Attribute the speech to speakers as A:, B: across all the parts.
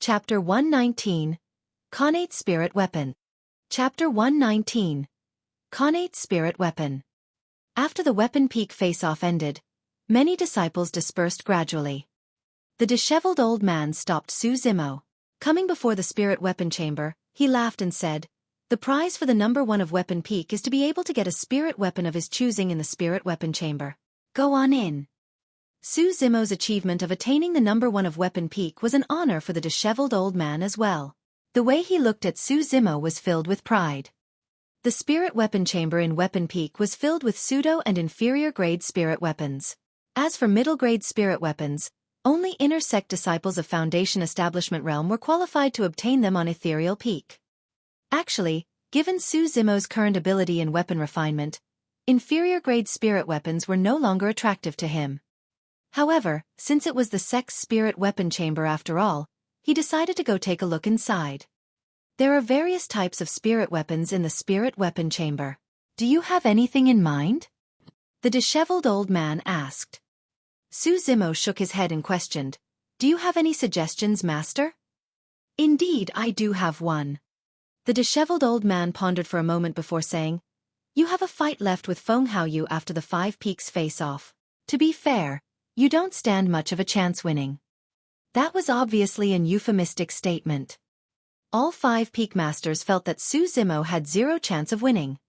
A: Chapter 119, Connate Spirit Weapon. Chapter 119, Connate Spirit Weapon. After the weapon peak face-off ended, many disciples dispersed gradually. The disheveled old man stopped Xueqi. Coming before the spirit weapon chamber, he laughed and said, "The prize for the number 1 of weapon peak is to be able to get a spirit weapon of his choosing in the spirit weapon chamber. Go on in." Xueqi's achievement of attaining the number 1 of weapon peak was an honor for the disheveled old man as well. The way he looked at Xueqi was filled with pride. The spirit weapon chamber in weapon peak was filled with pseudo and inferior grade spirit weapons. As for middle grade spirit weapons, only inner sect disciples of Foundation Establishment Realm were qualified to obtain them on ethereal peak. Actually, given Xueqi's current ability in weapon refinement, inferior grade spirit weapons were no longer attractive to him. However, since it was the sect's spirit weapon chamber after all, he decided to go take a look inside. There are various types of spirit weapons in the spirit weapon chamber. Do you have anything in mind? The disheveled old man asked. Xueqi shook his head and questioned, "Do you have any suggestions, master?" "Indeed, I do have one." The disheveled old man pondered for a moment before saying, "You have a fight left with Feng Haoyu after the 5 peaks face-off. To be fair, you don't stand much of a chance winning." That was obviously an euphemistic statement. All 5 peak masters felt that Xueqi had 0 chance of winning.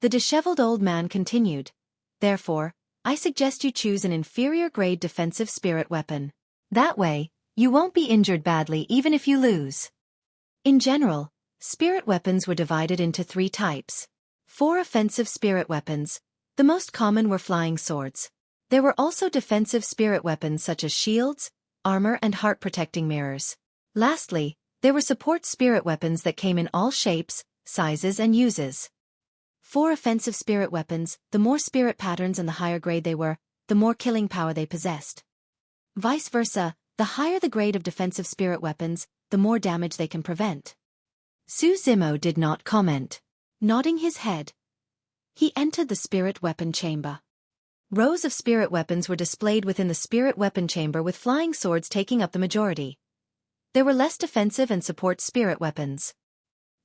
A: The disheveled old man continued, "Therefore, I suggest you choose an inferior grade defensive spirit weapon. That way, you won't be injured badly even if you lose." In general, spirit weapons were divided into 3 types. 4 offensive spirit weapons, the most common were flying swords. There were also defensive spirit weapons such as shields, armor and heart-protecting mirrors. Lastly, there were support spirit weapons that came in all shapes, sizes and uses. 4 offensive spirit weapons, the more spirit patterns and the higher grade they were, the more killing power they possessed. Vice versa, the higher the grade of defensive spirit weapons, the more damage they can prevent. Xueqi did not comment. Nodding his head, he entered the spirit weapon chamber. Rows of spirit weapons were displayed within the spirit weapon chamber with flying swords taking up the majority. There were less defensive and support spirit weapons.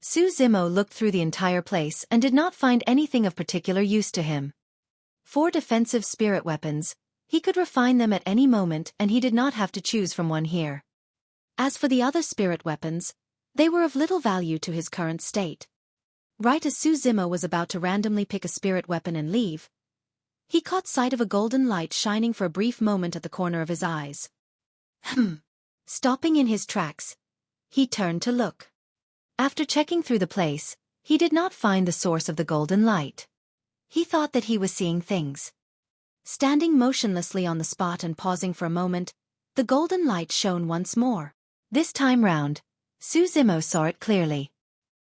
A: Xueqi looked through the entire place and did not find anything of particular use to him. 4 defensive spirit weapons, he could refine them at any moment and he did not have to choose from one here. As for the other spirit weapons, they were of little value to his current state. Right as Xueqi was about to randomly pick a spirit weapon and leave, he caught sight of a golden light shining for a brief moment at the corner of his eyes. Stopping in his tracks, he turned to look. After checking through the place, he did not find the source of the golden light. He thought that he was seeing things. Standing motionlessly on the spot and pausing for a moment, the golden light shone once more. This time round, Xueqi saw it clearly.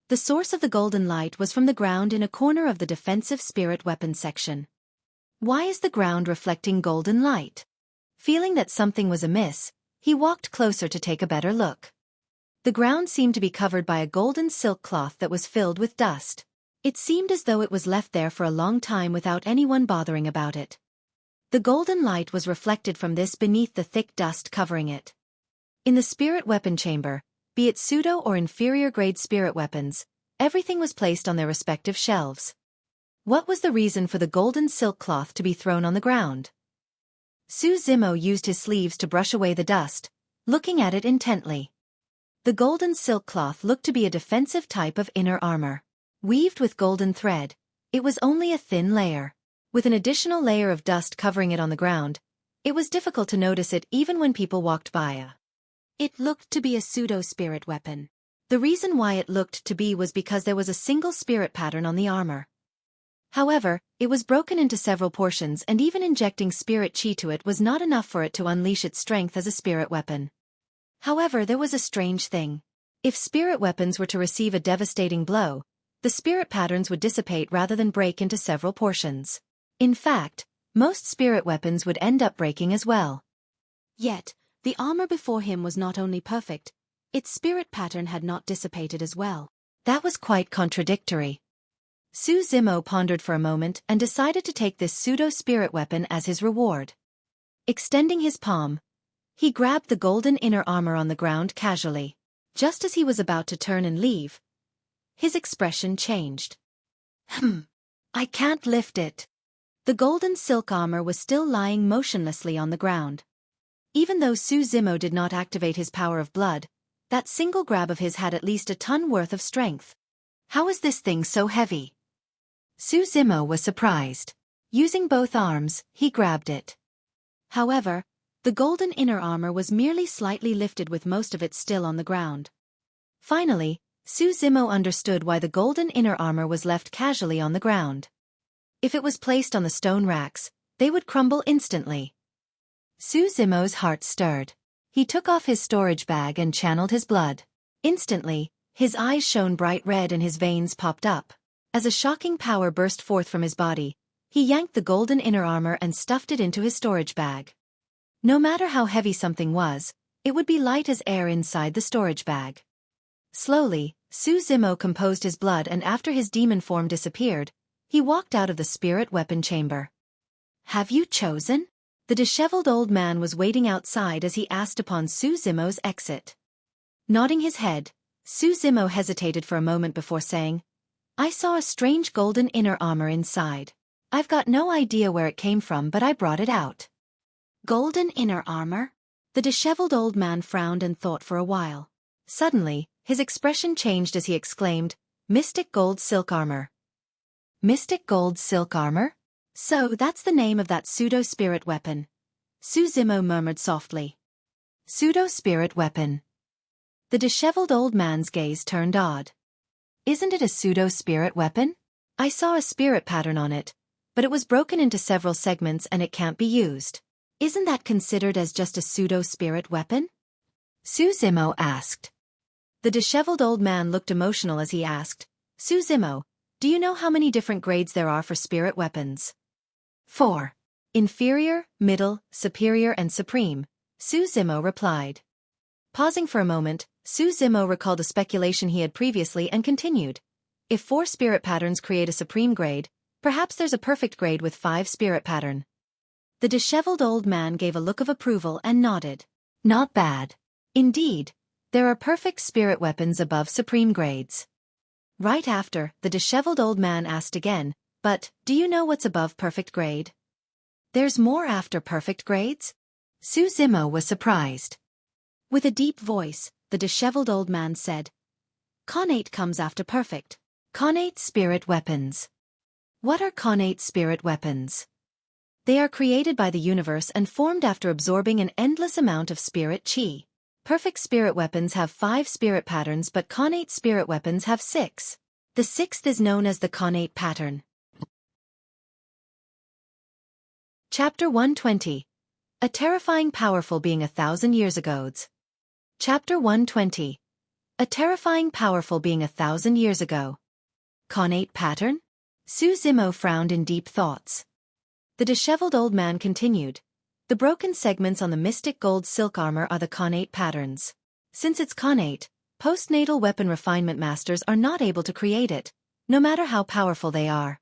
A: The source of the golden light was from the ground in a corner of the defensive spirit weapon section. Why is the ground reflecting golden light? Feeling that something was amiss, he walked closer to take a better look. The ground seemed to be covered by a golden silk cloth that was filled with dust. It seemed as though it was left there for a long time without anyone bothering about it. The golden light was reflected from this beneath the thick dust covering it. In the spirit weapon chamber, be it pseudo or inferior grade spirit weapons, everything was placed on their respective shelves. What was the reason for the golden silk cloth to be thrown on the ground? Xueqi used his sleeves to brush away the dust, looking at it intently. The golden silk cloth looked to be a defensive type of inner armor. Weaved with golden thread, it was only a thin layer. With an additional layer of dust covering it on the ground, it was difficult to notice it even when people walked by. It looked to be a pseudo-spirit weapon. The reason why it looked to be was because there was a single spirit pattern on the armor. However, it was broken into several portions and even injecting spirit chi to it was not enough for it to unleash its strength as a spirit weapon. However, there was a strange thing. If spirit weapons were to receive a devastating blow, the spirit patterns would dissipate rather than break into several portions. In fact, most spirit weapons would end up breaking as well. Yet, the armor before him was not only perfect, its spirit pattern had not dissipated as well. That was quite contradictory. Xueqi pondered for a moment and decided to take this pseudo-spirit weapon as his reward. Extending his palm, He grabbed the golden inner armor on the ground casually. Just as he was about to turn and leave, his expression changed. I can't lift it. The golden silk armor was still lying motionlessly on the ground. Even though Zimo did not activate his power of blood, that single grab of his had at least a ton worth of strength. How is this thing so heavy? Zimo was surprised. Using both arms, he grabbed it. However, the golden inner armor was merely slightly lifted with most of it still on the ground. Finally, Zimo understood why the golden inner armor was left casually on the ground. If it was placed on the stone racks, they would crumble instantly. Zimo's heart stirred. He took off his storage bag and channeled his blood. Instantly, his eyes shone bright red and his veins popped up. As a shocking power burst forth from his body, he yanked the golden inner armor and stuffed it into his storage bag. No matter how heavy something was, it would be light as air inside the storage bag. Slowly, Zimo composed his blood, and after his demon form disappeared, he walked out of the spirit weapon chamber. Have you chosen? The disheveled old man was waiting outside as he asked upon Zimo's exit. Nodding his head, Zimo hesitated for a moment before saying, I saw a strange golden inner armor inside. I've got no idea where it came from, but I brought it out. Golden inner armor? The disheveled old man frowned and thought for a while. Suddenly, his expression changed as he exclaimed, Mystic gold silk armor. Mystic gold silk armor? So that's the name of that pseudo-spirit weapon. Zimo murmured softly. Pseudo-spirit weapon. The disheveled old man's gaze turned odd. Isn't it a pseudo-spirit weapon? I saw a spirit pattern on it, but it was broken into several segments and it can't be used. Isn't that considered as just a pseudo-spirit weapon? Zimo asked. The disheveled old man looked emotional as he asked, Zimo, do you know how many different grades there are for spirit weapons? 4. Inferior, middle, superior and supreme, Zimo replied. Pausing for a moment, Zimo recalled a speculation he had previously and continued. If 4 spirit patterns create a supreme grade, perhaps there's a perfect grade with 5 spirit pattern. The disheveled old man gave a look of approval and nodded. Not bad. Indeed, there are perfect spirit weapons above supreme grades. Right after, the disheveled old man asked again, but, do you know what's above perfect grade? There's more after perfect grades? Zimo was surprised. With a deep voice, the disheveled old man said, Connate comes after perfect. Connate spirit weapons. What are Connate spirit weapons? They are created by the universe and formed after absorbing an endless amount of spirit chi. Perfect spirit weapons have 5 spirit patterns, but Connate spirit weapons have 6. The 6th is known as the Connate pattern. Chapter 120. A terrifying powerful being 1,000 years ago. Chapter 120. A terrifying powerful being 1,000 years ago. Connate pattern? Zimo frowned in deep thoughts. The disheveled old man continued. The broken segments on the mystic gold silk armor are the Connate patterns. Since it's Connate, postnatal weapon refinement masters are not able to create it, no matter how powerful they are.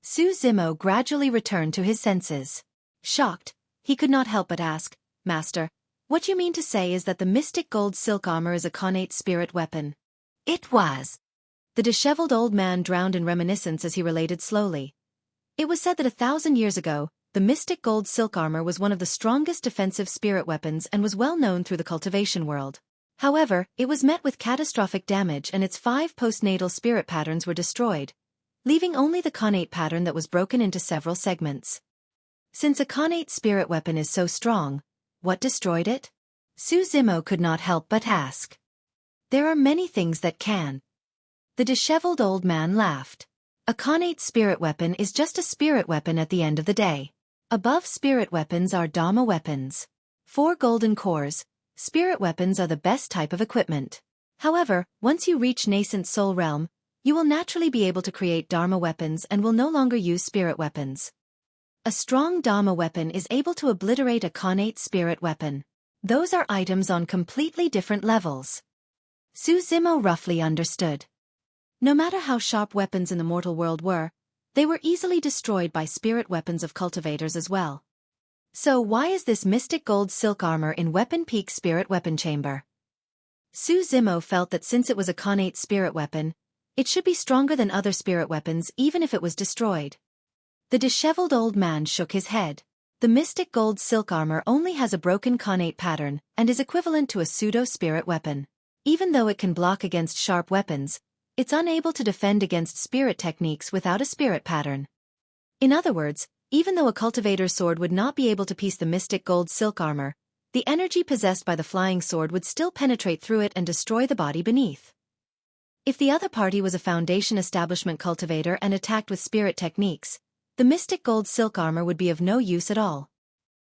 A: Zimo gradually returned to his senses. Shocked, he could not help but ask, Master, what you mean to say is that the mystic gold silk armor is a Connate spirit weapon? It was. The disheveled old man drowned in reminiscence as he related slowly. It was said that 1,000 years ago, the mystic gold silk armor was one of the strongest defensive spirit weapons and was well known through the cultivation world. However, it was met with catastrophic damage and its 5 postnatal spirit patterns were destroyed, leaving only the Connate pattern that was broken into several segments. Since a Connate spirit weapon is so strong, what destroyed it? Zimo could not help but ask. There are many things that can. The disheveled old man laughed. A Connate spirit weapon is just a spirit weapon at the end of the day. Above spirit weapons are Dharma weapons. 4 golden cores, spirit weapons are the best type of equipment. However, once you reach nascent soul realm, you will naturally be able to create Dharma weapons and will no longer use spirit weapons. A strong Dharma weapon is able to obliterate a Connate spirit weapon. Those are items on completely different levels. Zimo roughly understood. No matter how sharp weapons in the mortal world were, they were easily destroyed by spirit weapons of cultivators as well. So why is this mystic gold silk armor in Weapon Peak's spirit weapon chamber? Su Zimo felt that since it was a Connate spirit weapon, it should be stronger than other spirit weapons even if it was destroyed. The disheveled old man shook his head. The mystic gold silk armor only has a broken Connate pattern and is equivalent to a pseudo-spirit weapon. Even though it can block against sharp weapons, it's unable to defend against spirit techniques without a spirit pattern. In other words, even though a cultivator's sword would not be able to piece the mystic gold silk armor, the energy possessed by the flying sword would still penetrate through it and destroy the body beneath. If the other party was a Foundation Establishment cultivator and attacked with spirit techniques, the mystic gold silk armor would be of no use at all.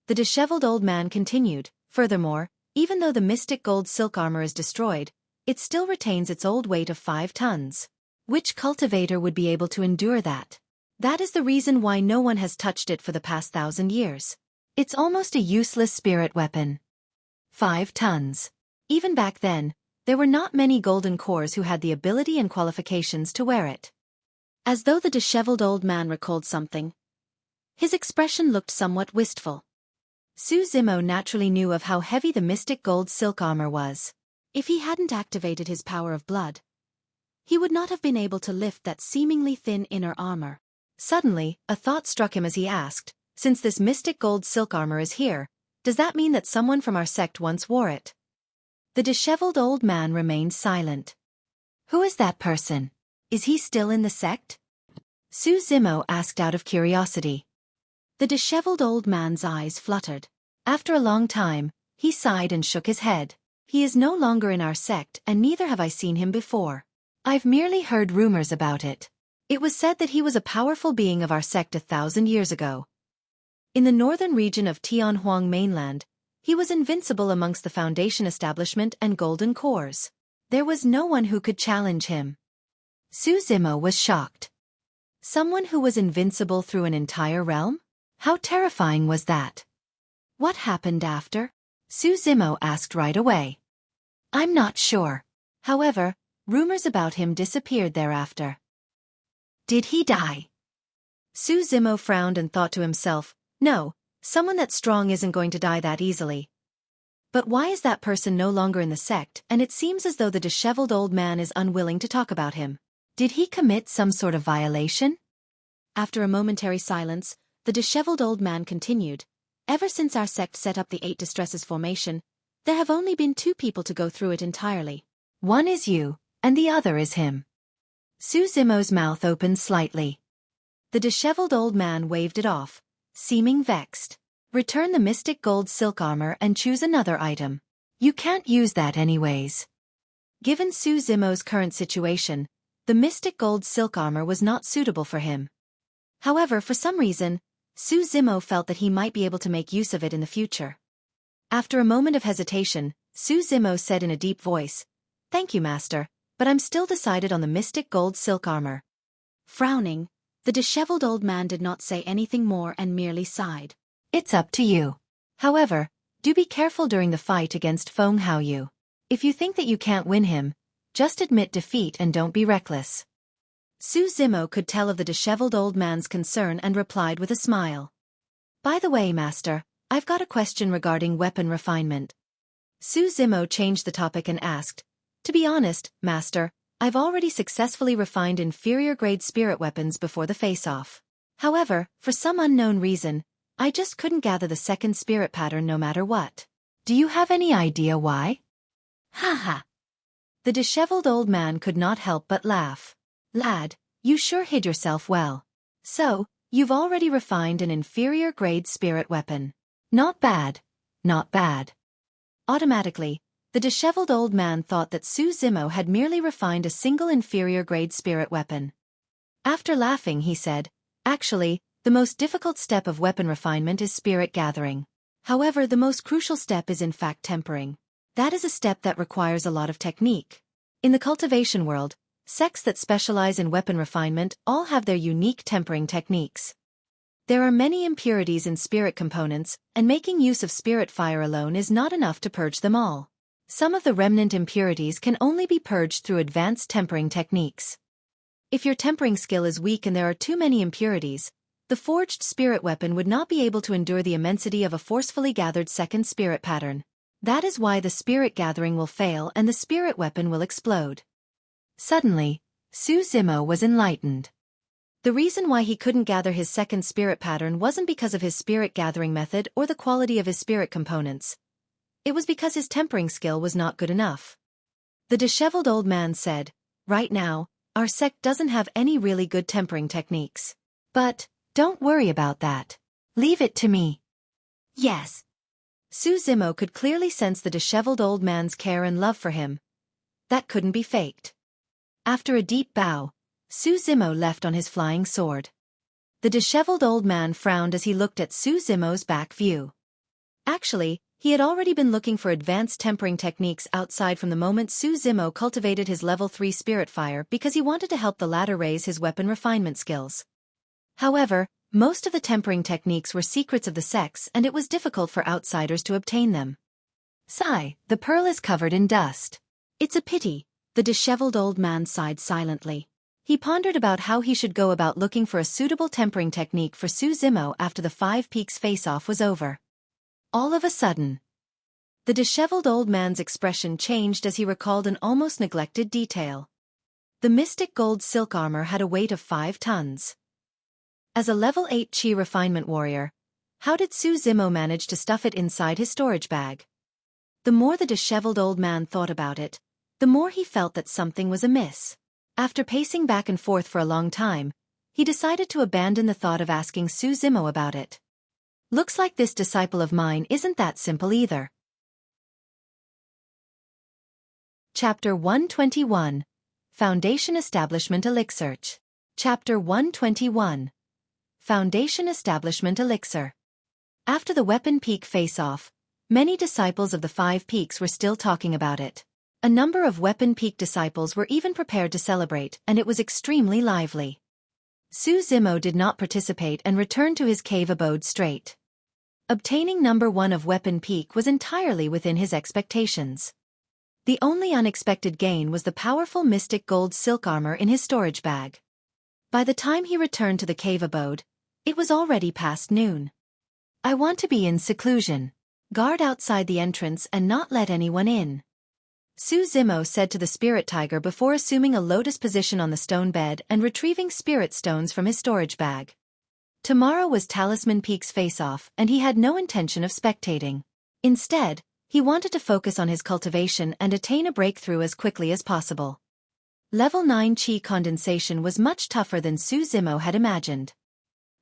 A: The disheveled old man continued, furthermore, even though the mystic gold silk armor is destroyed, it still retains its old weight of 5 tons. Which cultivator would be able to endure that? That is the reason why no one has touched it for the past 1,000 years. It's almost a useless spirit weapon. 5 tons. Even back then, there were not many golden cores who had the ability and qualifications to wear it. As though the disheveled old man recalled something, his expression looked somewhat wistful. Su Zimo naturally knew of how heavy the mystic gold silk armor was. If he hadn't activated his power of blood, he would not have been able to lift that seemingly thin inner armor. Suddenly, a thought struck him as he asked, since this mystic gold silk armor is here, does that mean that someone from our sect once wore it? The disheveled old man remained silent. Who is that person? Is he still in the sect? Su Zimo asked out of curiosity. The disheveled old man's eyes fluttered. After a long time, he sighed and shook his head. He is no longer in our sect and neither have I seen him before. I've merely heard rumors about it. It was said that he was a powerful being of our sect 1,000 years ago. In the northern region of Tianhuang mainland, he was invincible amongst the Foundation Establishment and Golden Cores. There was no one who could challenge him. Su Zimo was shocked. Someone who was invincible through an entire realm? How terrifying was that? What happened after? Su Zimo asked right away. I'm not sure. However, rumors about him disappeared thereafter. Did he die? Su Zimo frowned and thought to himself, no, someone that strong isn't going to die that easily. But why is that person no longer in the sect, and it seems as though the disheveled old man is unwilling to talk about him? Did he commit some sort of violation? After a momentary silence, the disheveled old man continued, ever since our sect set up the 8 Distresses formation, there have only been 2 people to go through it entirely. One is you, and the other is him. Su Zimo's mouth opened slightly. The disheveled old man waved it off, seeming vexed. Return the mystic gold silk armor and choose another item. You can't use that anyways. Given Su Zimo's current situation, the mystic gold silk armor was not suitable for him. However, for some reason, Su Zimo felt that he might be able to make use of it in the future. After a moment of hesitation, Su Zimo said in a deep voice, "Thank you, Master, but I'm still decided on the mystic gold silk armor." Frowning, the disheveled old man did not say anything more and merely sighed. It's up to you. However, do be careful during the fight against Feng Haoyu. If you think that you can't win him, just admit defeat and don't be reckless. Su Zimo could tell of the disheveled old man's concern and replied with a smile. By the way, Master, I've got a question regarding weapon refinement. Su Zimo changed the topic and asked, to be honest, Master, I've already successfully refined inferior-grade spirit weapons before the face-off. However, for some unknown reason, I just couldn't gather the second spirit pattern no matter what. Do you have any idea why? Ha ha. The disheveled old man could not help but laugh. Lad, you sure hid yourself well. So, you've already refined an inferior-grade spirit weapon. Not bad. Not bad. Automatically, the disheveled old man thought that Su Zimo had merely refined a single inferior-grade spirit weapon. After laughing, he said, actually, the most difficult step of weapon refinement is spirit gathering. However, the most crucial step is in fact tempering. That is a step that requires a lot of technique. In the cultivation world, sects that specialize in weapon refinement all have their unique tempering techniques. There are many impurities in spirit components, and making use of spirit fire alone is not enough to purge them all. Some of the remnant impurities can only be purged through advanced tempering techniques. If your tempering skill is weak and there are too many impurities, The forged spirit weapon would not be able to endure the immensity of a forcefully gathered second spirit pattern. That is why the spirit gathering will fail and the spirit weapon will explode. Suddenly, Su Zimo was enlightened. The reason why he couldn't gather his second spirit pattern wasn't because of his spirit gathering method or the quality of his spirit components. It was because his tempering skill was not good enough. The disheveled old man said, "Right now, our sect doesn't have any really good tempering techniques. But, don't worry about that. Leave it to me." Yes. Su Zimo could clearly sense the disheveled old man's care and love for him. That couldn't be faked. After a deep bow, Su Zimo left on his flying sword. The disheveled old man frowned as he looked at Su Zimo's back view. Actually, he had already been looking for advanced tempering techniques outside from the moment Su Zimo cultivated his level 3 spirit fire because he wanted to help the latter raise his weapon refinement skills. However, most of the tempering techniques were secrets of the sects and it was difficult for outsiders to obtain them. Sigh, the pearl is covered in dust. It's a pity, the disheveled old man sighed silently. He pondered about how he should go about looking for a suitable tempering technique for Su Zimo after the Five Peaks face-off was over. All of a sudden, the disheveled old man's expression changed as he recalled an almost neglected detail. The mystic gold silk armor had a weight of 5 tons. As a level 8 chi refinement warrior, how did Su Zimo manage to stuff it inside his storage bag? The more the disheveled old man thought about it, the more he felt that something was amiss. After pacing back and forth for a long time, he decided to abandon the thought of asking Su Zimo about it. Looks like this disciple of mine isn't that simple either. Chapter 121. Foundation Establishment Elixir. Chapter 121. Foundation Establishment Elixir. After the Weapon Peak face-off, many disciples of the Five Peaks were still talking about it. A number of Weapon Peak disciples were even prepared to celebrate, and it was extremely lively. Su Zimo did not participate and returned to his cave abode straight. Obtaining number 1 of Weapon Peak was entirely within his expectations. The only unexpected gain was the powerful mystic gold silk armor in his storage bag. By the time he returned to the cave abode, it was already past noon. I want to be in seclusion. Guard outside the entrance and not let anyone in. Su Zimo said to the spirit tiger before assuming a lotus position on the stone bed and retrieving spirit stones from his storage bag. Tomorrow was Talisman Peak's face-off and he had no intention of spectating. Instead, he wanted to focus on his cultivation and attain a breakthrough as quickly as possible. Level 9 Chi condensation was much tougher than Su Zimo had imagined.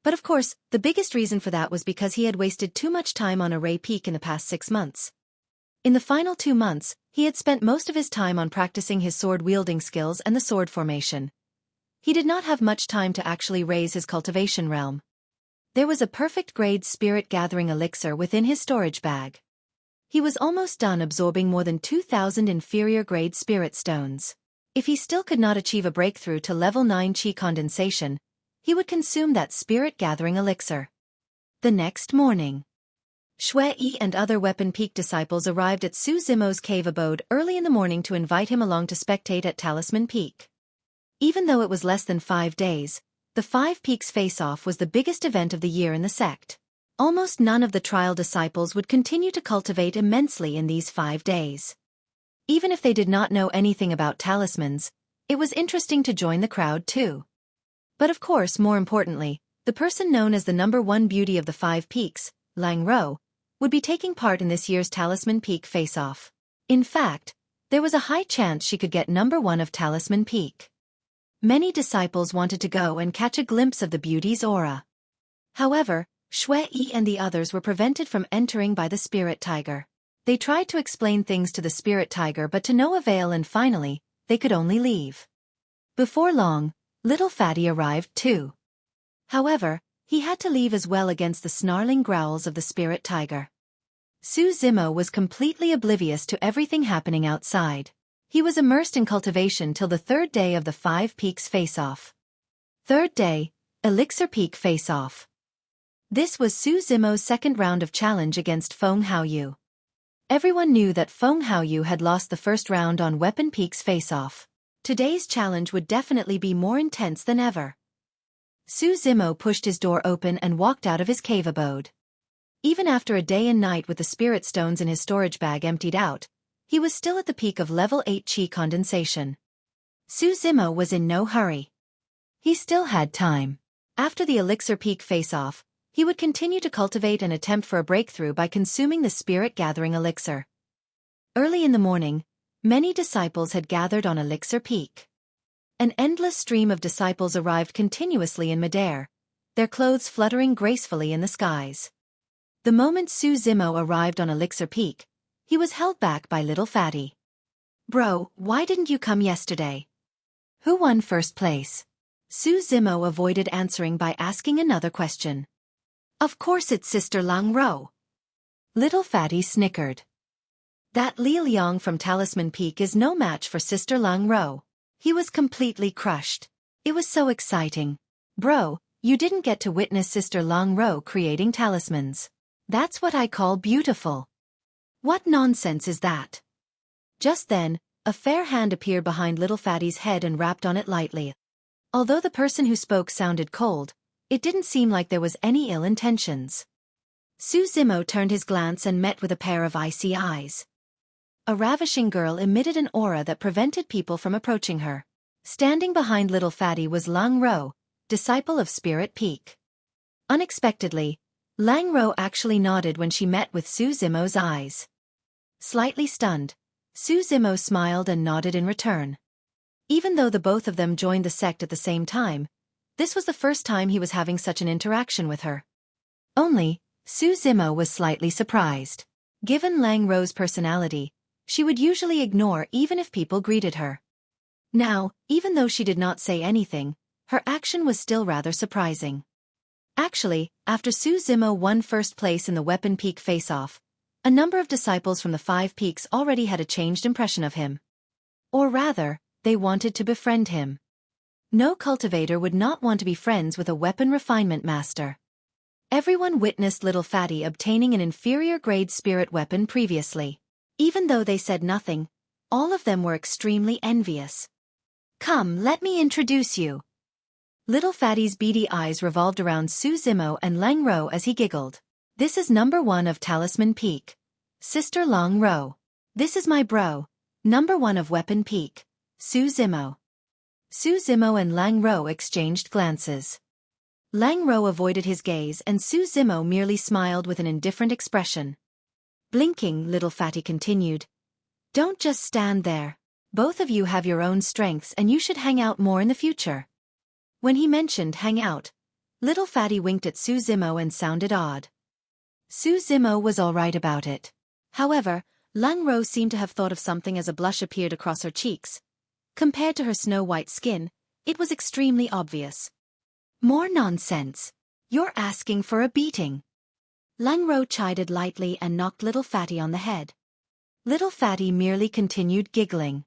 A: But of course, the biggest reason for that was because he had wasted too much time on Array Peak in the past 6 months. In the final 2 months, he had spent most of his time on practicing his sword-wielding skills and the sword formation. He did not have much time to actually raise his cultivation realm. There was a perfect-grade spirit-gathering elixir within his storage bag. He was almost done absorbing more than 2,000 inferior-grade spirit stones. If he still could not achieve a breakthrough to level 9 Chi condensation, he would consume that spirit-gathering elixir. The next morning, Xueqi and other Weapon Peak disciples arrived at Su Zimo's cave abode early in the morning to invite him along to spectate at Talisman Peak. Even though it was less than 5 days, the Five Peaks face-off was the biggest event of the year in the sect. Almost none of the trial disciples would continue to cultivate immensely in these 5 days. Even if they did not know anything about talismans, it was interesting to join the crowd too. But of course, more importantly, the person known as the number 1 beauty of the Five Peaks, Lang Ro, would be taking part in this year's Talisman Peak face-off. In fact, there was a high chance she could get number 1 of Talisman Peak. Many disciples wanted to go and catch a glimpse of the beauty's aura. However, Xueqi and the others were prevented from entering by the spirit tiger. They tried to explain things to the spirit tiger but to no avail, and finally, they could only leave. Before long, little Fatty arrived too. However, he had to leave as well against the snarling growls of the spirit tiger. Su Zimo was completely oblivious to everything happening outside. He was immersed in cultivation till the 3rd day of the Five Peaks face-off. 3rd day, Elixir Peak face-off. This was Su Zimo's 2nd round of challenge against Feng Haoyu. Everyone knew that Feng Haoyu had lost the 1st round on Weapon Peak's face-off. Today's challenge would definitely be more intense than ever. Su Zimo pushed his door open and walked out of his cave abode. Even after a day and night with the spirit stones in his storage bag emptied out, he was still at the peak of level 8 Qi condensation. Su Zimo was in no hurry. He still had time. After the Elixir Peak face-off, he would continue to cultivate and attempt for a breakthrough by consuming the spirit-gathering elixir. Early in the morning, many disciples had gathered on Elixir Peak. An endless stream of disciples arrived continuously in midair, their clothes fluttering gracefully in the skies. The moment Su Zimo arrived on Elixir Peak, he was held back by Little Fatty. "Bro, why didn't you come yesterday? Who won first place?" Su Zimo avoided answering by asking another question. "Of course it's Sister Lang Ro." Little Fatty snickered. "That Li Liang from Talisman Peak is no match for Sister Lang Ro." He was completely crushed. It was so exciting. "Bro, you didn't get to witness Sister Lang Ro creating talismans. That's what I call beautiful." "What nonsense is that?" Just then, a fair hand appeared behind Little Fatty's head and rapped on it lightly. Although the person who spoke sounded cold, it didn't seem like there was any ill intentions. Su Zimo turned his glance and met with a pair of icy eyes. A ravishing girl emitted an aura that prevented people from approaching her. Standing behind Little Fatty was Lang Ro, disciple of Spirit Peak. Unexpectedly, Lang Ro actually nodded when she met with Su Zimo's eyes. Slightly stunned, Su Zimo smiled and nodded in return. Even though the both of them joined the sect at the same time, this was the first time he was having such an interaction with her. Only, Su Zimo was slightly surprised. Given Lang Ro's personality, she would usually ignore even if people greeted her. Now, even though she did not say anything, her action was still rather surprising. Actually, after Su Zimo won first place in the Weapon Peak face-off, a number of disciples from the 5 peaks already had a changed impression of him. Or rather, they wanted to befriend him. No cultivator would not want to be friends with a weapon refinement master. Everyone witnessed Little Fatty obtaining an inferior-grade spirit weapon previously. Even though they said nothing, all of them were extremely envious. "Come, let me introduce you." Little Fatty's beady eyes revolved around Su Zimo and Lang Ro as he giggled. "This is number 1 of Talisman Peak, Sister Lang Ro. This is my bro, number 1 of Weapon Peak, Su Zimo." Su Zimo and Lang Ro exchanged glances. Lang Ro avoided his gaze and Su Zimo merely smiled with an indifferent expression. Blinking, Little Fatty continued, "Don't just stand there. Both of you have your own strengths and you should hang out more in the future." When he mentioned hang out, Little Fatty winked at Su Zimo and sounded odd. Su Zimo was alright about it. However, Lang Ro seemed to have thought of something as a blush appeared across her cheeks. Compared to her snow-white skin, it was extremely obvious. "More nonsense. You're asking for a beating." Lang Ro chided lightly and knocked Little Fatty on the head. Little Fatty merely continued giggling.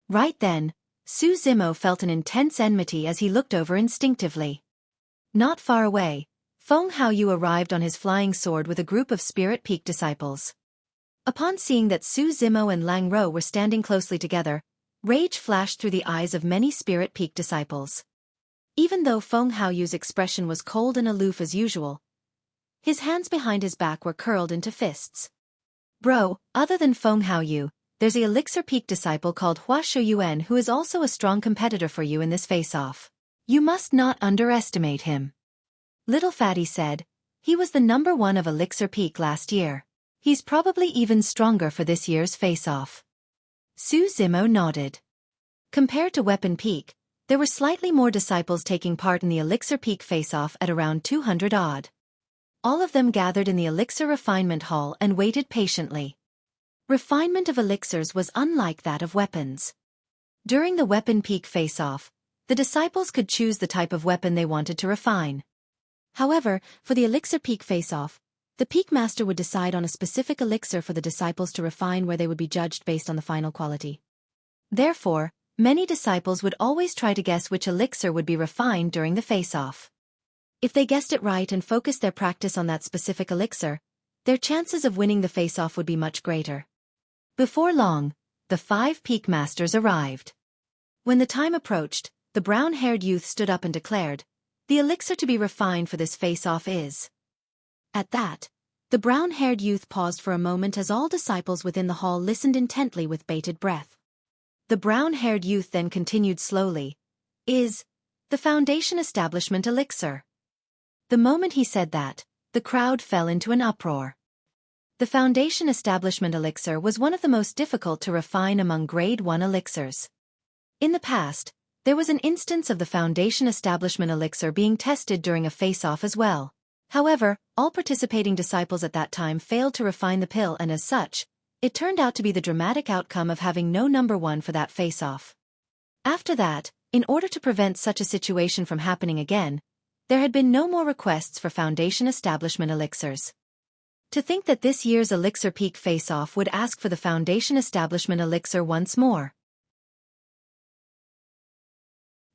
A: Right then, Su Zimo felt an intense enmity as he looked over instinctively. Not far away, Feng Haoyu arrived on his flying sword with a group of Spirit Peak disciples. Upon seeing that Su Zimo and Lang Ro were standing closely together, rage flashed through the eyes of many Spirit Peak disciples. Even though Feng Haoyu's expression was cold and aloof as usual, his hands behind his back were curled into fists. "Bro, other than Feng Haoyu, there's a Elixir Peak disciple called Hua Shuyuan who is also a strong competitor for you in this face-off. You must not underestimate him." Little Fatty said, "He was the number 1 of Elixir Peak last year. He's probably even stronger for this year's face-off." Su Zimo nodded. Compared to Weapon Peak, there were slightly more disciples taking part in the Elixir Peak face-off at around 200 odd. All of them gathered in the Elixir Refinement Hall and waited patiently. Refinement of elixirs was unlike that of weapons. During the Weapon Peak face-off, the disciples could choose the type of weapon they wanted to refine. However, for the Elixir Peak face-off, the Peak Master would decide on a specific elixir for the disciples to refine where they would be judged based on the final quality. Therefore, many disciples would always try to guess which elixir would be refined during the face-off. If they guessed it right and focused their practice on that specific elixir, their chances of winning the face-off would be much greater. Before long, the 5 Peak Masters arrived. When the time approached, the brown-haired youth stood up and declared, The elixir to be refined for this face-off is. At that, the brown-haired youth paused for a moment as all disciples within the hall listened intently with bated breath. The brown-haired youth then continued slowly, is the Foundation Establishment Elixir. The moment he said that, the crowd fell into an uproar. The Foundation Establishment Elixir was one of the most difficult to refine among Grade 1 elixirs. In the past, there was an instance of the Foundation Establishment Elixir being tested during a face-off as well. However, all participating disciples at that time failed to refine the pill, and as such, it turned out to be the dramatic outcome of having no number 1 for that face-off. After that, in order to prevent such a situation from happening again, there had been no more requests for Foundation Establishment elixirs. To think that this year's Elixir Peak face-off would ask for the Foundation Establishment elixir once more.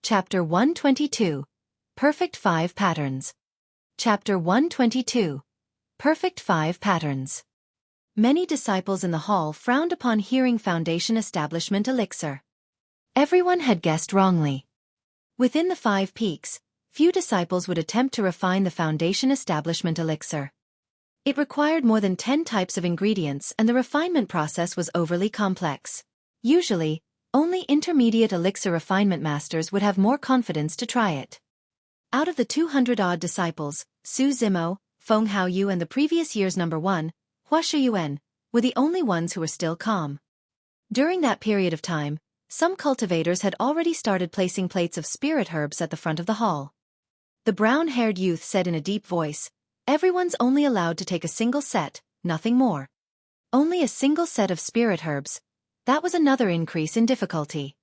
A: Chapter 122. Perfect 5 Patterns. Chapter 122. Perfect 5 Patterns. Many disciples in the hall frowned upon hearing Foundation Establishment elixir. Everyone had guessed wrongly. Within the 5 peaks, few disciples would attempt to refine the Foundation Establishment elixir. It required more than 10 types of ingredients, and the refinement process was overly complex. Usually, only intermediate elixir refinement masters would have more confidence to try it. Out of the 200-odd disciples, Su Zimo, Feng Haoyu and the previous year's number 1, Hua Shiyuan, were the only ones who were still calm. During that period of time, some cultivators had already started placing plates of spirit herbs at the front of the hall. The brown-haired youth said in a deep voice, "Everyone's only allowed to take a single set, nothing more." Only a single set of spirit herbs. That was another increase in difficulty.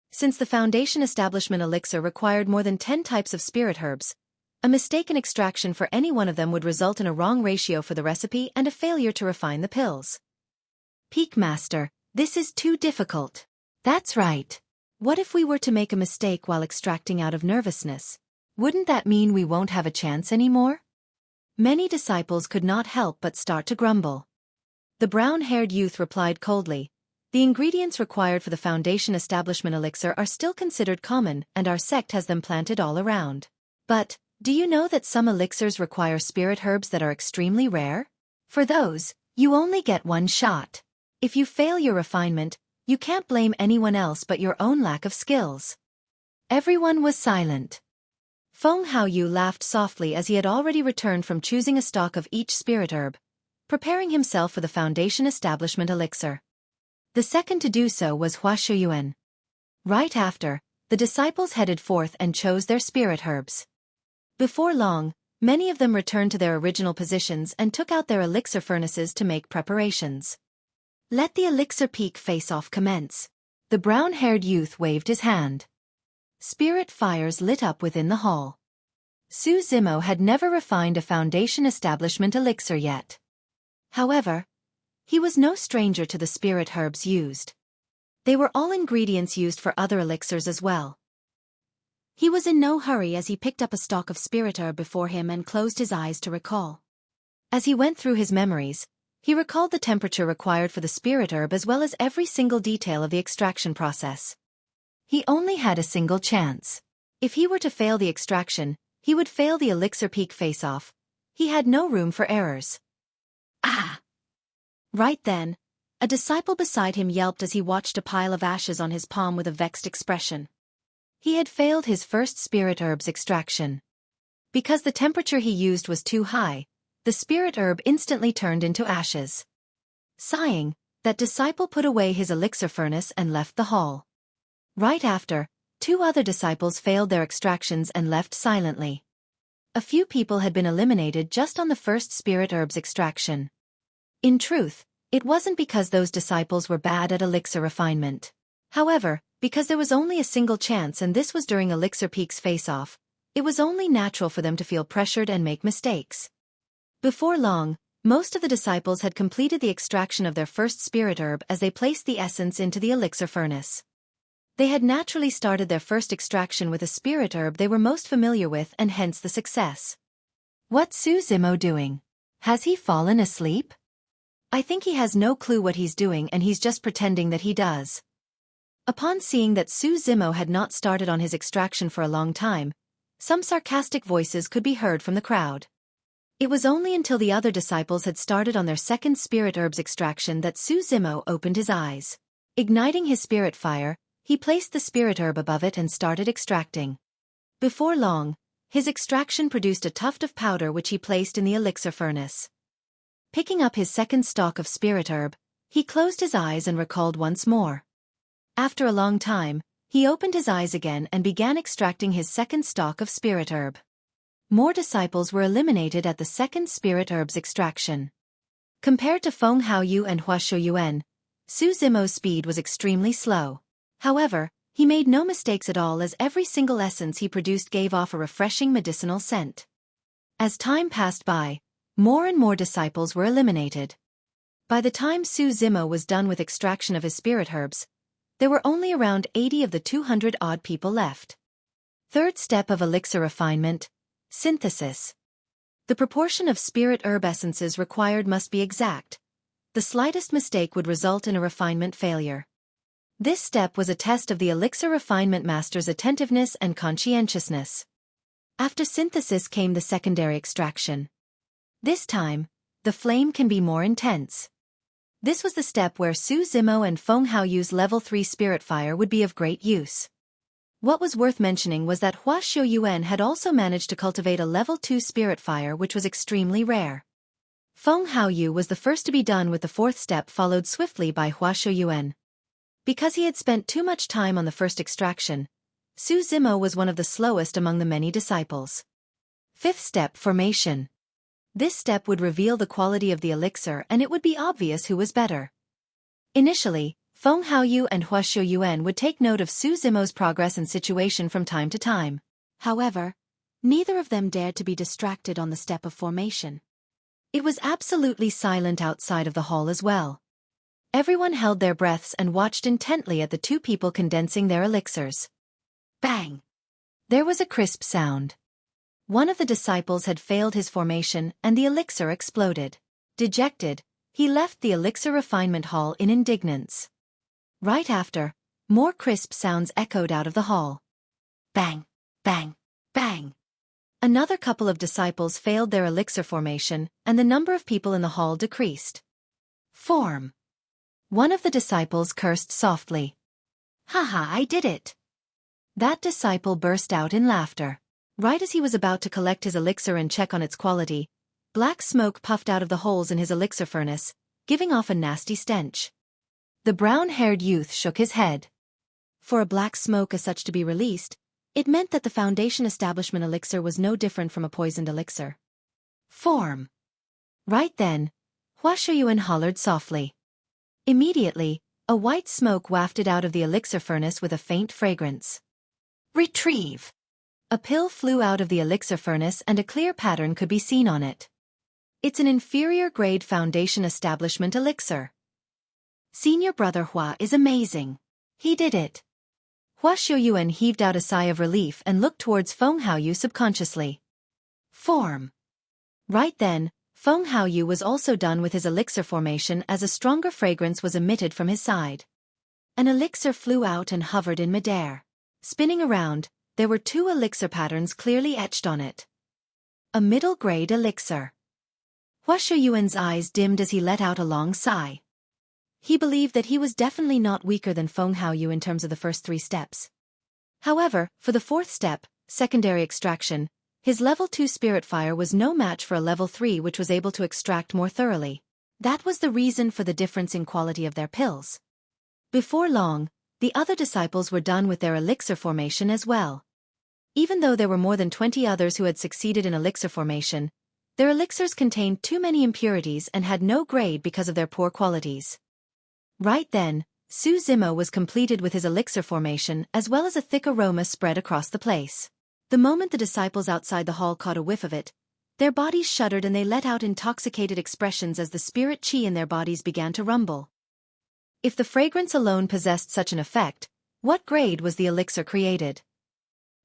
A: Since the Foundation Establishment elixir required more than 10 types of spirit herbs, a mistaken extraction for any one of them would result in a wrong ratio for the recipe and a failure to refine the pills. Peak Master, this is too difficult. That's right. What if we were to make a mistake while extracting out of nervousness? Wouldn't that mean we won't have a chance anymore? Many disciples could not help but start to grumble. The brown-haired youth replied coldly, "The ingredients required for the Foundation Establishment elixir are still considered common, and our sect has them planted all around. But, do you know that some elixirs require spirit herbs that are extremely rare? For those, you only get one shot. If you fail your refinement, you can't blame anyone else but your own lack of skills." Everyone was silent. Feng Haoyu laughed softly as he had already returned from choosing a stalk of each spirit herb, preparing himself for the Foundation Establishment elixir. The second to do so was Hua Shiyuan. Right after, the disciples headed forth and chose their spirit herbs. Before long, many of them returned to their original positions and took out their elixir furnaces to make preparations. "Let the Elixir Peak face-off commence." The brown-haired youth waved his hand. Spirit fires lit up within the hall. Su Zimo had never refined a Foundation Establishment elixir yet. However, he was no stranger to the spirit herbs used. They were all ingredients used for other elixirs as well. He was in no hurry as he picked up a stalk of spirit herb before him and closed his eyes to recall. As he went through his memories, he recalled the temperature required for the spirit herb as well as every single detail of the extraction process. He only had a single chance. If he were to fail the extraction, he would fail the Elixir Peak face-off. He had no room for errors. Ah! Right then, a disciple beside him yelped as he watched a pile of ashes on his palm with a vexed expression. He had failed his first spirit herb's extraction. Because the temperature he used was too high, the spirit herb instantly turned into ashes. Sighing, that disciple put away his elixir furnace and left the hall. Right after, 2 other disciples failed their extractions and left silently. A few people had been eliminated just on the first spirit herb's extraction. In truth, it wasn't because those disciples were bad at elixir refinement. However, because there was only a single chance and this was during Elixir Peak's face-off, it was only natural for them to feel pressured and make mistakes. Before long, most of the disciples had completed the extraction of their first spirit herb as they placed the essence into the elixir furnace. They had naturally started their first extraction with a spirit herb they were most familiar with and hence the success. What's Su Zimo doing? Has he fallen asleep? I think he has no clue what he's doing and he's just pretending that he does. Upon seeing that Su Zimo had not started on his extraction for a long time, some sarcastic voices could be heard from the crowd. It was only until the other disciples had started on their second spirit herbs extraction that Xueqi opened his eyes. Igniting his spirit fire, he placed the spirit herb above it and started extracting. Before long, his extraction produced a tuft of powder which he placed in the elixir furnace. Picking up his second stalk of spirit herb, he closed his eyes and recalled once more. After a long time, he opened his eyes again and began extracting his second stalk of spirit herb. More disciples were eliminated at the second spirit herb's extraction. Compared to Feng Haoyu and Xueqi, Xueqi's speed was extremely slow. However, he made no mistakes at all as every single essence he produced gave off a refreshing medicinal scent. As time passed by, more and more disciples were eliminated. By the time Xueqi was done with extraction of his spirit herbs, there were only around 80 of the 200-odd people left. Third step of elixir refinement, synthesis. The proportion of spirit herb essences required must be exact. The slightest mistake would result in a refinement failure. This step was a test of the elixir refinement master's attentiveness and conscientiousness. After synthesis came the secondary extraction. This time, the flame can be more intense. This was the step where Xueqi and Feng Haoyu's level 3 spirit fire would be of great use. What was worth mentioning was that Xueqi had also managed to cultivate a level 2 spirit fire which was extremely rare. Feng Haoyu was the first to be done with the fourth step, followed swiftly by Xueqi. Because he had spent too much time on the first extraction, Xueqi was one of the slowest among the many disciples. Fifth step, formation. This step would reveal the quality of the elixir and it would be obvious who was better. Initially, Feng Haoyu and Xueqi would take note of Xueqi's progress and situation from time to time. However, neither of them dared to be distracted on the step of formation. It was absolutely silent outside of the hall as well. Everyone held their breaths and watched intently at the two people condensing their elixirs. Bang! There was a crisp sound. One of the disciples had failed his formation and the elixir exploded. Dejected, he left the elixir refinement hall in indignance. Right after, more crisp sounds echoed out of the hall. Bang! Bang! Bang! Another couple of disciples failed their elixir formation, and the number of people in the hall decreased. Form! One of the disciples cursed softly. Haha, I did it! That disciple burst out in laughter. Right as he was about to collect his elixir and check on its quality, black smoke puffed out of the holes in his elixir furnace, giving off a nasty stench. The brown-haired youth shook his head. For a black smoke as such to be released, it meant that the Foundation Establishment elixir was no different from a poisoned elixir. Form! Right then, Xueqi hollered softly. Immediately, a white smoke wafted out of the elixir furnace with a faint fragrance. Retrieve! A pill flew out of the elixir furnace and a clear pattern could be seen on it. It's an inferior-grade Foundation Establishment elixir. Senior Brother Hua is amazing. He did it. Xueqi heaved out a sigh of relief and looked towards Feng Haoyu subconsciously. Form! Right then, Feng Haoyu was also done with his elixir formation as a stronger fragrance was emitted from his side. An elixir flew out and hovered in midair. Spinning around, there were two elixir patterns clearly etched on it. A middle-grade elixir. Xueqi's eyes dimmed as he let out a long sigh. He believed that he was definitely not weaker than Feng Haoyu in terms of the first three steps. However, for the fourth step, secondary extraction, his level 2 spirit fire was no match for a level 3 which was able to extract more thoroughly. That was the reason for the difference in quality of their pills. Before long, the other disciples were done with their elixir formation as well. Even though there were more than 20 others who had succeeded in elixir formation, their elixirs contained too many impurities and had no grade because of their poor qualities. Right then, Xueqi was completed with his elixir formation as well as a thick aroma spread across the place. The moment the disciples outside the hall caught a whiff of it, their bodies shuddered and they let out intoxicated expressions as the spirit chi in their bodies began to rumble. If the fragrance alone possessed such an effect, what grade was the elixir created?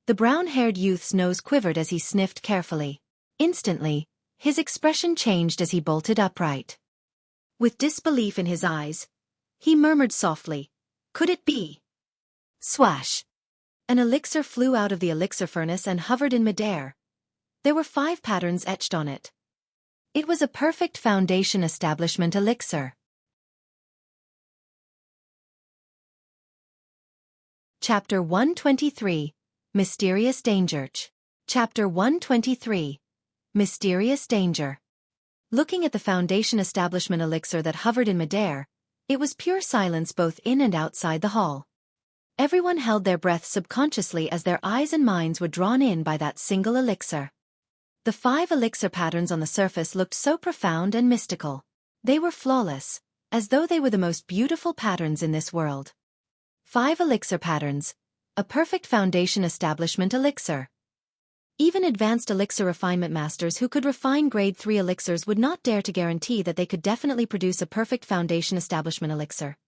A: The brown-haired youth's nose quivered as he sniffed carefully. Instantly, his expression changed as he bolted upright. With disbelief in his eyes, he murmured softly, "Could it be?" Swash! An elixir flew out of the elixir furnace and hovered in midair. There were 5 patterns etched on it. It was a perfect foundation establishment elixir. Chapter 123, Mysterious Danger. Chapter 123, Mysterious Danger. Looking at the foundation establishment elixir that hovered in midair, it was pure silence both in and outside the hall. Everyone held their breath subconsciously as their eyes and minds were drawn in by that single elixir. The 5 elixir patterns on the surface looked so profound and mystical. They were flawless, as though they were the most beautiful patterns in this world. 5 elixir patterns, a perfect foundation establishment elixir. Even advanced elixir refinement masters who could refine grade 3 elixirs would not dare to guarantee that they could definitely produce a perfect foundation establishment elixir.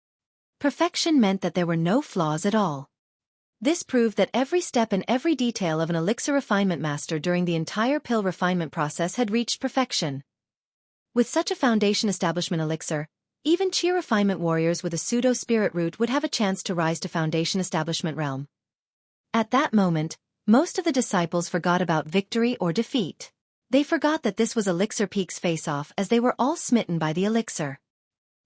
A: Perfection meant that there were no flaws at all. This proved that every step and every detail of an elixir refinement master during the entire pill refinement process had reached perfection. With such a foundation establishment elixir, even chi refinement warriors with a pseudo-spirit root would have a chance to rise to foundation establishment realm. At that moment, most of the disciples forgot about victory or defeat. They forgot that this was Elixir Peak's face-off as they were all smitten by the elixir.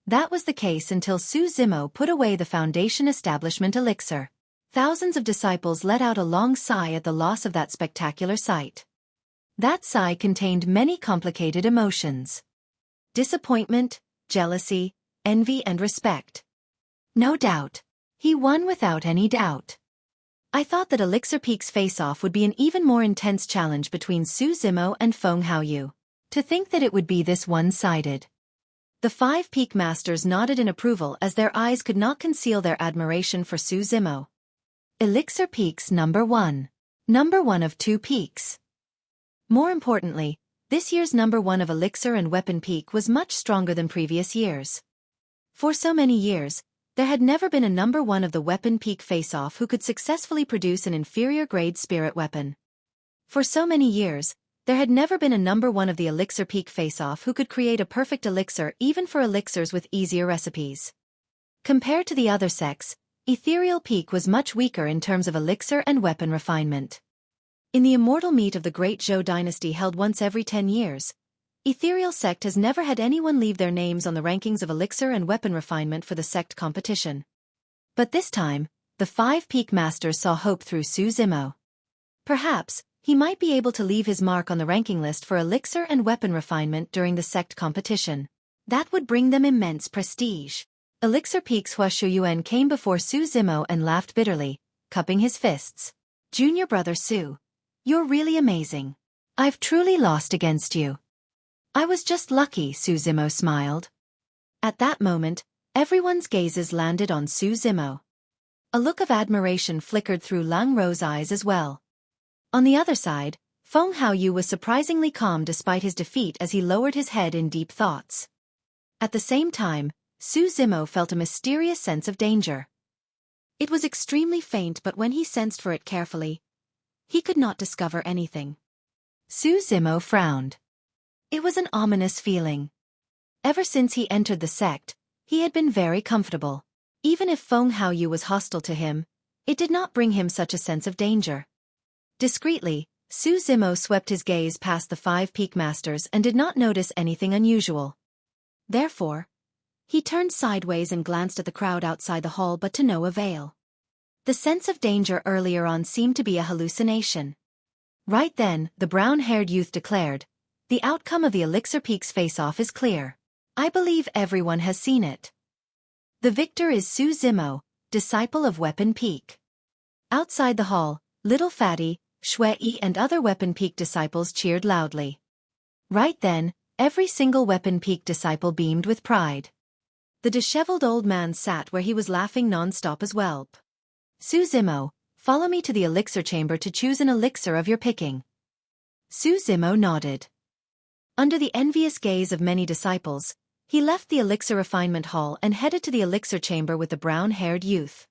A: That was the case until Su Zimo put away the foundation establishment elixir. Thousands of disciples let out a long sigh at the loss of that spectacular sight. That sigh contained many complicated emotions. Disappointment, jealousy, envy and respect. No doubt. He won without any doubt. I thought that Elixir Peak's face-off would be an even more intense challenge between Su Zimo and Feng Haoyu. To think that it would be this one-sided. The 5 peak masters nodded in approval as their eyes could not conceal their admiration for Su Zimo. Elixir Peaks number 1. Number 1 of 2 peaks. More importantly, this year's number 1 of Elixir and Weapon Peak was much stronger than previous years. For so many years, there had never been a number 1 of the Weapon Peak face-off who could successfully produce an inferior grade spirit weapon. For so many years, there had never been a number 1 of the Elixir Peak face-off who could create a perfect elixir even for elixirs with easier recipes. Compared to the other sects, Ethereal Peak was much weaker in terms of elixir and weapon refinement. In the immortal meet of the Great Zhou dynasty held once every 10 years, Ethereal Sect has never had anyone leave their names on the rankings of elixir and weapon refinement for the sect competition. But this time, the 5 peak masters saw hope through Su Zimo. Perhaps, he might be able to leave his mark on the ranking list for elixir and weapon refinement during the sect competition. That would bring them immense prestige. Elixir Peak's Hua Shuyuan came before Su Zimo and laughed bitterly, cupping his fists. Junior brother Su, you're really amazing. I've truly lost against you. I was just lucky, Su Zimo smiled. At that moment, everyone's gazes landed on Su Zimo. A look of admiration flickered through Lang Ro's eyes as well. On the other side, Feng Haoyu was surprisingly calm despite his defeat as he lowered his head in deep thoughts. At the same time, Su Zimo felt a mysterious sense of danger. It was extremely faint, but when he sensed for it carefully, he could not discover anything. Su Zimo frowned. It was an ominous feeling. Ever since he entered the sect, he had been very comfortable. Even if Feng Haoyu was hostile to him, it did not bring him such a sense of danger. Discreetly, Su Zimo swept his gaze past the 5 peak masters and did not notice anything unusual. Therefore, he turned sideways and glanced at the crowd outside the hall, but to no avail. The sense of danger earlier on seemed to be a hallucination. Right then, the brown-haired youth declared, "The outcome of the Elixir Peak's face-off is clear. I believe everyone has seen it. The victor is Su Zimo, disciple of Weapon Peak." Outside the hall, Little Fatty, Xueqi and other Weapon Peak disciples cheered loudly. Right then, every single Weapon Peak disciple beamed with pride. The disheveled old man sat where he was laughing non-stop as well. "Su Zimo, follow me to the elixir chamber to choose an elixir of your picking." Su Zimo nodded. Under the envious gaze of many disciples, he left the elixir refinement hall and headed to the elixir chamber with the brown-haired youth.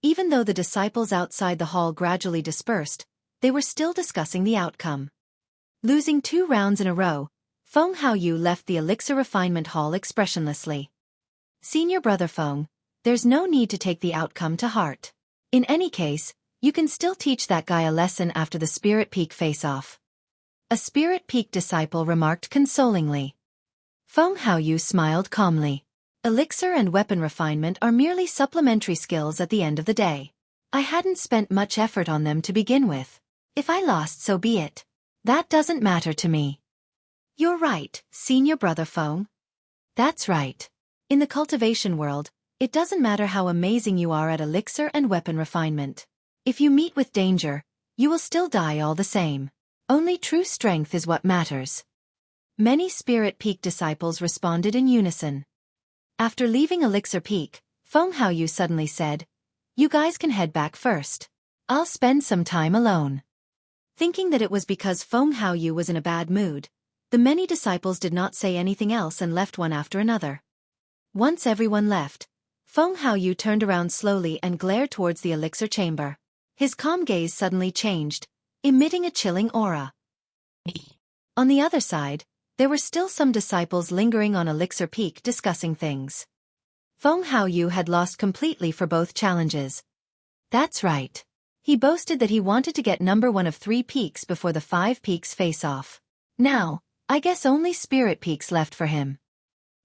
A: Even though the disciples outside the hall gradually dispersed, they were still discussing the outcome. Losing 2 rounds in a row, Feng Haoyu left the elixir refinement hall expressionlessly. "Senior brother Feng, there's no need to take the outcome to heart. In any case, You can still teach that guy a lesson after the Spirit Peak face-off. A Spirit Peak disciple remarked consolingly. Feng Haoyu smiled calmly. Elixir and weapon refinement are merely supplementary skills at the end of the day. I hadn't spent much effort on them to begin with. If I lost, so be it. That doesn't matter to me. You're right, senior brother Feng. That's right. In the cultivation world, it doesn't matter how amazing you are at elixir and weapon refinement. If you meet with danger, you will still die all the same. Only true strength is what matters. Many Spirit Peak disciples responded in unison. After leaving Elixir Peak, Feng Haoyu suddenly said, "You guys can head back first. I'll spend some time alone." Thinking that it was because Feng Haoyu was in a bad mood, the many disciples did not say anything else and left one after another. Once everyone left, Feng Haoyu turned around slowly and glared towards the elixir chamber. His calm gaze suddenly changed, emitting a chilling aura. On the other side, there were still some disciples lingering on Elixir Peak discussing things. Feng Haoyu had lost completely for both challenges. That's right. He boasted that he wanted to get number 1 of 3 peaks before the 5 peaks face-off. Now, I guess only Spirit Peaks left for him.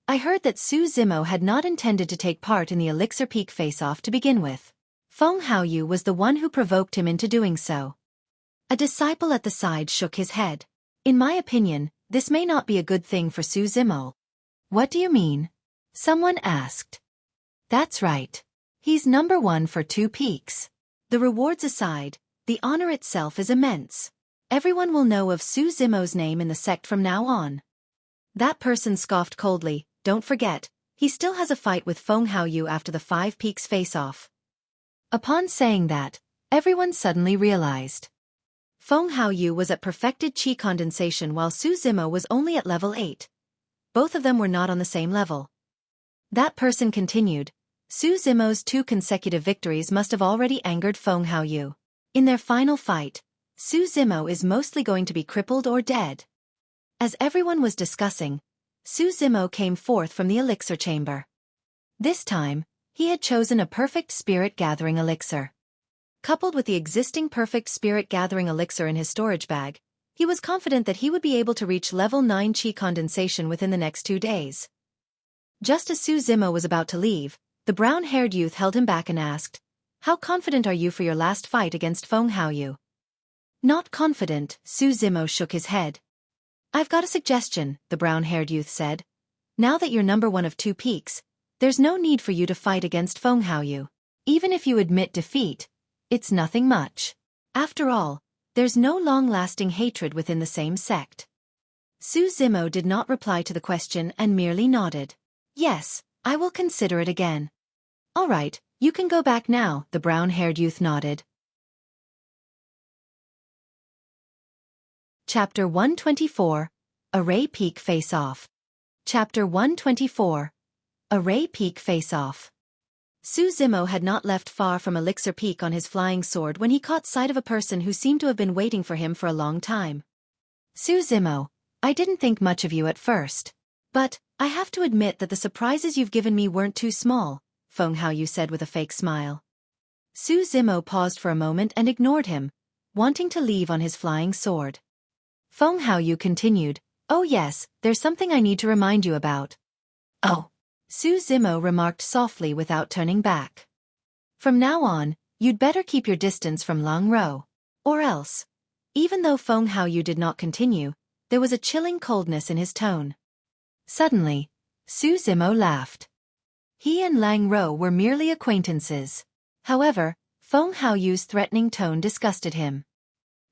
A: I heard that Su Zimo had not intended to take part in the Elixir Peak face-off to begin with. Feng Haoyu was the one who provoked him into doing so. A disciple at the side shook his head. In my opinion, this may not be a good thing for Su Zimo. What do you mean? Someone asked. That's right. He's number 1 for 2 peaks. The rewards aside, the honor itself is immense. Everyone will know of Su Zimo's name in the sect from now on. That person scoffed coldly. Don't forget, he still has a fight with Feng Haoyu after the 5 peaks face-off. Upon saying that, everyone suddenly realized. Feng Haoyu was at perfected chi condensation while Su Zimo was only at level 8. Both of them were not on the same level. That person continued. Su Zimo's 2 consecutive victories must have already angered Feng Haoyu. In their final fight, Su Zimo is mostly going to be crippled or dead. As everyone was discussing, Su Zimo came forth from the elixir chamber. This time, he had chosen a perfect spirit-gathering elixir. Coupled with the existing perfect spirit-gathering elixir in his storage bag, he was confident that he would be able to reach level 9 chi condensation within the next 2 days. Just as Su Zimo was about to leave, the brown-haired youth held him back and asked, "How confident are you for your last fight against Feng Haoyu?" Not confident, Su Zimo shook his head. "I've got a suggestion," the brown-haired youth said. "Now that you're number 1 of 2 peaks, there's no need for you to fight against Feng Haoyu. Even if you admit defeat, it's nothing much. After all, there's no long-lasting hatred within the same sect." Su Zimo did not reply to the question and merely nodded. "Yes, I will consider it again." "All right, you can go back now," the brown-haired youth nodded. Chapter 124, Array Peak Face-Off. Chapter 124, Array Peak Face-Off. Su Zimo had not left far from Elixir Peak on his flying sword when he caught sight of a person who seemed to have been waiting for him for a long time. "Su Zimo, I didn't think much of you at first. But, I have to admit that the surprises you've given me weren't too small," Feng Haoyu said with a fake smile. Su Zimo paused for a moment and ignored him, wanting to leave on his flying sword. Feng Haoyu continued, "Oh yes, there's something I need to remind you about." "Oh," Su Zimo remarked softly without turning back. "From now on, you'd better keep your distance from Lang Ro. Or else." Even though Feng Haoyu did not continue, there was a chilling coldness in his tone. Suddenly, Su Zimo laughed. He and Lang Ro were merely acquaintances. However, Feng Haoyu's threatening tone disgusted him.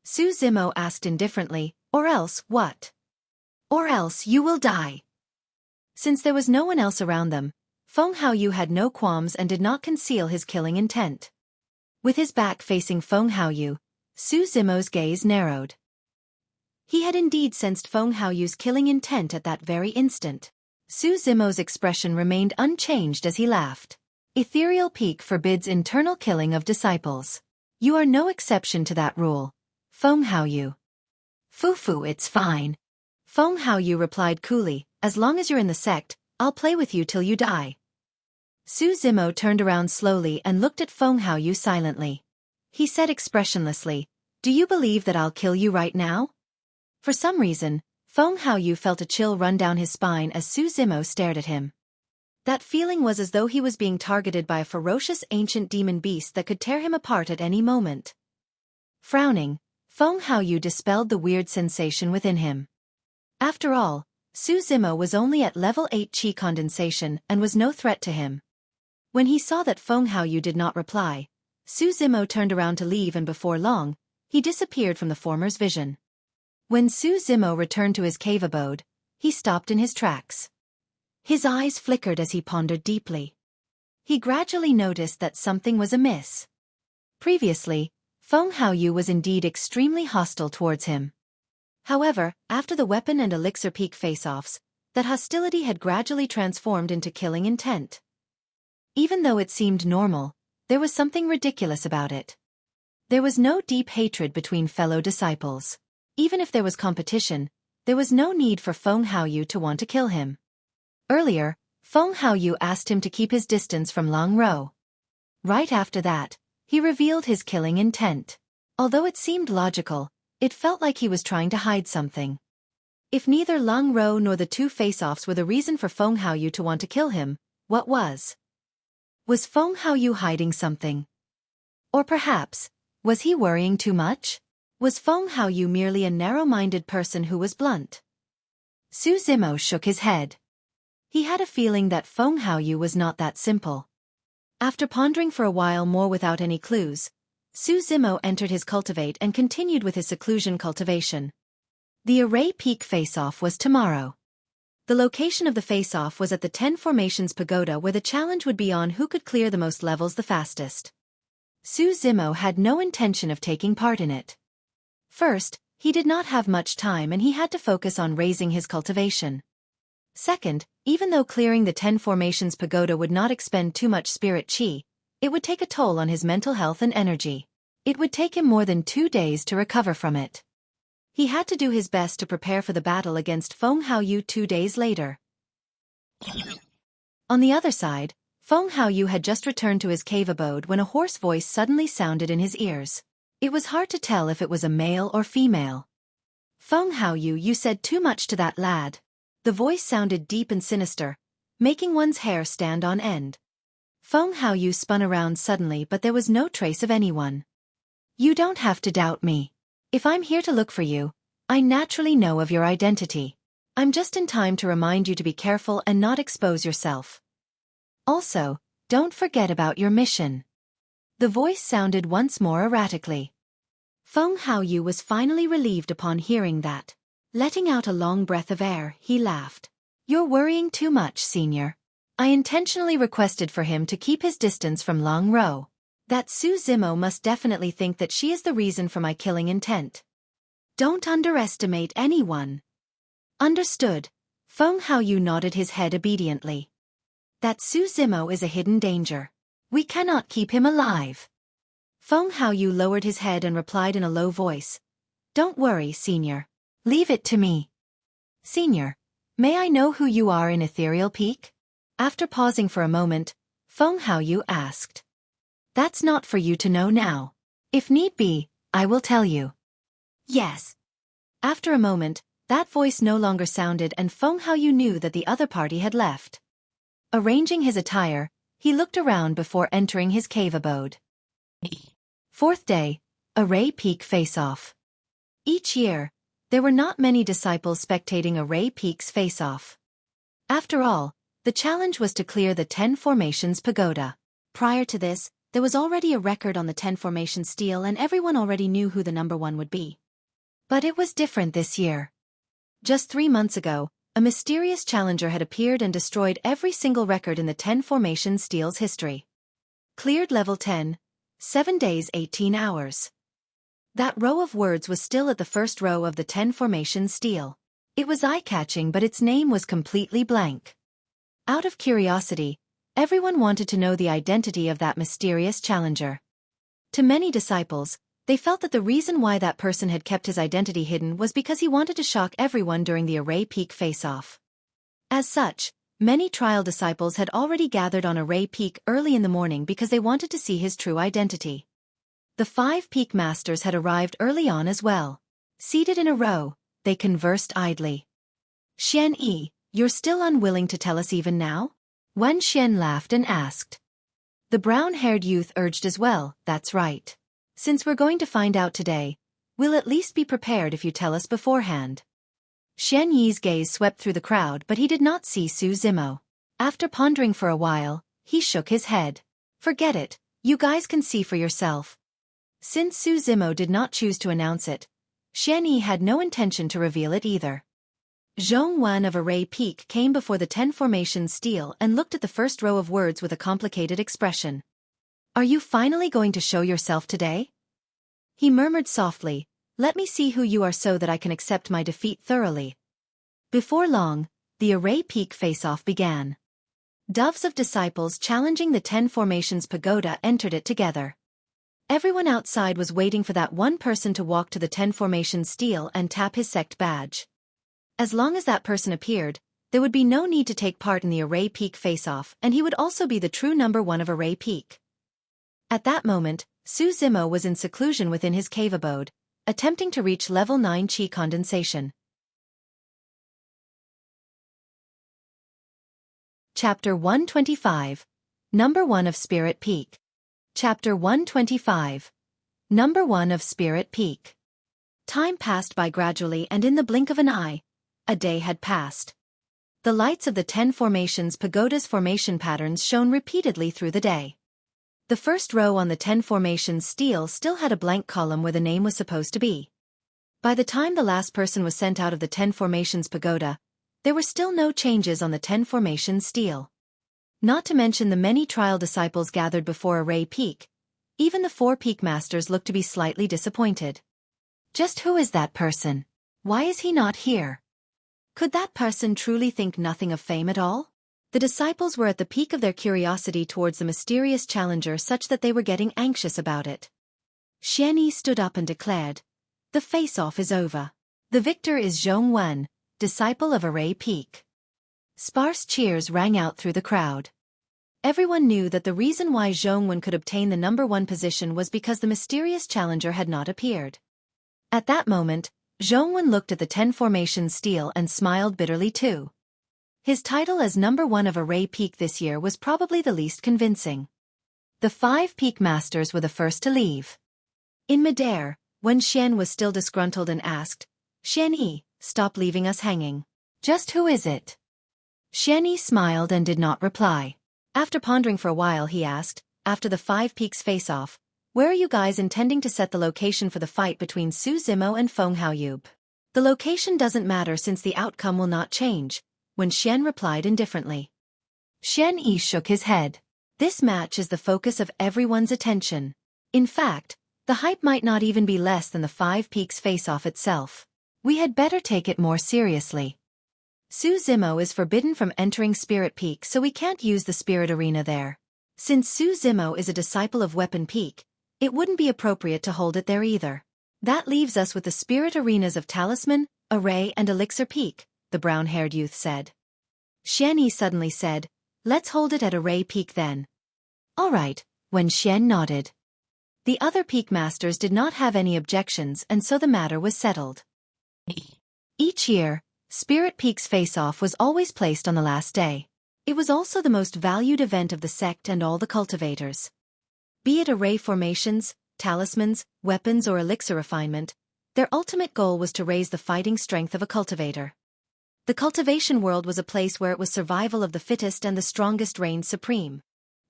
A: Su Zimo asked indifferently, "Or else what?" "Or else you will die." Since there was no one else around them, Feng Haoyu had no qualms and did not conceal his killing intent. With his back facing Feng Haoyu, Su Zimo's gaze narrowed. He had indeed sensed Feng Haoyu's killing intent at that very instant. Su Zimo's expression remained unchanged as he laughed. "Ethereal Peak forbids internal killing of disciples. You are no exception to that rule, Feng Haoyu." "Fufu, it's fine." Feng Haoyu replied coolly, "As long as you're in the sect, I'll play with you till you die." Su Zimo turned around slowly and looked at Feng Haoyu silently. he said expressionlessly, "Do you believe that I'll kill you right now?" For some reason, Feng Haoyu felt a chill run down his spine as Su Zimo stared at him. That feeling was as though he was being targeted by a ferocious ancient demon beast that could tear him apart at any moment. Frowning, Feng Haoyu dispelled the weird sensation within him. After all, Su Zimo was only at level 8 qi condensation and was no threat to him. When he saw that Feng Haoyu did not reply, Su Zimo turned around to leave, and before long, he disappeared from the former's vision. When Su Zimo returned to his cave abode, he stopped in his tracks. His eyes flickered as he pondered deeply. He gradually noticed that something was amiss. Previously, Feng Haoyu was indeed extremely hostile towards him. However, after the weapon and elixir peak face-offs, that hostility had gradually transformed into killing intent. Even though it seemed normal, there was something ridiculous about it. There was no deep hatred between fellow disciples. Even if there was competition, there was no need for Feng Haoyu to want to kill him. Earlier, Feng Haoyu asked him to keep his distance from Lang Rou. Right after that, he revealed his killing intent. Although it seemed logical, it felt like he was trying to hide something. If neither Lang Rou nor the two face-offs were the reason for Feng Haoyu to want to kill him, what was? Was Feng Haoyu hiding something? Or perhaps, was he worrying too much? Was Feng Haoyu merely a narrow-minded person who was blunt? Su Zimo shook his head. He had a feeling that Feng Haoyu was not that simple. After pondering for a while more without any clues, Su Zimo entered his cultivate and continued with his seclusion cultivation. The array peak face-off was tomorrow. The location of the face-off was at the 10 Formations Pagoda, where the challenge would be on who could clear the most levels the fastest. Su Zimo had no intention of taking part in it. First, he did not have much time and he had to focus on raising his cultivation. Second, even though clearing the 10 Formations Pagoda would not expend too much spirit qi, it would take a toll on his mental health and energy. It would take him more than 2 days to recover from it. He had to do his best to prepare for the battle against Feng Haoyu 2 days later. On the other side, Feng Haoyu had just returned to his cave abode when a hoarse voice suddenly sounded in his ears. It was hard to tell if it was a male or female. "Feng Haoyu, you said too much to that lad." The voice sounded deep and sinister, making one's hair stand on end. Feng Haoyu spun around suddenly, but there was no trace of anyone. "You don't have to doubt me. If I'm here to look for you, I naturally know of your identity. I'm just in time to remind you to be careful and not expose yourself. Also, don't forget about your mission." The voice sounded once more erratically. Feng Haoyu was finally relieved upon hearing that. Letting out a long breath of air, he laughed. "You're worrying too much, Senior. I intentionally requested for him to keep his distance from Lang Rou. That Su Zimo must definitely think that she is the reason for my killing intent. Don't underestimate anyone." "Understood." Feng Haoyu nodded his head obediently. "That Su Zimo is a hidden danger. We cannot keep him alive." Feng Haoyu lowered his head and replied in a low voice. "Don't worry, Senior. Leave it to me." "Senior, may I know who you are in Ethereal Peak?" After pausing for a moment, Feng Haoyu asked. "That's not for you to know now. If need be, I will tell you." "Yes." After a moment, that voice no longer sounded and Feng Haoyu knew that the other party had left. Arranging his attire, he looked around before entering his cave abode. 4th day, Array Peak Face-Off. Each year, there were not many disciples spectating Array Peak's face-off. After all, the challenge was to clear the 10 Formations Pagoda. Prior to this, there was already a record on the 10 Formation Stele and everyone already knew who the number one would be. But it was different this year. Just 3 months ago, a mysterious challenger had appeared and destroyed every single record in the 10 Formation Stele's history. Cleared level 10, 7 days 18 hours. That row of words was still at the first row of the 10 Formation Stele. It was eye-catching, but its name was completely blank. Out of curiosity, everyone wanted to know the identity of that mysterious challenger. To many disciples, they felt that the reason why that person had kept his identity hidden was because he wanted to shock everyone during the Array Peak face-off. As such, many trial disciples had already gathered on Array Peak early in the morning because they wanted to see his true identity. The 5 peak masters had arrived early on as well. Seated in a row, they conversed idly. Xueqi, you're still unwilling to tell us even now? Wen Xian laughed and asked. The brown-haired youth urged as well, that's right. Since we're going to find out today, we'll at least be prepared if you tell us beforehand. Xueqi's gaze swept through the crowd, but he did not see Su Zimo. After pondering for a while, he shook his head. Forget it, you guys can see for yourself. Since Su Zimo did not choose to announce it, Xueqi had no intention to reveal it either. Zhongwen of Array Peak came before the 10 formation stele and looked at the first row of words with a complicated expression. Are you finally going to show yourself today? He murmured softly, let me see who you are so that I can accept my defeat thoroughly. Before long, the Array Peak face-off began. Doves of disciples challenging the 10 formations pagoda entered it together. Everyone outside was waiting for that one person to walk to the 10 formation stele and tap his sect badge. As long as that person appeared, there would be no need to take part in the Array Peak face-off, and he would also be the true number 1 of Array Peak. At that moment, Su Zimo was in seclusion within his cave abode, attempting to reach level 9 Qi condensation. Chapter 125. Number 1 of Spirit Peak. Chapter 125. Number 1 of Spirit Peak. Time passed by gradually, and in the blink of an eye, a day had passed. The lights of the 10 formations pagoda's formation patterns shone repeatedly through the day. The first row on the 10 formations stele still had a blank column where the name was supposed to be. By the time the last person was sent out of the 10 formations pagoda, there were still no changes on the 10 formations stele. Not to mention the many trial disciples gathered before Array Peak, even the 4 peak masters looked to be slightly disappointed. Just who is that person? Why is he not here? Could that person truly think nothing of fame at all? The disciples were at the peak of their curiosity towards the mysterious challenger such that they were getting anxious about it. Xueqi stood up and declared, the face-off is over. The victor is Zhongwen, disciple of Array Peak. Sparse cheers rang out through the crowd. Everyone knew that the reason why Zhongwen could obtain the number 1 position was because the mysterious challenger had not appeared. At that moment, Zhongwen looked at the 10 formation stele and smiled bitterly too. His title as number 1 of Array Peak this year was probably the least convincing. The 5 peak masters were the first to leave. In midair, Wen Xian was still disgruntled and asked, Xueqi, stop leaving us hanging. Just who is it? Xueqi smiled and did not reply. After pondering for a while he asked, after the 5 peaks face-off, where are you guys intending to set the location for the fight between Su Zimo and Feng Haoyub? The location doesn't matter since the outcome will not change, Wen Xian replied indifferently. Xueqi shook his head. This match is the focus of everyone's attention. In fact, the hype might not even be less than the 5 peaks face-off itself. We had better take it more seriously. Su Zimo is forbidden from entering Spirit Peak, so we can't use the Spirit Arena there. Since Su Zimo is a disciple of Weapon Peak, it wouldn't be appropriate to hold it there either. That leaves us with the Spirit Arenas of Talisman, Array and Elixir Peak, the brown-haired youth said. Xueqi suddenly said, let's hold it at Array Peak then. All right, Wen Xian nodded. The other peak masters did not have any objections, and so the matter was settled. Each year, Spirit Peak's face-off was always placed on the last day. It was also the most valued event of the sect and all the cultivators. Be it array formations, talismans, weapons or elixir refinement, their ultimate goal was to raise the fighting strength of a cultivator. The cultivation world was a place where it was survival of the fittest and the strongest reigned supreme.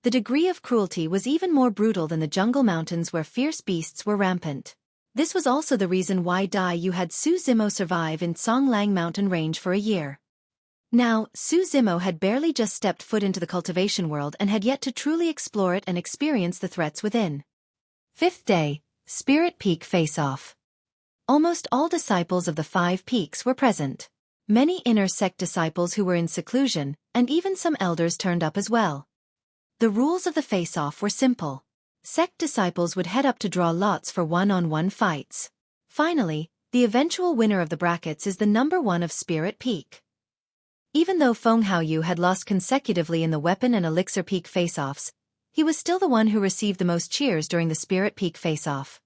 A: The degree of cruelty was even more brutal than the jungle mountains where fierce beasts were rampant. This was also the reason why Dai Yu had Su Zimo survive in Songlang mountain range for a year. Now, Su Zimo had barely just stepped foot into the cultivation world and had yet to truly explore it and experience the threats within. 5th day, Spirit Peak face-off. Almost all disciples of the 5 peaks were present. Many inner sect disciples who were in seclusion, and even some elders turned up as well. The rules of the face-off were simple. Sect disciples would head up to draw lots for one-on-one fights. Finally, the eventual winner of the brackets is the number 1 of Spirit Peak. Even though Feng Haoyu had lost consecutively in the Weapon and Elixir Peak face-offs, he was still the one who received the most cheers during the Spirit Peak face-off.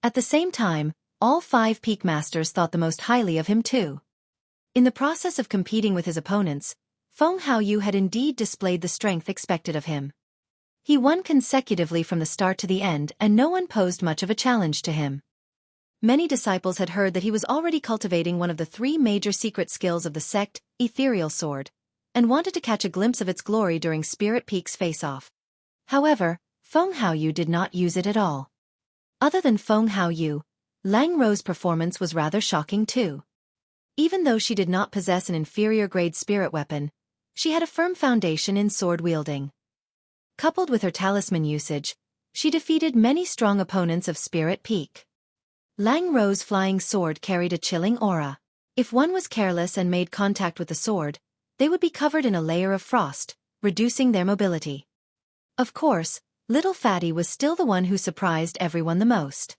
A: At the same time, all 5 Peak Masters thought the most highly of him too. In the process of competing with his opponents, Feng Haoyu had indeed displayed the strength expected of him. He won consecutively from the start to the end, and no one posed much of a challenge to him. Many disciples had heard that he was already cultivating one of the 3 major secret skills of the sect, Ethereal Sword, and wanted to catch a glimpse of its glory during Spirit Peak's face-off. However, Feng Haoyu did not use it at all. Other than Feng Haoyu, Lang Rou's performance was rather shocking too. Even though she did not possess an inferior-grade spirit weapon, she had a firm foundation in sword-wielding. Coupled with her talisman usage, she defeated many strong opponents of Spirit Peak. Lang Rou's flying sword carried a chilling aura. If one was careless and made contact with the sword, they would be covered in a layer of frost, reducing their mobility. Of course, Little Fatty was still the one who surprised everyone the most.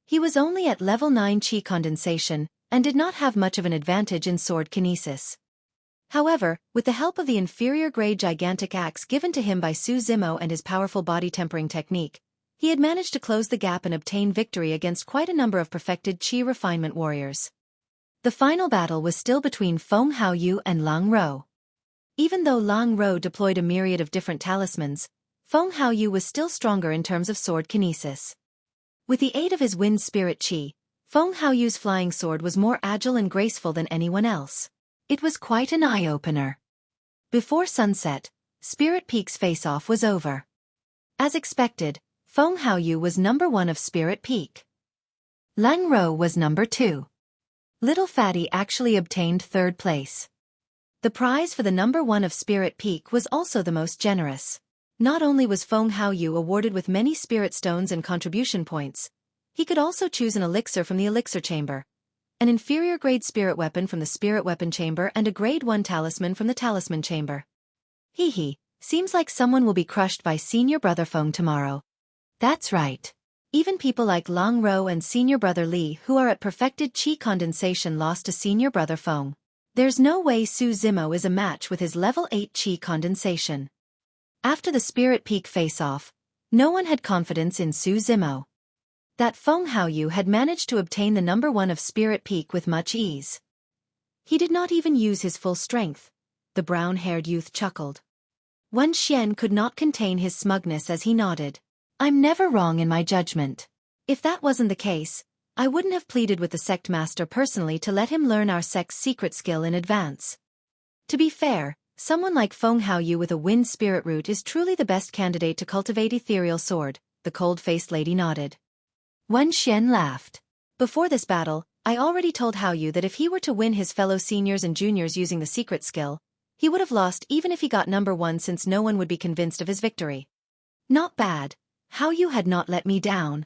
A: He was only at level 9 Qi condensation, and did not have much of an advantage in sword kinesis. However, with the help of the inferior-grade gigantic axe given to him by Su Zimo and his powerful body-tempering technique, he had managed to close the gap and obtain victory against quite a number of perfected Qi refinement warriors. The final battle was still between Feng Haoyu and Lang Rou. Even though Lang Rou deployed a myriad of different talismans, Feng Haoyu was still stronger in terms of sword kinesis. With the aid of his wind spirit Qi, Feng Haoyu's flying sword was more agile and graceful than anyone else. It was quite an eye-opener. Before sunset, Spirit Peak's face-off was over. As expected, Feng Haoyu was number 1 of Spirit Peak. Lang Rou was number 2. Little Fatty actually obtained 3rd place. The prize for the number 1 of Spirit Peak was also the most generous. Not only was Feng Haoyu awarded with many spirit stones and contribution points, he could also choose an elixir from the Elixir Chamber, an inferior-grade spirit weapon from the Spirit Weapon Chamber, and a Grade 1 talisman from the Talisman Chamber. Seems like someone will be crushed by Senior Brother Feng tomorrow. That's right. Even people like Lang Rou and Senior Brother Li who are at perfected Qi condensation lost to Senior Brother Feng. There's no way Su Zimo is a match with his level 8 Qi condensation. After the Spirit Peak face-off, no one had confidence in Su Zimo. That Feng Haoyu had managed to obtain the number 1 of Spirit Peak with much ease. He did not even use his full strength, the brown-haired youth chuckled. Wen Xian could not contain his smugness as he nodded. I'm never wrong in my judgment. If that wasn't the case, I wouldn't have pleaded with the sect master personally to let him learn our sect's secret skill in advance. To be fair, someone like Feng Haoyu with a wind spirit root is truly the best candidate to cultivate Ethereal Sword, the cold-faced lady nodded. Wen Xian laughed. Before this battle, I already told Haoyu that if he were to win his fellow seniors and juniors using the secret skill, he would have lost even if he got number 1 since no one would be convinced of his victory. Not bad. Haoyu had not let me down.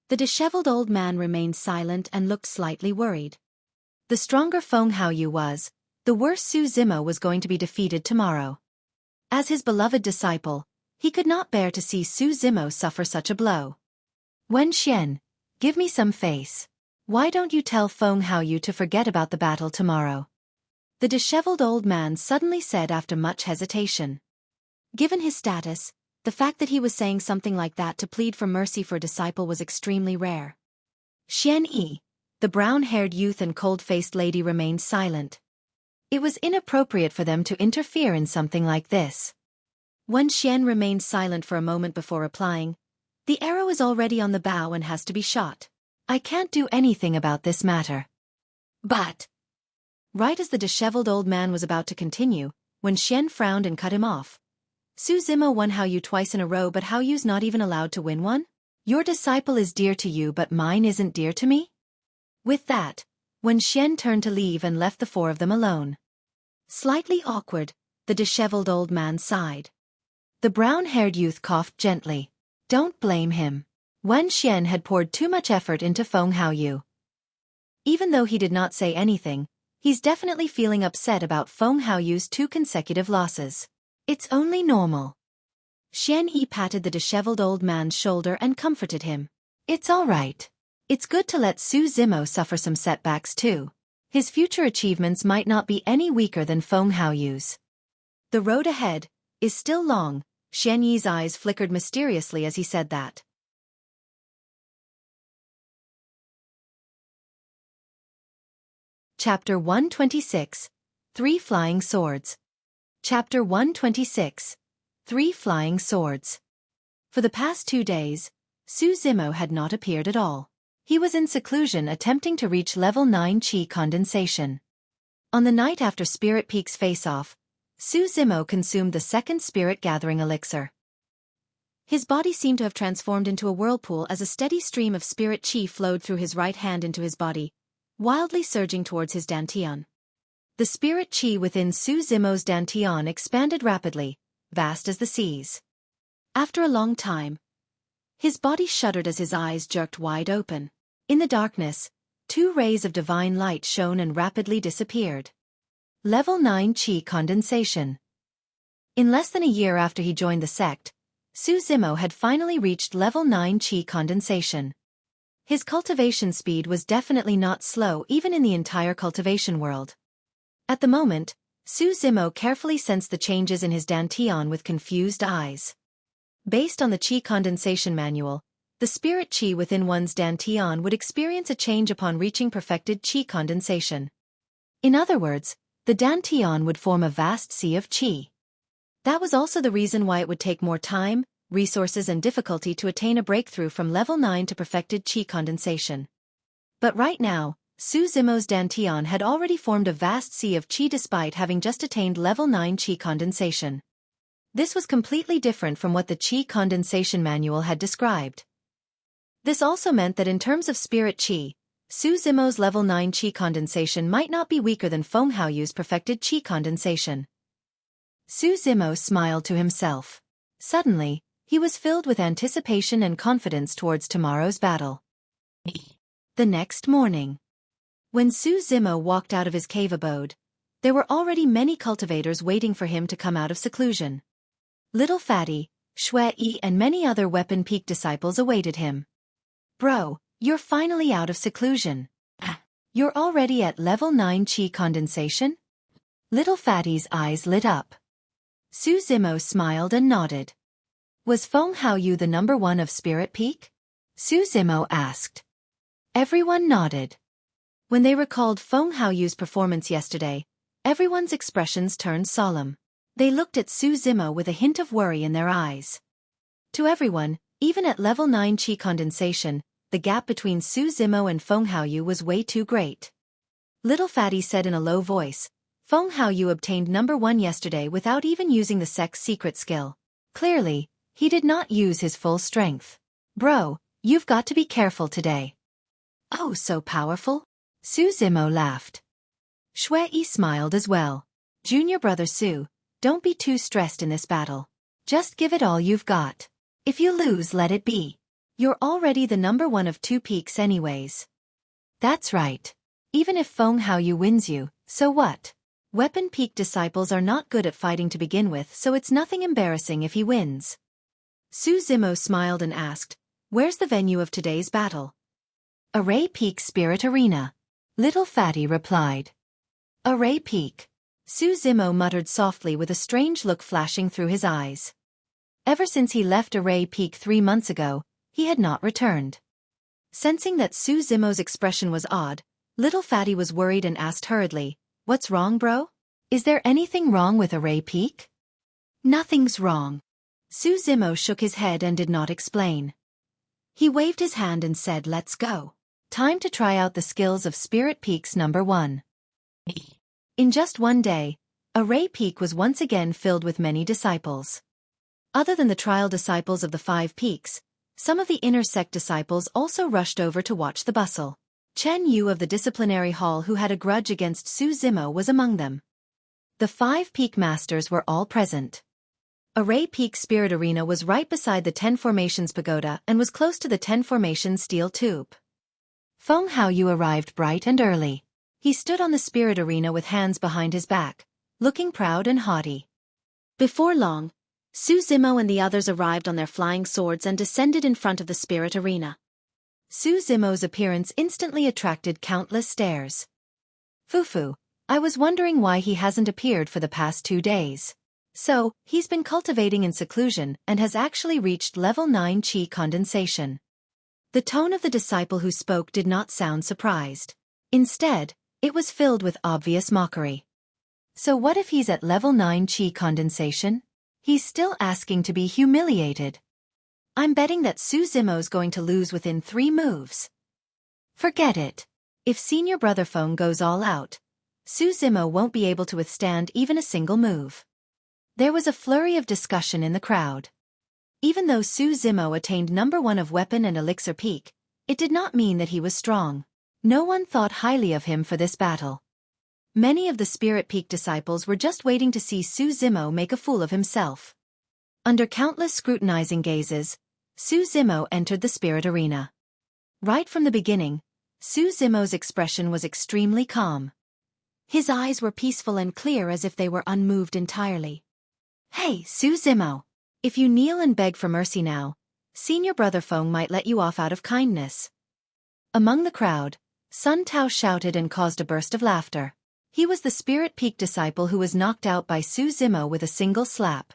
A: The disheveled old man remained silent and looked slightly worried. The stronger Feng Haoyu was, the worse Su Zimo was going to be defeated tomorrow. As his beloved disciple, he could not bear to see Su Zimo suffer such a blow. Wen Xian, give me some face. Why don't you tell Feng Haoyu to forget about the battle tomorrow? The disheveled old man suddenly said after much hesitation. Given his status, the fact that he was saying something like that to plead for mercy for a disciple was extremely rare. Xian Yi, the brown-haired youth and cold-faced lady remained silent. It was inappropriate for them to interfere in something like this. Wen Xian remained silent for a moment before replying, "The arrow is already on the bow and has to be shot. I can't do anything about this matter." But... Right as the disheveled old man was about to continue, Wen Xian frowned and cut him off. Su Zimo won Haoyu twice in a row, but Haoyu's not even allowed to win one? Your disciple is dear to you, but mine isn't dear to me? With that, Wen Xian turned to leave and left the 4 of them alone. Slightly awkward, the disheveled old man sighed. The brown-haired youth coughed gently. Don't blame him. Wen Xian had poured too much effort into Feng Haoyu. Even though he did not say anything, he's definitely feeling upset about Feng Haoyu's 2 consecutive losses. It's only normal. Xian Yi patted the disheveled old man's shoulder and comforted him. It's all right. It's good to let Su Zimo suffer some setbacks too. His future achievements might not be any weaker than Feng Haoyu's. The road ahead is still long, Xueqi's eyes flickered mysteriously as he said that. Chapter 126. 3 Flying Swords. Chapter 126. 3 Flying Swords. For the past 2 days, Xueqi had not appeared at all. He was in seclusion attempting to reach level 9 Qi condensation. On the night after Spirit Peak's face-off, Xueqi consumed the second Spirit Gathering Elixir. His body seemed to have transformed into a whirlpool as a steady stream of Spirit Qi flowed through his right hand into his body, wildly surging towards his dantian. The Spirit Qi within Xueqi's dantian expanded rapidly, vast as the seas. After a long time, his body shuddered as his eyes jerked wide open. In the darkness, 2 rays of divine light shone and rapidly disappeared. Level 9 Qi condensation. In less than a year after he joined the sect, Xueqi had finally reached level 9 Qi condensation. His cultivation speed was definitely not slow even in the entire cultivation world. At the moment, Xueqi carefully sensed the changes in his dantian with confused eyes. Based on the Qi condensation manual, the Spirit Qi within one's dantian would experience a change upon reaching perfected Qi condensation. In other words, the dantian would form a vast sea of Qi. That was also the reason why it would take more time, resources and difficulty to attain a breakthrough from level 9 to perfected Qi condensation. But right now, Xueqi's dantian had already formed a vast sea of Qi despite having just attained level 9 Qi condensation. This was completely different from what the Qi condensation manual had described. This also meant that in terms of Spirit Qi, Xueqi's level 9 Qi condensation might not be weaker than Feng Haoyu's perfected Qi condensation. Xueqi smiled to himself. Suddenly, he was filled with anticipation and confidence towards tomorrow's battle. The next morning, when Xueqi walked out of his cave abode, there were already many cultivators waiting for him to come out of seclusion. Little Fatty, Xueqi and many other Weapon Peak disciples awaited him. Bro, you're finally out of seclusion. You're already at level 9 Qi condensation? Little Fatty's eyes lit up. Xueqi smiled and nodded. Was Feng Haoyu the number 1 of Spirit Peak? Xueqi asked. Everyone nodded. When they recalled Feng Haoyu's performance yesterday, everyone's expressions turned solemn. They looked at Xueqi with a hint of worry in their eyes. To everyone, even at level 9 Qi condensation, the gap between Xueqi and Feng Haoyu was way too great. Little Fatty said in a low voice, Feng Haoyu obtained number 1 yesterday without even using the sect's secret skill. Clearly, he did not use his full strength. Bro, you've got to be careful today. Oh, so powerful? Xueqi laughed. Xueqi smiled as well. Junior brother Su, don't be too stressed in this battle. Just give it all you've got. If you lose, let it be. You're already the number 1 of 2 peaks anyways. That's right. Even if Feng Haoyu wins you, so what? Weapon Peak disciples are not good at fighting to begin with, so it's nothing embarrassing if he wins. Xueqi smiled and asked, where's the venue of today's battle? Array Peak Spirit Arena. Little Fatty replied. Array Peak. Xueqi muttered softly with a strange look flashing through his eyes. Ever since he left Array Peak 3 months ago, he had not returned. Sensing that Xueqi's expression was odd, Little Fatty was worried and asked hurriedly, what's wrong, bro? Is there anything wrong with Array Peak? Nothing's wrong. Xueqi shook his head and did not explain. He waved his hand and said, let's go. Time to try out the skills of Spirit Peak's number 1. In just 1 day, Array Peak was once again filled with many disciples. Other than the trial disciples of the 5 peaks, some of the inner sect disciples also rushed over to watch the bustle. Chen Yu of the disciplinary hall, who had a grudge against Xueqi, was among them. The 5 peak masters were all present. Array Peak Spirit Arena was right beside the 10 Formations Pagoda and was close to the 10 Formations Steel Tube. Feng Haoyu arrived bright and early. He stood on the Spirit Arena with hands behind his back, looking proud and haughty. Before long, Xueqi and the others arrived on their flying swords and descended in front of the Spirit Arena. Xueqi's appearance instantly attracted countless stares. Fufu, I was wondering why he hasn't appeared for the past 2 days. So, he's been cultivating in seclusion and has actually reached level 9 Qi condensation. The tone of the disciple who spoke did not sound surprised. Instead, it was filled with obvious mockery. So what if he's at level 9 Qi condensation? He's still asking to be humiliated. I'm betting that Su Zimo's going to lose within 3 moves. Forget it. If senior brother Feng goes all out, Su Zimo won't be able to withstand even a single move. There was a flurry of discussion in the crowd. Even though Su Zimo attained number 1 of weapon and elixir peak, it did not mean that he was strong. No one thought highly of him for this battle. Many of the Spirit Peak disciples were just waiting to see Su Zimo make a fool of himself. Under countless scrutinizing gazes, Su Zimo entered the spirit arena. Right from the beginning, Su Zimo's expression was extremely calm. His eyes were peaceful and clear as if they were unmoved entirely. Hey, Su Zimo! If you kneel and beg for mercy now, senior brother Feng might let you off out of kindness. Among the crowd, Sun Tao shouted and caused a burst of laughter. He was the Spirit Peak disciple who was knocked out by Su Zimo with a single slap.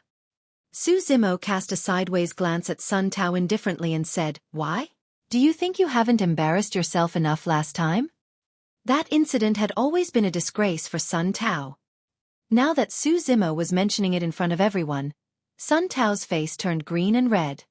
A: Su Zimo cast a sideways glance at Sun Tao indifferently and said, "Why? Do you think you haven't embarrassed yourself enough last time?" That incident had always been a disgrace for Sun Tao. Now that Su Zimo was mentioning it in front of everyone, Sun Tao's face turned green and red.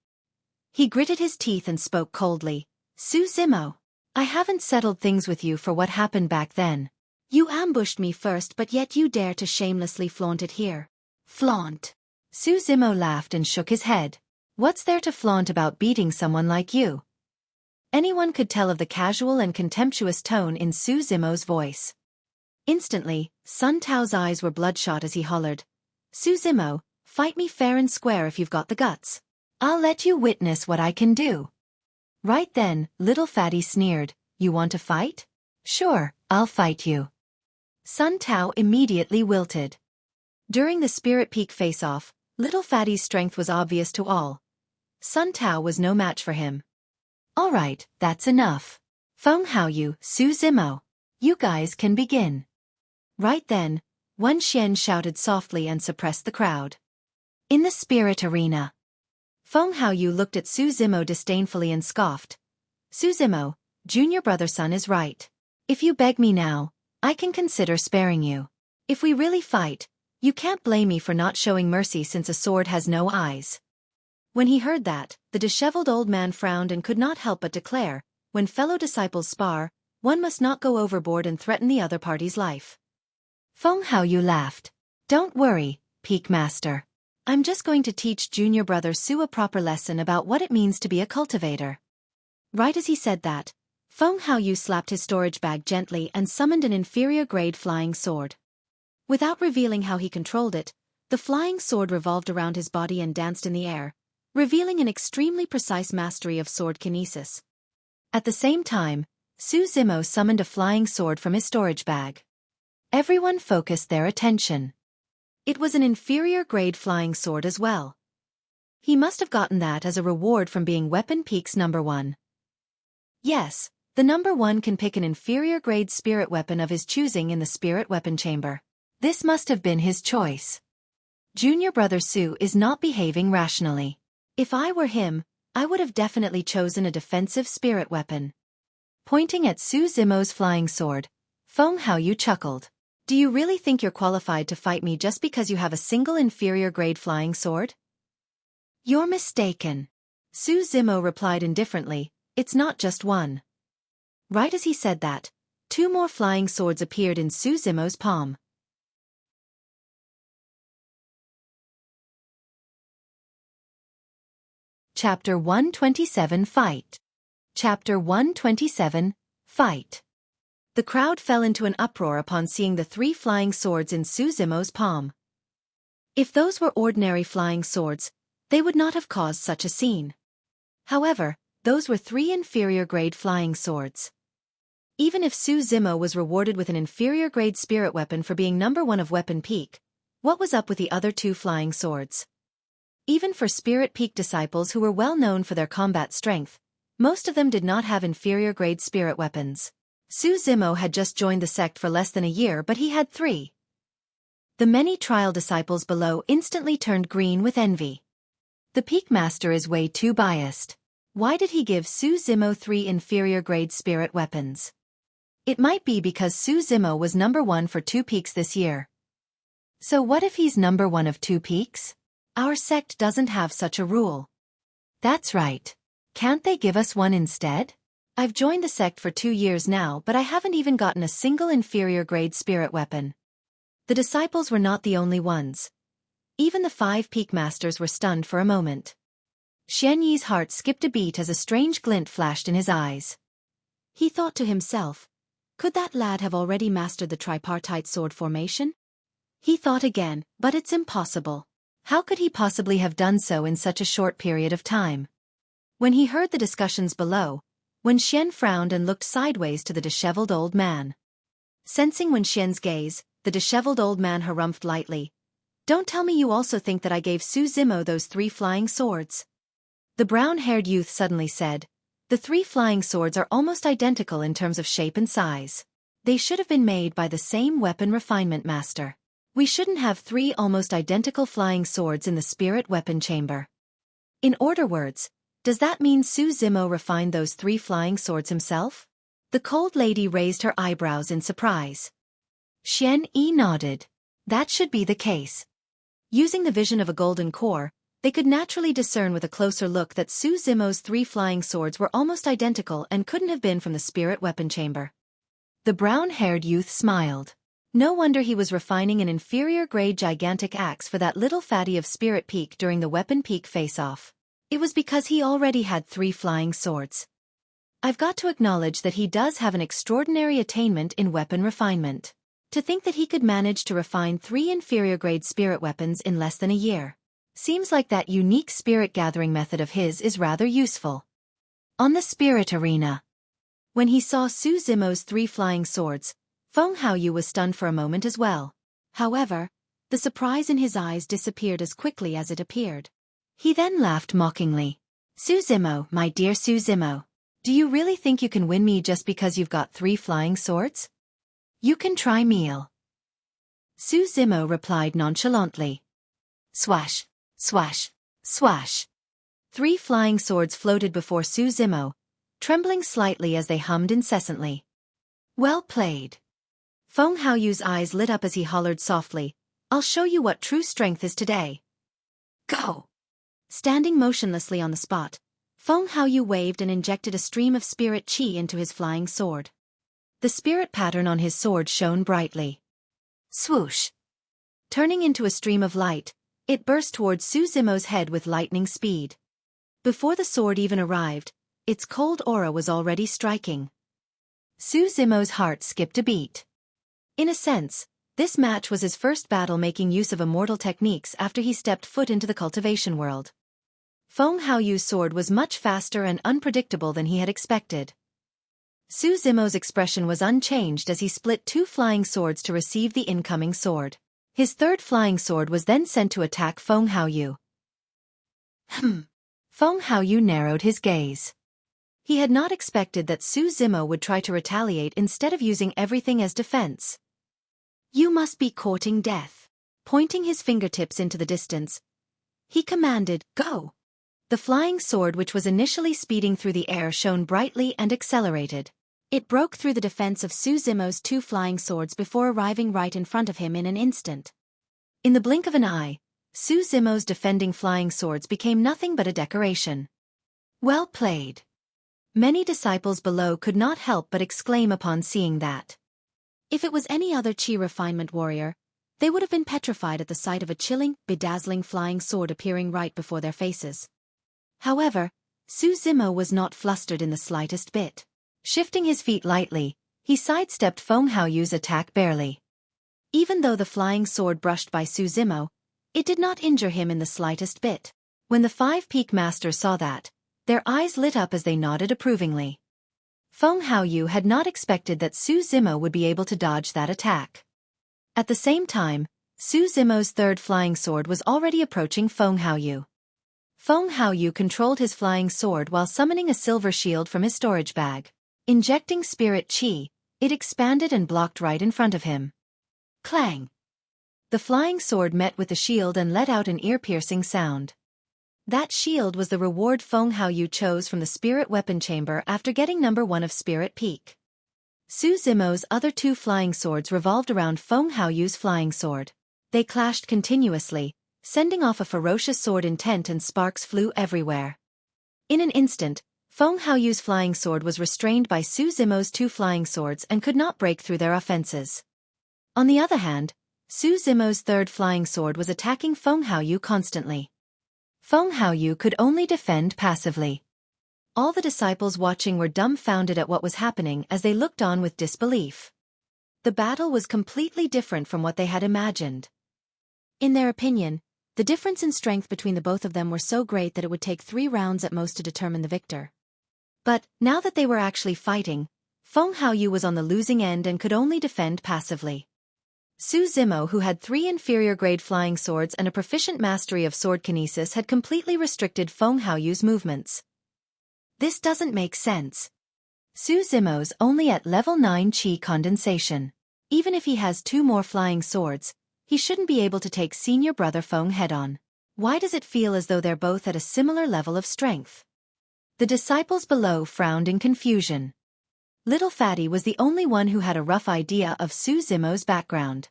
A: He gritted his teeth and spoke coldly, "Su Zimo, I haven't settled things with you for what happened back then. You ambushed me first, but yet you dare to shamelessly flaunt it here." "Flaunt?" Su Zimo laughed and shook his head. "What's there to flaunt about beating someone like you?" Anyone could tell of the casual and contemptuous tone in Su Zimo's voice. Instantly, Sun Tao's eyes were bloodshot as he hollered, "Su Zimo, fight me fair and square if you've got the guts. I'll let you witness what I can do." Right then, Little Fatty sneered, "You want to fight? Sure, I'll fight you." Sun Tao immediately wilted. During the Spirit Peak face-off, Little Fatty's strength was obvious to all. Sun Tao was no match for him. "All right, that's enough. Feng Haoyu, Su Zimo. You guys can begin." Right then, Wen Xian shouted softly and suppressed the crowd. In the spirit arena, Feng Haoyu looked at Su Zimo disdainfully and scoffed. "Su Zimo, junior brother son is right. If you beg me now, I can consider sparing you. If we really fight, you can't blame me for not showing mercy since a sword has no eyes." When he heard that, the disheveled old man frowned and could not help but declare, when fellow disciples spar, one must not go overboard and threaten the other party's life. Feng Haoyu laughed. "Don't worry, Peak Master. I'm just going to teach junior brother Su a proper lesson about what it means to be a cultivator." Right as he said that, Feng Haoyu slapped his storage bag gently and summoned an inferior-grade flying sword. Without revealing how he controlled it, the flying sword revolved around his body and danced in the air, revealing an extremely precise mastery of sword kinesis. At the same time, Su Zimo summoned a flying sword from his storage bag. Everyone focused their attention. It was an inferior-grade flying sword as well. He must have gotten that as a reward from being Weapon Peak's number 1. Yes, the number 1 can pick an inferior-grade spirit weapon of his choosing in the spirit weapon chamber. This must have been his choice. Junior brother Su is not behaving rationally. If I were him, I would have definitely chosen a defensive spirit weapon. Pointing at Su Zimo's flying sword, Feng Haoyu chuckled. "Do you really think you're qualified to fight me just because you have a single inferior-grade flying sword?" "You're mistaken." Su Zimo replied indifferently, "It's not just one." Right as he said that, 2 more flying swords appeared in Su Zimo's palm. Chapter 127 Fight. Chapter 127 Fight. The crowd fell into an uproar upon seeing the 3 flying swords in Su Zimo's palm. If those were ordinary flying swords, they would not have caused such a scene. However, those were 3 inferior-grade flying swords. Even if Su Zimo was rewarded with an inferior-grade spirit weapon for being number 1 of Weapon Peak, what was up with the other 2 flying swords? Even for Spirit Peak disciples who were well known for their combat strength, most of them did not have inferior-grade spirit weapons. Su Zimo had just joined the sect for less than a year, but he had 3. The many trial disciples below instantly turned green with envy. The Peak Master is way too biased. Why did he give Su Zimo 3 inferior grade spirit weapons? It might be because Su Zimo was number 1 for 2 peaks this year. So what if he's number 1 of 2 peaks? Our sect doesn't have such a rule. That's right. Can't they give us one instead? I've joined the sect for 2 years now, but I haven't even gotten a single inferior grade spirit weapon. The disciples were not the only ones. Even the 5 peak masters were stunned for a moment. Xueqi's heart skipped a beat as a strange glint flashed in his eyes. He thought to himself, could that lad have already mastered the tripartite sword formation? He thought again, but it's impossible. How could he possibly have done so in such a short period of time? When he heard the discussions below, Wen Xian frowned and looked sideways to the disheveled old man. Sensing Wen Xian's gaze, the disheveled old man harumphed lightly. Don't tell me you also think that I gave Su Zimo those 3 flying swords. The brown-haired youth suddenly said, the 3 flying swords are almost identical in terms of shape and size. They should have been made by the same weapon refinement master. We shouldn't have 3 almost identical flying swords in the spirit weapon chamber. In other words, does that mean Su Zimo refined those 3 flying swords himself? The cold lady raised her eyebrows in surprise. Xueqi nodded. That should be the case. Using the vision of a golden core, they could naturally discern with a closer look that Su Zimo's 3 flying swords were almost identical and couldn't have been from the spirit weapon chamber. The brown-haired youth smiled. No wonder he was refining an inferior-grade gigantic axe for that little fatty of Spirit Peak during the Weapon Peak face-off. It was because he already had 3 flying swords. I've got to acknowledge that he does have an extraordinary attainment in weapon refinement. To think that he could manage to refine 3 inferior-grade spirit weapons in less than a year. Seems like that unique spirit gathering method of his is rather useful. On the spirit arena. When he saw Su Zimo's 3 flying swords, Feng Haoyu was stunned for a moment as well. However, the surprise in his eyes disappeared as quickly as it appeared. He then laughed mockingly. Su Zimo, my dear Su Zimo, do you really think you can win me just because you've got 3 flying swords? You can try meal. Su Zimo replied nonchalantly. Swash, swash, swash. 3 flying swords floated before Su Zimo, trembling slightly as they hummed incessantly. Well played. Feng Haoyu's eyes lit up as he hollered softly, I'll show you what true strength is today. Go! Standing motionlessly on the spot, Feng Haoyu waved and injected a stream of spirit qi into his flying sword. The spirit pattern on his sword shone brightly. Swoosh! Turning into a stream of light, it burst towards Su Zimo's head with lightning speed. Before the sword even arrived, its cold aura was already striking. Su Zimo's heart skipped a beat. In a sense, this match was his first battle making use of immortal techniques after he stepped foot into the cultivation world. Feng Haoyu's sword was much faster and unpredictable than he had expected. Su Zimo's expression was unchanged as he split 2 flying swords to receive the incoming sword. His 3rd flying sword was then sent to attack Feng Haoyu. Feng Haoyu narrowed his gaze. He had not expected that Su Zimo would try to retaliate instead of using everything as defense. You must be courting death. Pointing his fingertips into the distance, he commanded, Go! The flying sword which was initially speeding through the air shone brightly and accelerated. It broke through the defense of Su Zimo's 2 flying swords before arriving right in front of him in an instant. In the blink of an eye, Su Zimo's defending flying swords became nothing but a decoration. Well played. Many disciples below could not help but exclaim upon seeing that. If it was any other Qi refinement warrior, they would have been petrified at the sight of a chilling, bedazzling flying sword appearing right before their faces. However, Su Zimo was not flustered in the slightest bit. Shifting his feet lightly, he sidestepped Feng Haoyu's attack barely. Even though the flying sword brushed by Su Zimo, it did not injure him in the slightest bit. When the 5 peak masters saw that, their eyes lit up as they nodded approvingly. Feng Haoyu had not expected that Su Zimo would be able to dodge that attack. At the same time, Su Zimo's 3rd flying sword was already approaching Feng Haoyu. Feng Haoyu controlled his flying sword while summoning a silver shield from his storage bag. Injecting spirit qi, it expanded and blocked right in front of him. Clang! The flying sword met with the shield and let out an ear-piercing sound. That shield was the reward Feng Haoyu chose from the spirit weapon chamber after getting number 1 of Spirit Peak. Su Zimo's other 2 flying swords revolved around Feng Haoyu's flying sword. They clashed continuously, sending off a ferocious sword intent, and sparks flew everywhere. In an instant, Feng Haoyu's flying sword was restrained by Su Zimo's 2 flying swords and could not break through their offenses. On the other hand, Su Zimo's 3rd flying sword was attacking Feng Haoyu constantly. Feng Haoyu could only defend passively. All the disciples watching were dumbfounded at what was happening as they looked on with disbelief. The battle was completely different from what they had imagined. In their opinion, the difference in strength between the both of them were so great that it would take 3 rounds at most to determine the victor. But, now that they were actually fighting, Feng Haoyu was on the losing end and could only defend passively. Su Zimo, who had 3 inferior-grade flying swords and a proficient mastery of sword kinesis, had completely restricted Feng Haoyu's movements. This doesn't make sense. Su Zimo's only at level 9 Qi condensation. Even if he has 2 more flying swords, he shouldn't be able to take senior brother Feng head-on. Why does it feel as though they're both at a similar level of strength? The disciples below frowned in confusion. Little Fatty was the only one who had a rough idea of Su Zimo's background.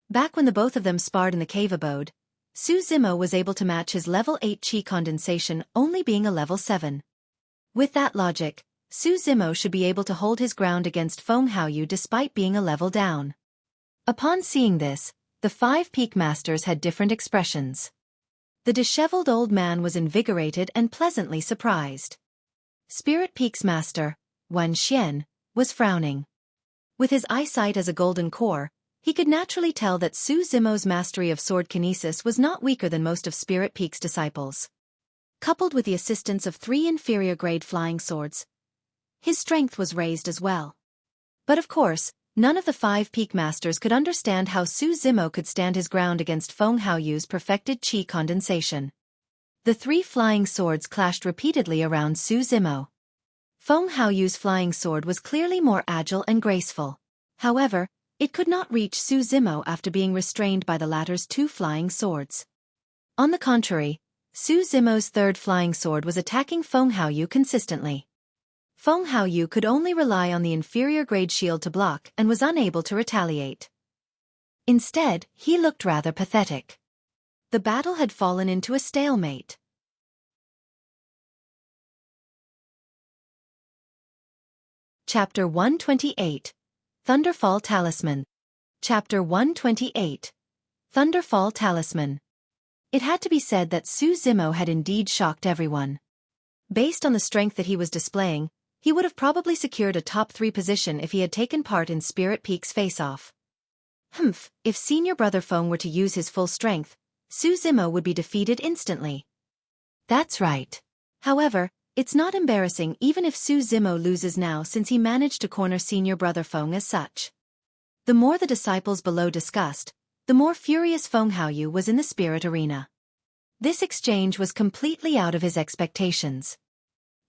A: Back when the both of them sparred in the cave abode, Su Zimo was able to match his level 8 Qi condensation, only being a level 7. With that logic, Su Zimo should be able to hold his ground against Feng Haoyu despite being a level down. Upon seeing this, the 5 peak masters had different expressions. The disheveled old man was invigorated and pleasantly surprised. Spirit Peak's master, Wan Xian, was frowning. With his eyesight as a golden core, he could naturally tell that Su Zimo's mastery of sword kinesis was not weaker than most of Spirit Peak's disciples. Coupled with the assistance of 3 inferior-grade flying swords, his strength was raised as well. But of course, none of the 5 peak masters could understand how Su Zimo could stand his ground against Feng Haoyu's perfected Qi condensation. The 3 flying swords clashed repeatedly around Su Zimo. Feng Haoyu's flying sword was clearly more agile and graceful. However, it could not reach Su Zimo after being restrained by the latter's 2 flying swords. On the contrary, Su Zimo's 3rd flying sword was attacking Feng Haoyu consistently. Feng Haoyu could only rely on the inferior-grade shield to block and was unable to retaliate. Instead, he looked rather pathetic. The battle had fallen into a stalemate. Chapter 128. Thunderfall Talisman. Chapter 128. Thunderfall Talisman. It had to be said that Su Zimo had indeed shocked everyone. Based on the strength that he was displaying, he would have probably secured a top 3 position if he had taken part in Spirit Peak's face-off. If senior brother Feng were to use his full strength, Su Zimo would be defeated instantly. That's right. However, it's not embarrassing even if Su Zimo loses now, since he managed to corner senior brother Feng as such. The more the disciples below discussed, the more furious Feng Haoyu was in the spirit arena. This exchange was completely out of his expectations.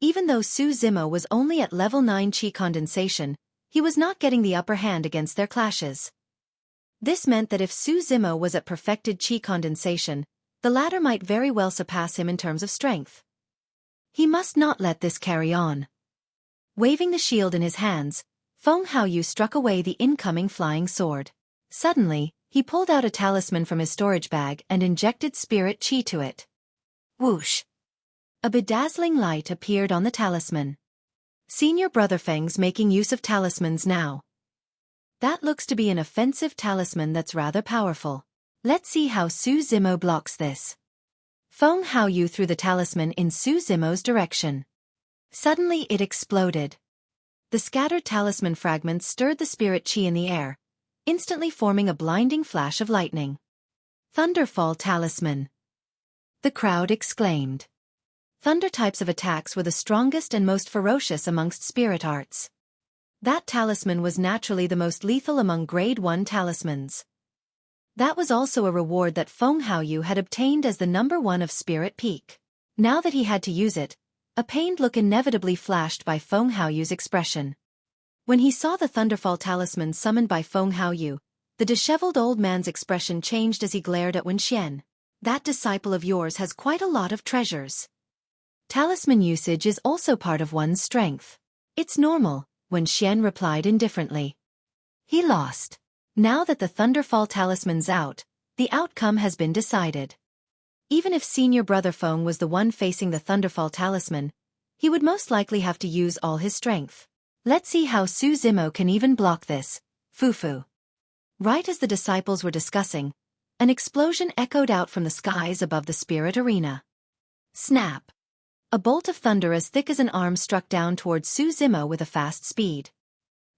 A: Even though Su Zimo was only at level 9 Qi condensation, he was not getting the upper hand against their clashes. This meant that if Su Zimo was at perfected Qi condensation, the latter might very well surpass him in terms of strength. He must not let this carry on. Waving the shield in his hands, Feng Haoyu struck away the incoming flying sword. Suddenly, he pulled out a talisman from his storage bag and injected spirit Qi to it. Whoosh! A bedazzling light appeared on the talisman. Senior brother Feng's making use of talismans now. That looks to be an offensive talisman that's rather powerful. Let's see how Su Zimo blocks this. Feng Haoyu threw the talisman in Su Zimo's direction. Suddenly it exploded. The scattered talisman fragments stirred the spirit Qi in the air, instantly forming a blinding flash of lightning. Thunderfall Talisman! The crowd exclaimed. Thunder types of attacks were the strongest and most ferocious amongst spirit arts. That talisman was naturally the most lethal among Grade 1 talismans. That was also a reward that Feng Haoyu had obtained as the number 1 of Spirit Peak. Now that he had to use it, a pained look inevitably flashed by Feng Haoyu's expression. When he saw the Thunderfall Talisman summoned by Feng Haoyu, The disheveled old man's expression changed as he glared at Wen Xian. That disciple of yours has quite a lot of treasures. Talisman usage is also part of one's strength. It's normal, Wen Xian replied indifferently. He lost. Now that the Thunderfall talisman's out, the outcome has been decided. Even if senior brother Feng was the one facing the Thunderfall talisman, he would most likely have to use all his strength. Let's see how Su Zimo can even block this. Fufu. Right as the disciples were discussing, an explosion echoed out from the skies above the spirit arena. Snap! A bolt of thunder as thick as an arm struck down towards Su Zimo with a fast speed.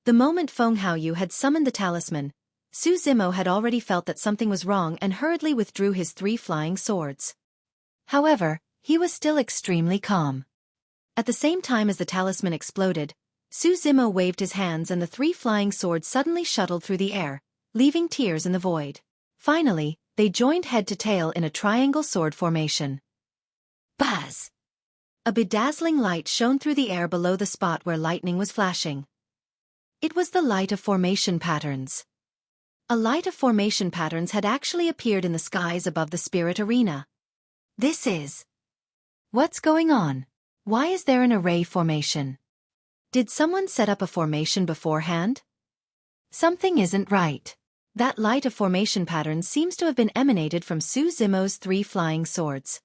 A: The moment Feng Haoyu had summoned the talisman, Su Zimo had already felt that something was wrong and hurriedly withdrew his 3 flying swords. However, he was still extremely calm. At the same time as the talisman exploded, Su Zimo waved his hands and the 3 flying swords suddenly shuttled through the air, leaving tears in the void. Finally, they joined head to tail in a triangle sword formation. Buzz! A bedazzling light shone through the air below the spot where lightning was flashing. It was the light of formation patterns. A light of formation patterns had actually appeared in the skies above the spirit arena. This is... What's going on? Why is there an array formation? Did someone set up a formation beforehand? Something isn't right. That light of formation patterns seems to have been emanated from Su Zimo's 3 flying swords.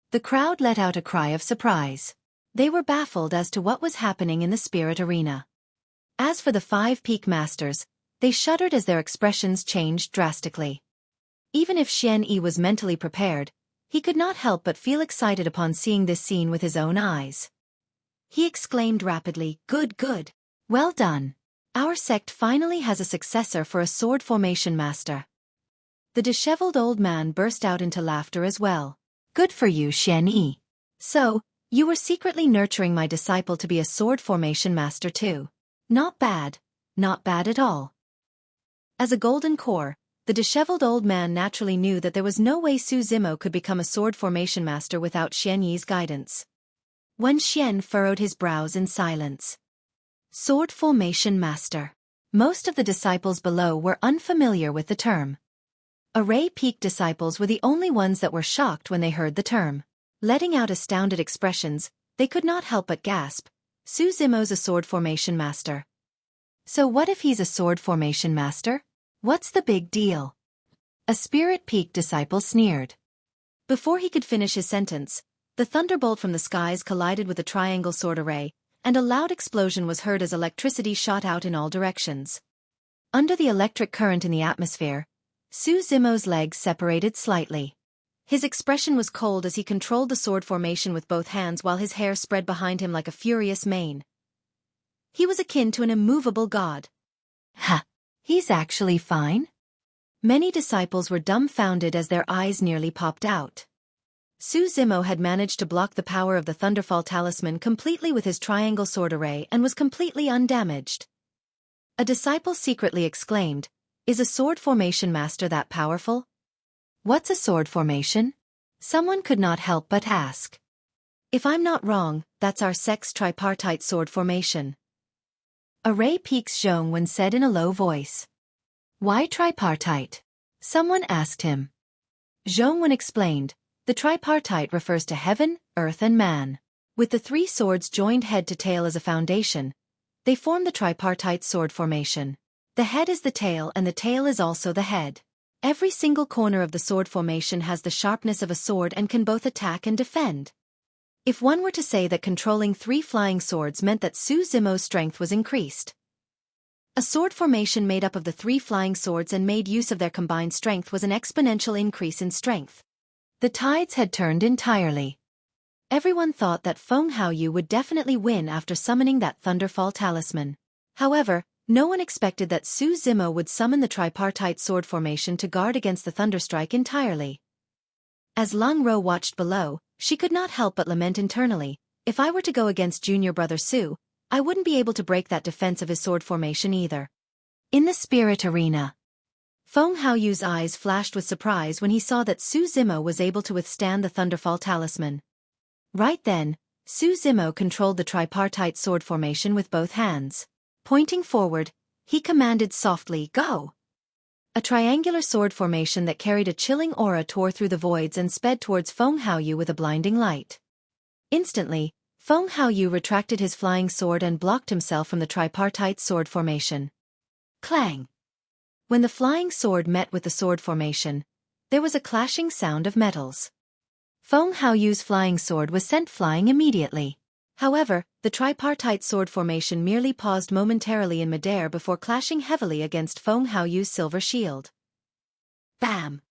A: The crowd let out a cry of surprise. They were baffled as to what was happening in the spirit arena. As for the 5 peak masters, they shuddered as their expressions changed drastically. Even if Xian Yi was mentally prepared, he could not help but feel excited upon seeing this scene with his own eyes. He exclaimed rapidly, "Good, good. Well done. Our sect finally has a successor for a sword formation master." The disheveled old man burst out into laughter as well. "Good for you, Xian Yi. So, you were secretly nurturing my disciple to be a sword formation master too. Not bad at all." As a golden core, the disheveled old man naturally knew that there was no way Su Zimo could become a sword formation master without Xian Yi's guidance. Wen Xian furrowed his brows in silence. Sword formation master. Most of the disciples below were unfamiliar with the term. Array Peak disciples were the only ones that were shocked when they heard the term. Letting out astounded expressions, they could not help but gasp. Su Zimo's a sword formation master. So what if he's a sword formation master? What's the big deal? A Spirit Peak disciple sneered. Before he could finish his sentence, the thunderbolt from the skies collided with the triangle sword array, and a loud explosion was heard as electricity shot out in all directions. Under the electric current in the atmosphere, Su Zimo's legs separated slightly. His expression was cold as he controlled the sword formation with both hands while his hair spread behind him like a furious mane. He was akin to an immovable god. Ha! He's actually fine? Many disciples were dumbfounded as their eyes nearly popped out. Su Zimo had managed to block the power of the Thunderfall talisman completely with his triangle sword array and was completely undamaged. A disciple secretly exclaimed, "Is a sword formation master that powerful?" "What's a sword formation?" someone could not help but ask. "If I'm not wrong, that's our sect's tripartite sword formation." Array Peak's Zhongwen said in a low voice. "Why tripartite?" someone asked him. Zhongwen explained, "The tripartite refers to heaven, earth and man. With the 3 swords joined head to tail as a foundation, they form the tripartite sword formation. The head is the tail and the tail is also the head. Every single corner of the sword formation has the sharpness of a sword and can both attack and defend." If one were to say that controlling 3 flying swords meant that Su Zimo's strength was increased. A sword formation made up of the 3 flying swords and made use of their combined strength was an exponential increase in strength. The tides had turned entirely. Everyone thought that Feng Haoyu would definitely win after summoning that Thunderfall talisman. However, no one expected that Su Zimo would summon the tripartite sword formation to guard against the thunderstrike entirely. As Lung Ro watched below, she could not help but lament internally, "If I were to go against junior brother Su, I wouldn't be able to break that defense of his sword formation either." In the spirit arena, Feng Haoyu's eyes flashed with surprise when he saw that Su Zimo was able to withstand the Thunderfall talisman. Right then, Su Zimo controlled the tripartite sword formation with both hands. Pointing forward, he commanded softly, "Go!" A triangular sword formation that carried a chilling aura tore through the voids and sped towards Feng Haoyu with a blinding light. Instantly, Feng Haoyu retracted his flying sword and blocked himself from the tripartite sword formation. Clang! When the flying sword met with the sword formation, there was a clashing sound of metals. Feng Haoyu's flying sword was sent flying immediately. However, the tripartite sword formation merely paused momentarily in midair before clashing heavily against Feng Haoyu's silver shield. Bam!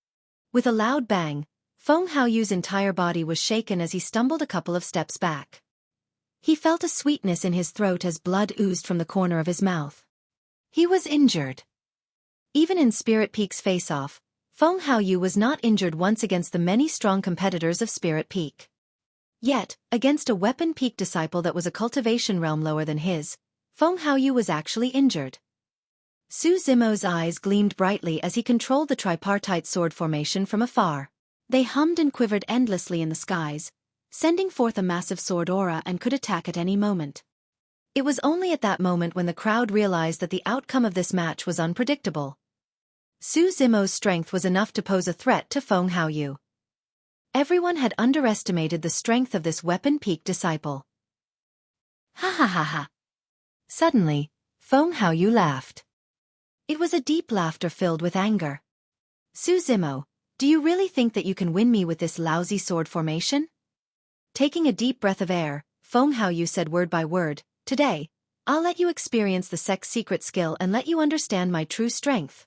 A: With a loud bang, Feng Haoyu's entire body was shaken as he stumbled a couple of steps back. He felt a sweetness in his throat as blood oozed from the corner of his mouth. He was injured. Even in Spirit Peak's face-off, Feng Haoyu was not injured once against the many strong competitors of Spirit Peak. Yet, against a Weapon Peak disciple that was a cultivation realm lower than his, Feng Haoyu was actually injured. Su Zimo's eyes gleamed brightly as he controlled the tripartite sword formation from afar. They hummed and quivered endlessly in the skies, sending forth a massive sword aura and could attack at any moment. It was only at that moment when the crowd realized that the outcome of this match was unpredictable. Su Zimo's strength was enough to pose a threat to Feng Haoyu. Everyone had underestimated the strength of this Weapon Peak disciple. Ha ha ha ha. Suddenly, Feng Haoyu laughed. It was a deep laughter filled with anger. Su Zimo, do you really think that you can win me with this lousy sword formation? Taking a deep breath of air, Feng Haoyu said word by word, Today, I'll let you experience the sect's secret skill and let you understand my true strength.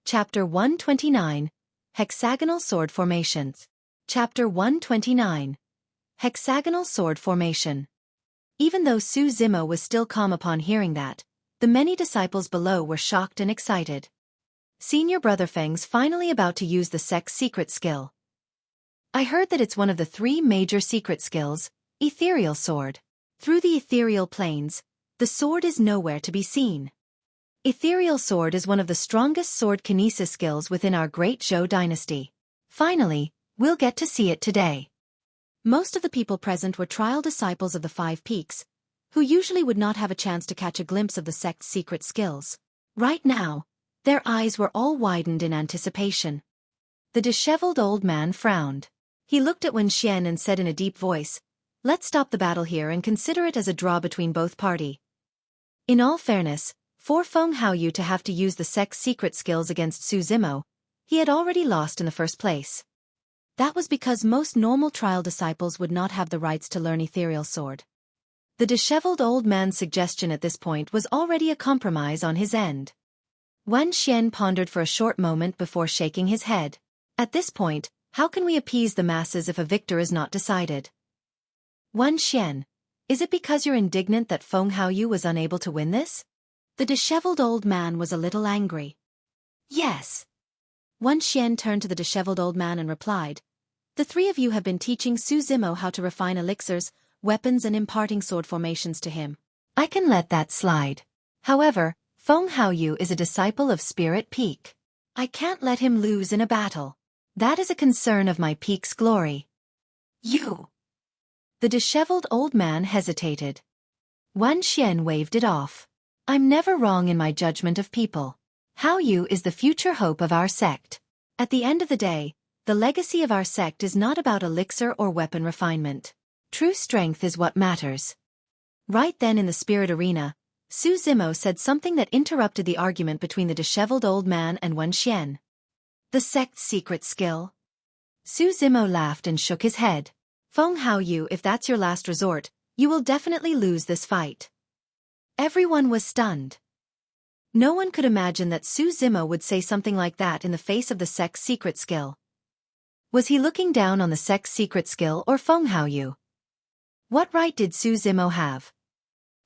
A: Chapter 129, Hexagonal Sword Formations. Chapter 129, Hexagonal Sword Formation. Even though Su Zimo was still calm upon hearing that, the many disciples below were shocked and excited. Senior Brother Feng's finally about to use the sect's secret skill. I heard that it's one of the 3 major secret skills, Ethereal Sword. Through the ethereal planes, the sword is nowhere to be seen. Ethereal Sword is one of the strongest sword kinesis skills within our great Zhou dynasty. Finally, we'll get to see it today. Most of the people present were trial disciples of the 5 peaks, who usually would not have a chance to catch a glimpse of the sect's secret skills. Right now, their eyes were all widened in anticipation. The disheveled old man frowned. He looked at Wen Xian and said in a deep voice, Let's stop the battle here and consider it as a draw between both parties. In all fairness, for Feng Haoyu to have to use the sect's secret skills against Su Zimo, he had already lost in the first place. That was because most normal trial disciples would not have the rights to learn Ethereal Sword. The disheveled old man's suggestion at this point was already a compromise on his end. Wen Xian pondered for a short moment before shaking his head. At this point, how can we appease the masses if a victor is not decided? Wen Xian, is it because you're indignant that Feng Haoyu was unable to win this? The disheveled old man was a little angry. Yes. Wen Xian turned to the disheveled old man and replied, The 3 of you have been teaching Su Zimo how to refine elixirs, weapons and imparting sword formations to him. I can let that slide. However, Feng Haoyu is a disciple of Spirit Peak. I can't let him lose in a battle. That is a concern of my peak's glory. You. The disheveled old man hesitated. Wen Xian waved it off. I'm never wrong in my judgment of people. Haoyu is the future hope of our sect. At the end of the day, the legacy of our sect is not about elixir or weapon refinement. True strength is what matters. Right then in the spirit arena, Su Zimo said something that interrupted the argument between the disheveled old man and Wen Xian. The sect's secret skill? Su Zimo laughed and shook his head. Feng Haoyu, if that's your last resort, you will definitely lose this fight. Everyone was stunned. No one could imagine that Su Zimo would say something like that in the face of the sect's secret skill. Was he looking down on the sect's secret skill or Feng Haoyu? What right did Su Zimo have?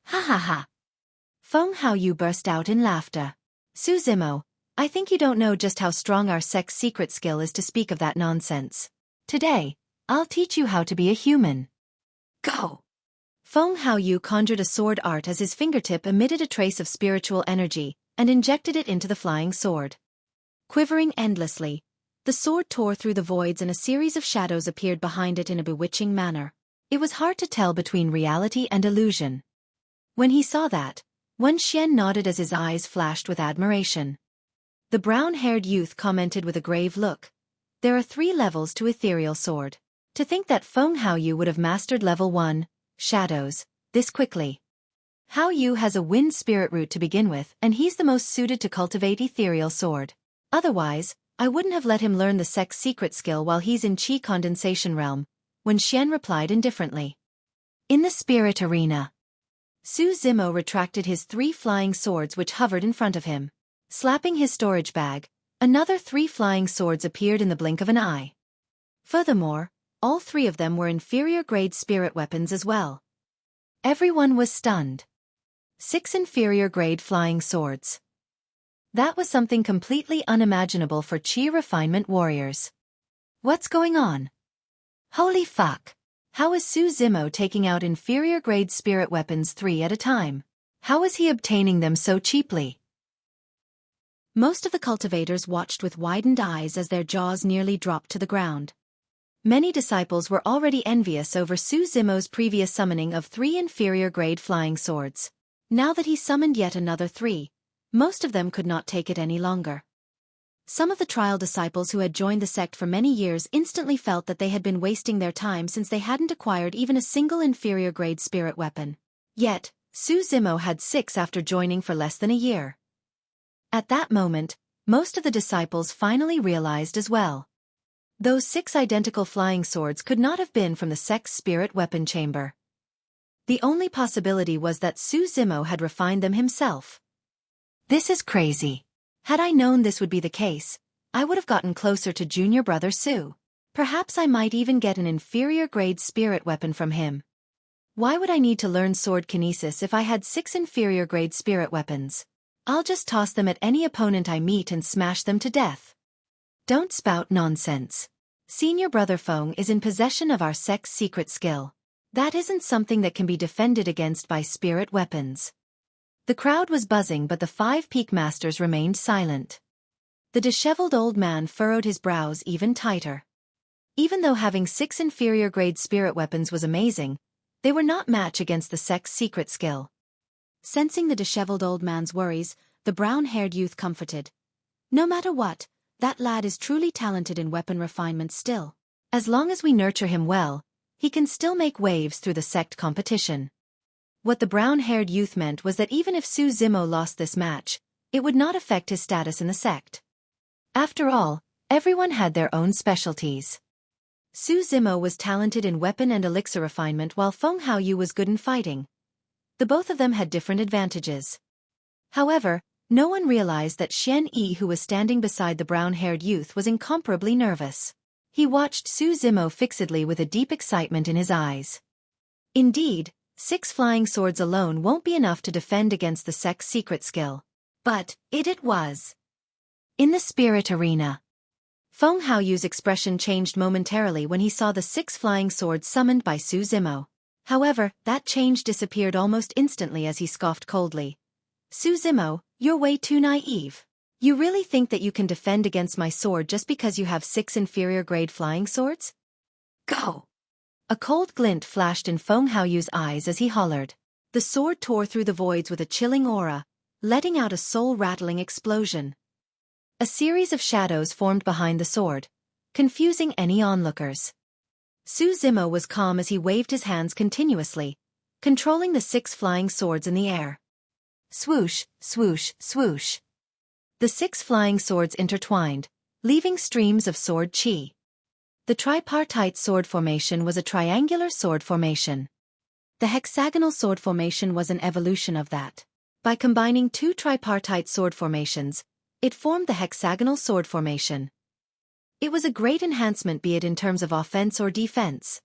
A: Ha ha ha. Feng Haoyu burst out in laughter. Su Zimo, I think you don't know just how strong our sect's secret skill is to speak of that nonsense. Today, I'll teach you how to be a human. Go! Feng Haoyu conjured a sword art as his fingertip emitted a trace of spiritual energy, and injected it into the flying sword. Quivering endlessly, the sword tore through the voids and a series of shadows appeared behind it in a bewitching manner. It was hard to tell between reality and illusion. When he saw that, Wen Xian nodded as his eyes flashed with admiration. The brown-haired youth commented with a grave look. There are 3 levels to Ethereal Sword. To think that Feng Haoyu would have mastered level 1, Shadows, this quickly. Haoyu has a wind spirit root to begin with, and he's the most suited to cultivate Ethereal Sword. Otherwise, I wouldn't have let him learn the sect's secret skill while he's in Qi Condensation Realm, Wen Xian replied indifferently. In the spirit arena, Su Zimo retracted his 3 flying swords which hovered in front of him. Slapping his storage bag, another 3 flying swords appeared in the blink of an eye. Furthermore, all 3 of them were inferior-grade spirit weapons as well. Everyone was stunned. 6 inferior-grade flying swords. That was something completely unimaginable for Qi refinement warriors. What's going on? Holy fuck! How is Su Zimo taking out inferior-grade spirit weapons 3 at a time? How is he obtaining them so cheaply? Most of the cultivators watched with widened eyes as their jaws nearly dropped to the ground. Many disciples were already envious over Su Zimo's previous summoning of 3 inferior-grade flying swords. Now that he summoned yet another 3, most of them could not take it any longer. Some of the trial disciples who had joined the sect for many years instantly felt that they had been wasting their time since they hadn't acquired even a single inferior-grade spirit weapon. Yet, Su Zimo had 6 after joining for less than a year. At that moment, most of the disciples finally realized as well. Those 6 identical flying swords could not have been from the sect's spirit weapon chamber. The only possibility was that Su Zimo had refined them himself. This is crazy. Had I known this would be the case, I would have gotten closer to junior brother Su. Perhaps I might even get an inferior-grade spirit weapon from him. Why would I need to learn sword kinesis if I had 6 inferior-grade spirit weapons? I'll just toss them at any opponent I meet and smash them to death. Don't spout nonsense. Senior Brother Feng is in possession of our sect's secret skill. That isn't something that can be defended against by spirit weapons. The crowd was buzzing, but the 5 peak masters remained silent. The disheveled old man furrowed his brows even tighter. Even though having 6 inferior-grade spirit weapons was amazing, they were not match against the sect's secret skill. Sensing the disheveled old man's worries, the brown-haired youth comforted. No matter what, that lad is truly talented in weapon refinement still. As long as we nurture him well, he can still make waves through the sect competition. What the brown-haired youth meant was that even if Su Zimo lost this match, it would not affect his status in the sect. After all, everyone had their own specialties. Su Zimo was talented in weapon and elixir refinement while Feng Haoyu was good in fighting. The both of them had different advantages. However, no one realized that Xueqi, who was standing beside the brown-haired youth, was incomparably nervous. He watched Su Zimo fixedly with a deep excitement in his eyes. Indeed, 6 flying swords alone won't be enough to defend against the sect's secret skill. But it was. In the spirit arena, Feng Haoyu's expression changed momentarily when he saw the 6 flying swords summoned by Su Zimo. However, that change disappeared almost instantly as he scoffed coldly. Su Zimo, you're way too naive. You really think that you can defend against my sword just because you have 6 inferior-grade flying swords? Go! A cold glint flashed in Feng Haoyu's eyes as he hollered. The sword tore through the voids with a chilling aura, letting out a soul-rattling explosion. A series of shadows formed behind the sword, confusing any onlookers. Su Zimo was calm as he waved his hands continuously, controlling the 6 flying swords in the air. Swoosh, swoosh, swoosh. The 6 flying swords intertwined, leaving streams of sword chi. The tripartite sword formation was a triangular sword formation. The hexagonal sword formation was an evolution of that. By combining 2 tripartite sword formations, it formed the hexagonal sword formation. It was a great enhancement, be it in terms of offense or defense.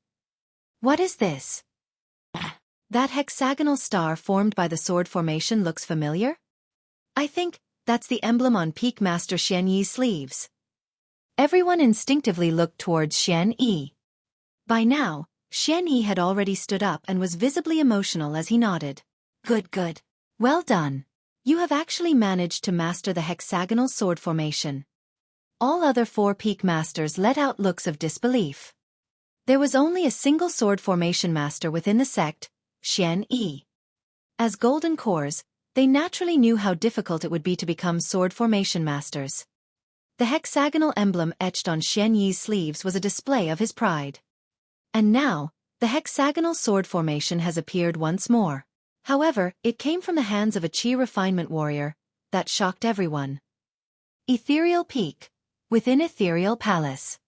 A: What is this? That hexagonal star formed by the sword formation looks familiar? I think that's the emblem on Peak Master Xueqi's sleeves. Everyone instinctively looked towards Xueqi. By now, Xueqi had already stood up and was visibly emotional as he nodded. Good, good. Well done. You have actually managed to master the hexagonal sword formation. All other 4 peak masters let out looks of disbelief. There was only a single sword formation master within the sect, Xueqi. As golden cores, they naturally knew how difficult it would be to become sword formation masters. The hexagonal emblem etched on Xueqi's sleeves was a display of his pride. And now, the hexagonal sword formation has appeared once more. However, it came from the hands of a chi refinement warrior that shocked everyone. Ethereal Peak. Within Ethereal Palace.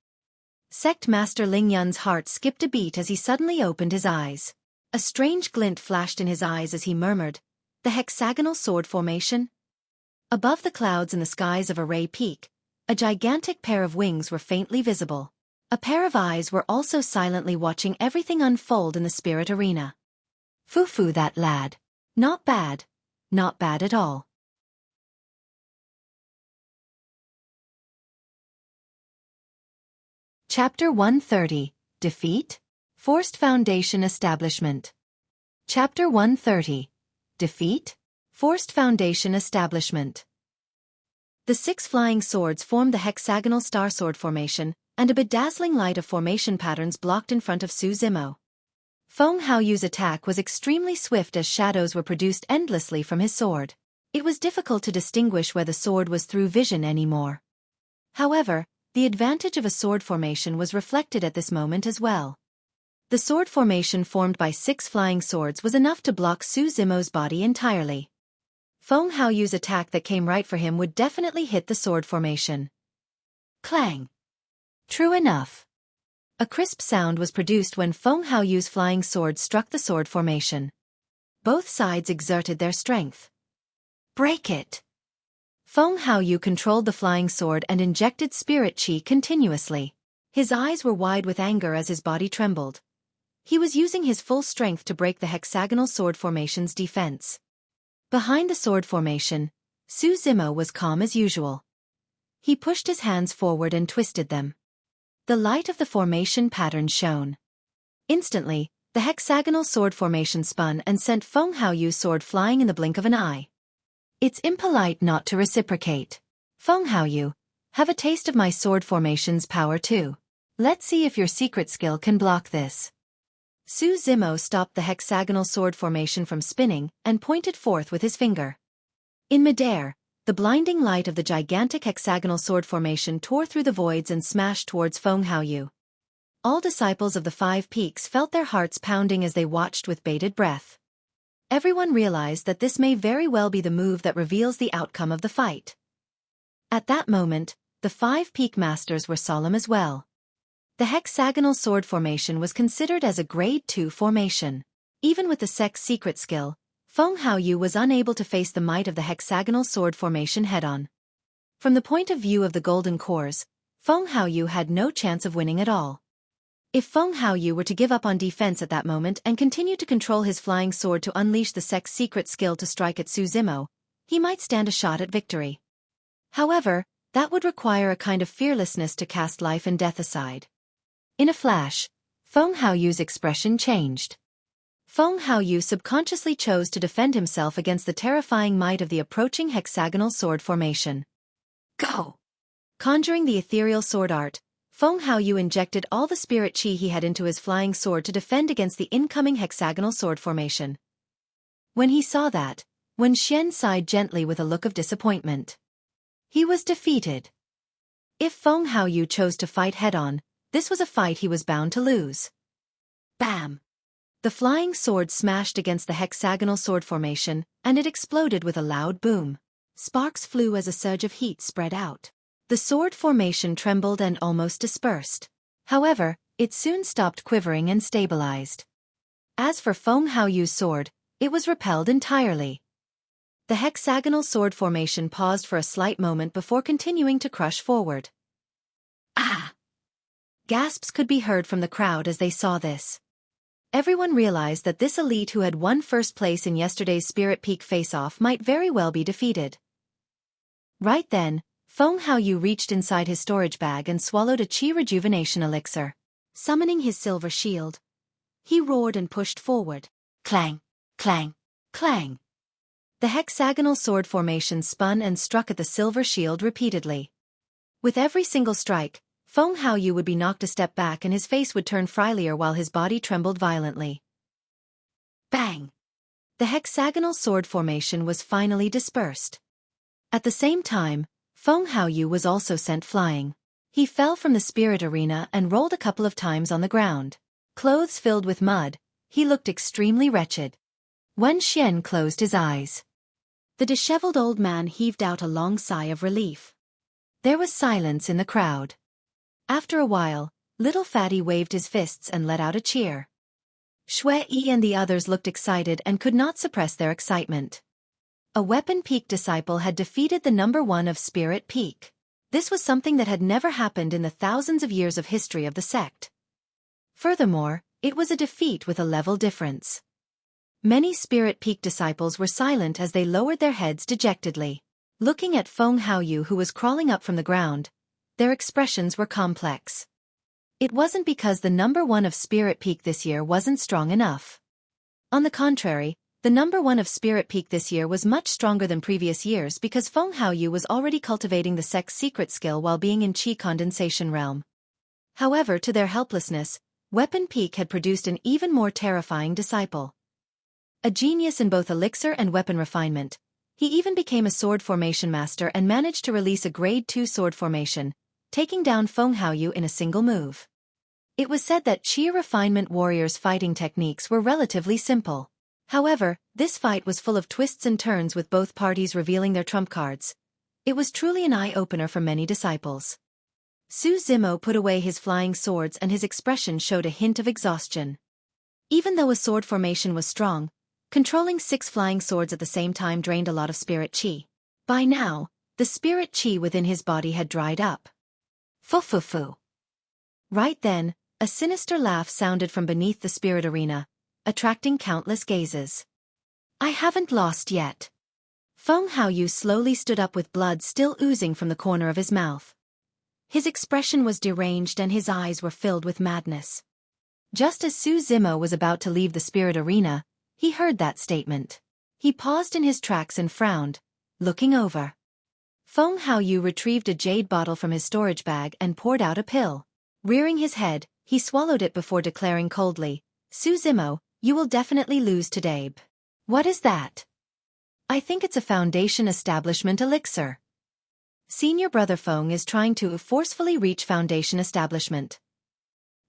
A: Sect Master Ling Yun's heart skipped a beat as he suddenly opened his eyes. A strange glint flashed in his eyes as he murmured, "The hexagonal sword formation?" Above the clouds in the skies of Array Peak, a gigantic pair of wings were faintly visible. A pair of eyes were also silently watching everything unfold in the spirit arena. Foo-foo, that lad. Not bad. Not bad at all. Chapter 130. Defeat? Forced Foundation Establishment. Chapter 130. Defeat? Forced Foundation Establishment. The 6 flying swords formed the hexagonal star sword formation, and a bedazzling light of formation patterns blocked in front of Su Zimo. Feng Haoyu's attack was extremely swift as shadows were produced endlessly from his sword. It was difficult to distinguish where the sword was through vision anymore. However, the advantage of a sword formation was reflected at this moment as well. The sword formation formed by 6 flying swords was enough to block Su Zimo's body entirely. Feng Haoyu's attack that came right for him would definitely hit the sword formation. Clang! True enough. A crisp sound was produced when Feng Haoyu's flying sword struck the sword formation. Both sides exerted their strength. Break it! Feng Haoyu controlled the flying sword and injected spirit chi continuously. His eyes were wide with anger as his body trembled. He was using his full strength to break the hexagonal sword formation's defense. Behind the sword formation, Su Zimo was calm as usual. He pushed his hands forward and twisted them. The light of the formation pattern shone. Instantly, the hexagonal sword formation spun and sent Feng Haoyu's sword flying in the blink of an eye. It's impolite not to reciprocate. Feng Haoyu, have a taste of my sword formation's power too. Let's see if your secret skill can block this. Su Zimo stopped the hexagonal sword formation from spinning and pointed forth with his finger. In midair, the blinding light of the gigantic hexagonal sword formation tore through the voids and smashed towards Feng Haoyu. All disciples of the 5 peaks felt their hearts pounding as they watched with bated breath. Everyone realized that this may very well be the move that reveals the outcome of the fight. At that moment, the 5 peak masters were solemn as well. The hexagonal sword formation was considered as a grade 2 formation. Even with the sect's secret skill, Feng Haoyu was unable to face the might of the hexagonal sword formation head-on. From the point of view of the golden cores, Feng Haoyu had no chance of winning at all. If Feng Haoyu were to give up on defense at that moment and continue to control his flying sword to unleash the sect's secret skill to strike at Su Zimo, he might stand a shot at victory. However, that would require a kind of fearlessness to cast life and death aside. In a flash, Feng Haoyu's expression changed. Feng Haoyu subconsciously chose to defend himself against the terrifying might of the approaching hexagonal sword formation. Go! Conjuring the ethereal sword art, Feng Haoyu injected all the spirit chi he had into his flying sword to defend against the incoming hexagonal sword formation. When he saw that, Wen Xian sighed gently with a look of disappointment. He was defeated. If Feng Haoyu chose to fight head-on, this was a fight he was bound to lose. Bam! The flying sword smashed against the hexagonal sword formation, and it exploded with a loud boom. Sparks flew as a surge of heat spread out. The sword formation trembled and almost dispersed. However, it soon stopped quivering and stabilized. As for Feng Haoyu's sword, it was repelled entirely. The hexagonal sword formation paused for a slight moment before continuing to crush forward. Ah! Gasps could be heard from the crowd as they saw this. Everyone realized that this elite who had won first place in yesterday's Spirit Peak face-off might very well be defeated. Right then, Feng Haoyu reached inside his storage bag and swallowed a chi rejuvenation elixir. Summoning his silver shield, he roared and pushed forward. Clang! Clang! Clang! The hexagonal sword formation spun and struck at the silver shield repeatedly. With every single strike, Feng Haoyu would be knocked a step back and his face would turn friendlier while his body trembled violently. Bang! The hexagonal sword formation was finally dispersed. At the same time, Feng Haoyu was also sent flying. He fell from the spirit arena and rolled a couple of times on the ground. Clothes filled with mud, he looked extremely wretched. Wen Xian closed his eyes. The disheveled old man heaved out a long sigh of relief. There was silence in the crowd. After a while, little Fatty waved his fists and let out a cheer. Xueqi and the others looked excited and could not suppress their excitement. A Weapon Peak disciple had defeated the number 1 of Spirit Peak. This was something that had never happened in the thousands of years of history of the sect. Furthermore, it was a defeat with a level difference. Many Spirit Peak disciples were silent as they lowered their heads dejectedly. Looking at Feng Haoyu who was crawling up from the ground, their expressions were complex. It wasn't because the number 1 of Spirit Peak this year wasn't strong enough. On the contrary, the number 1 of Spirit Peak this year was much stronger than previous years because Feng Haoyu was already cultivating the sect's secret skill while being in Qi condensation realm. However, to their helplessness, Weapon Peak had produced an even more terrifying disciple. A genius in both elixir and weapon refinement, he even became a sword formation master and managed to release a grade 2 sword formation, taking down Feng Haoyu in a single move. It was said that Qi refinement warriors' fighting techniques were relatively simple. However, this fight was full of twists and turns with both parties revealing their trump cards. It was truly an eye-opener for many disciples. Su Zimo put away his flying swords and his expression showed a hint of exhaustion. Even though a sword formation was strong, controlling 6 flying swords at the same time drained a lot of spirit qi. By now, the spirit qi within his body had dried up. Fu. Right then, a sinister laugh sounded from beneath the spirit arena, attracting countless gazes. I haven't lost yet. Feng Haoyu slowly stood up with blood still oozing from the corner of his mouth. His expression was deranged and his eyes were filled with madness. Just as Su Zimo was about to leave the spirit arena, he heard that statement. He paused in his tracks and frowned, looking over. Feng Haoyu retrieved a jade bottle from his storage bag and poured out a pill. Rearing his head, he swallowed it before declaring coldly, Su Zimo, you will definitely lose today. What is that? I think it's a foundation establishment elixir. Senior brother Feng is trying to forcefully reach foundation establishment.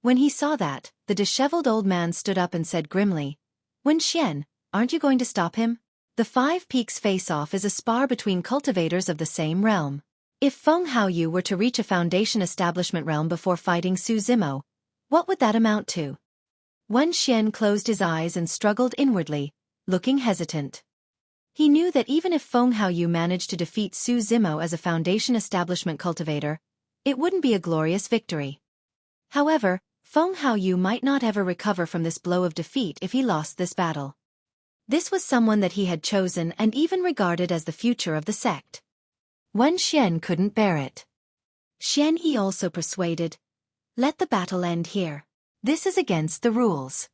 A: When he saw that, the disheveled old man stood up and said grimly, Wen Xian, aren't you going to stop him? The 5 Peaks face-off is a spar between cultivators of the same realm. If Feng Haoyu were to reach a foundation establishment realm before fighting Su Zimo, what would that amount to? Wen Xian closed his eyes and struggled inwardly, looking hesitant. He knew that even if Feng Haoyu managed to defeat Su Zimo as a foundation establishment cultivator, it wouldn't be a glorious victory. However, Feng Haoyu might not ever recover from this blow of defeat if he lost this battle. This was someone that he had chosen and even regarded as the future of the sect. Wen Xian couldn't bear it. Xueqi also persuaded, let the battle end here. This is against the rules.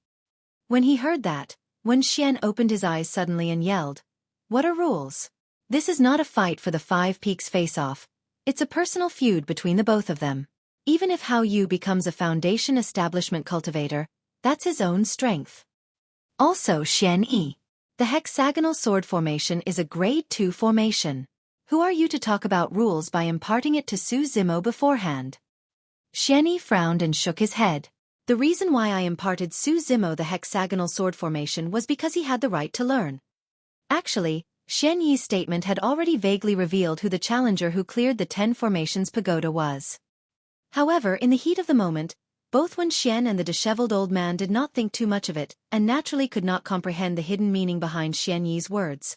A: When he heard that, Wen Xian opened his eyes suddenly and yelled, what are rules? This is not a fight for the 5 Peaks face-off, it's a personal feud between the both of them. Even if Haoyu becomes a foundation establishment cultivator, that's his own strength. Also Xueqi. The hexagonal sword formation is a grade 2 formation. Who are you to talk about rules by imparting it to Su Zimo beforehand? Xueqi frowned and shook his head. The reason why I imparted Su Zimo the hexagonal sword formation was because he had the right to learn. Actually, Xueqi's statement had already vaguely revealed who the challenger who cleared the 10 formations pagoda was. However, in the heat of the moment, both Wen Xian and the disheveled old man did not think too much of it, and naturally could not comprehend the hidden meaning behind Xueqi's words.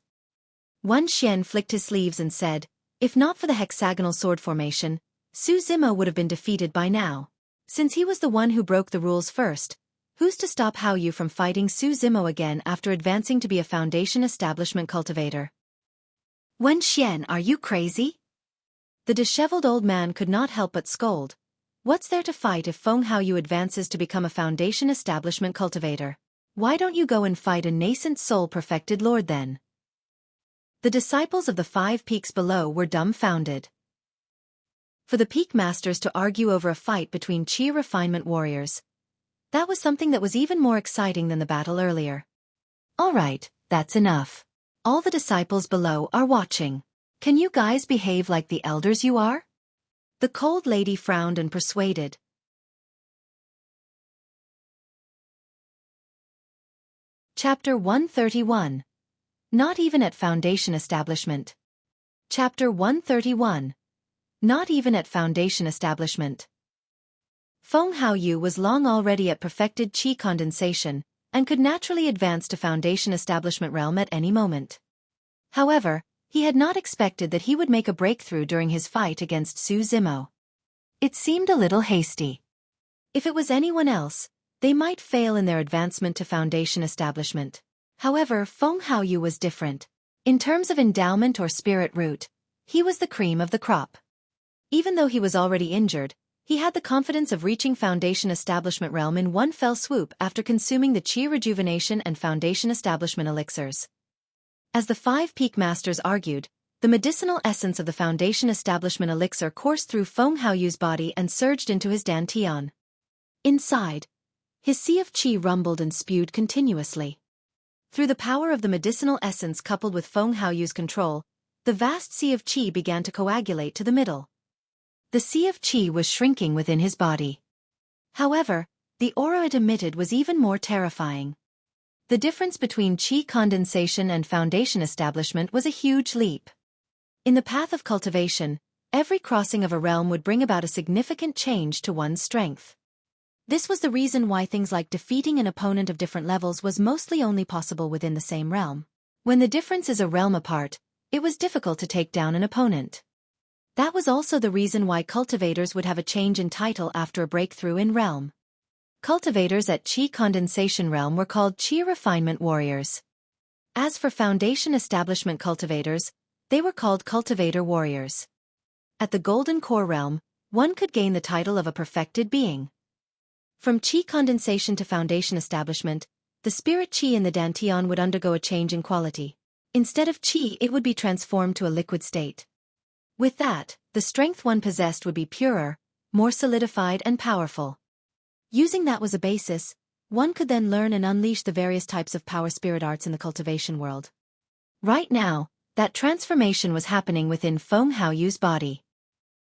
A: Wen Xian flicked his sleeves and said, if not for the hexagonal sword formation, Su Zimo would have been defeated by now. Since he was the one who broke the rules first, who's to stop Haoyu from fighting Su Zimo again after advancing to be a foundation establishment cultivator? Wen Xian, are you crazy? The disheveled old man could not help but scold. What's there to fight if Feng Haoyu advances to become a foundation establishment cultivator? Why don't you go and fight a nascent soul-perfected lord then? The disciples of the 5 Peaks below were dumbfounded. for the Peak Masters to argue over a fight between Qi refinement warriors. That was something that was even more exciting than the battle earlier. Alright, that's enough. All the disciples below are watching. Can you guys behave like the elders you are? The cold lady frowned and persuaded. Chapter 131. Not even at Foundation Establishment. Chapter 131. Not even at Foundation Establishment. Feng Haoyu was long already at perfected Qi condensation, and could naturally advance to Foundation Establishment realm at any moment. However, he had not expected that he would make a breakthrough during his fight against Su Zimo. It seemed a little hasty. If it was anyone else, they might fail in their advancement to Foundation Establishment. However, Feng Haoyu was different. In terms of endowment or spirit root, he was the cream of the crop. Even though he was already injured, he had the confidence of reaching Foundation Establishment realm in one fell swoop after consuming the Qi Rejuvenation and Foundation Establishment elixirs. As the 5 Peak Masters argued, the medicinal essence of the Foundation Establishment elixir coursed through Feng Haoyu's body and surged into his dantian. Inside, his sea of Qi rumbled and spewed continuously. Through the power of the medicinal essence coupled with Feng Haoyu's control, the vast sea of Qi began to coagulate to the middle. The sea of Qi was shrinking within his body. However, the aura it emitted was even more terrifying. The difference between Qi condensation and Foundation Establishment was a huge leap. In the path of cultivation, every crossing of a realm would bring about a significant change to one's strength. This was the reason why things like defeating an opponent of different levels was mostly only possible within the same realm. When the difference is a realm apart, it was difficult to take down an opponent. That was also the reason why cultivators would have a change in title after a breakthrough in realm. Cultivators at Qi Condensation Realm were called Qi Refinement Warriors. As for Foundation Establishment cultivators, they were called Cultivator Warriors. At the Golden Core Realm, one could gain the title of a perfected being. From Qi Condensation to Foundation Establishment, the spirit Qi in the dantian would undergo a change in quality. Instead of Qi, it would be transformed to a liquid state. With that, the strength one possessed would be purer, more solidified and powerful. Using that as a basis, one could then learn and unleash the various types of power spirit arts in the cultivation world. Right now, that transformation was happening within Feng Haoyu's body.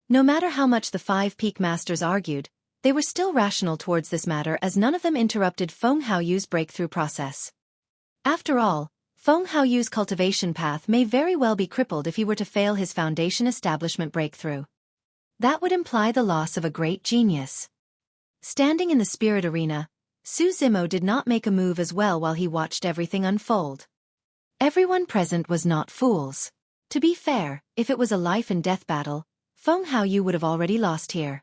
A: No matter how much the 5 Peak Masters argued, they were still rational towards this matter as none of them interrupted Feng Haoyu's breakthrough process. After all, Feng Haoyu's cultivation path may very well be crippled if he were to fail his Foundation Establishment breakthrough. That would imply the loss of a great genius. Standing in the spirit arena, Su Zimo did not make a move as well while he watched everything unfold. Everyone present was not fools. To be fair, if it was a life-and-death battle, Feng Haoyu would have already lost here.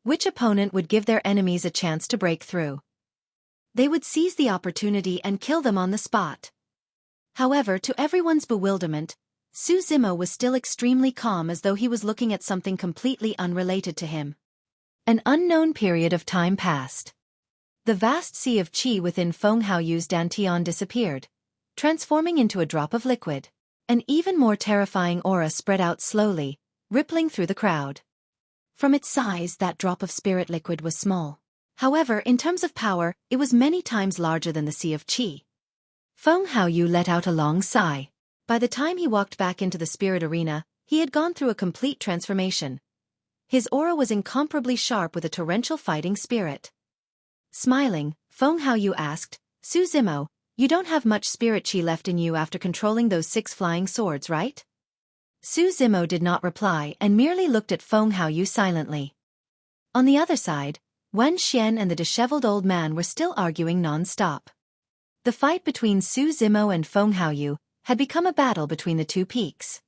A: Which opponent would give their enemies a chance to break through? They would seize the opportunity and kill them on the spot. However, to everyone's bewilderment, Su Zimo was still extremely calm as though he was looking at something completely unrelated to him. An unknown period of time passed. The vast sea of Qi within Feng Haoyu's dantian disappeared, transforming into a drop of liquid. An even more terrifying aura spread out slowly, rippling through the crowd. From its size, that drop of spirit liquid was small. However, in terms of power, it was many times larger than the sea of Qi. Feng Haoyu let out a long sigh. By the time he walked back into the spirit arena, he had gone through a complete transformation. His aura was incomparably sharp with a torrential fighting spirit. Smiling, Feng Haoyu asked, Su Zimo, you don't have much spirit Qi left in you after controlling those 6 flying swords, right? Su Zimo did not reply and merely looked at Feng Haoyu silently. On the other side, Wen Xian and the disheveled old man were still arguing non-stop. The fight between Su Zimo and Feng Haoyu had become a battle between the 2 peaks.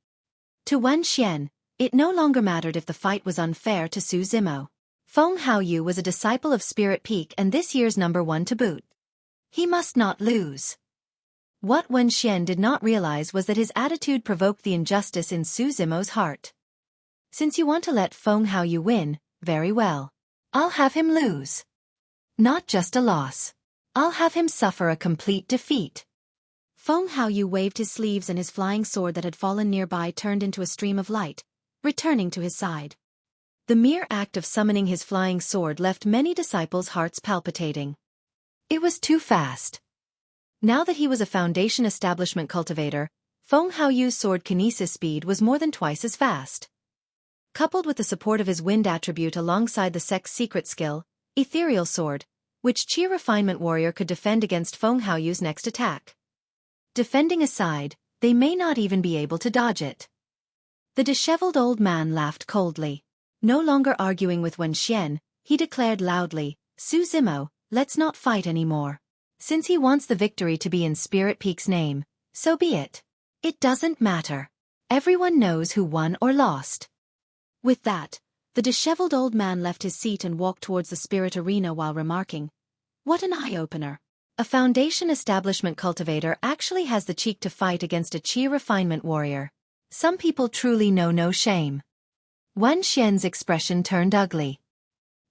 A: To Wen Xian, it no longer mattered if the fight was unfair to Su Zimo. Feng Haoyu was a disciple of Spirit Peak and this year's number 1 to boot. He must not lose. What Wen Xian did not realize was that his attitude provoked the injustice in Su Zimo's heart. Since you want to let Feng Haoyu win, very well. I'll have him lose. Not just a loss. I'll have him suffer a complete defeat. Feng Haoyu waved his sleeves and his flying sword that had fallen nearby turned into a stream of light, returning to his side. The mere act of summoning his flying sword left many disciples' hearts palpitating. It was too fast. Now that he was a Foundation Establishment cultivator, Feng Haoyu's sword kinesis speed was more than twice as fast. Coupled with the support of his wind attribute alongside the sect's secret skill, Ethereal Sword, which Qi Refinement Warrior could defend against Feng Haoyu's next attack. Defending aside, they may not even be able to dodge it. The disheveled old man laughed coldly. No longer arguing with Wen Xian, he declared loudly, "Su Zimo, let's not fight anymore. Since he wants the victory to be in Spirit Peak's name, so be it. It doesn't matter. Everyone knows who won or lost." With that, the disheveled old man left his seat and walked towards the spirit arena while remarking, "What an eye-opener. A Foundation Establishment cultivator actually has the cheek to fight against a Qi Refinement Warrior. Some people truly know no shame." Wen Xian's expression turned ugly.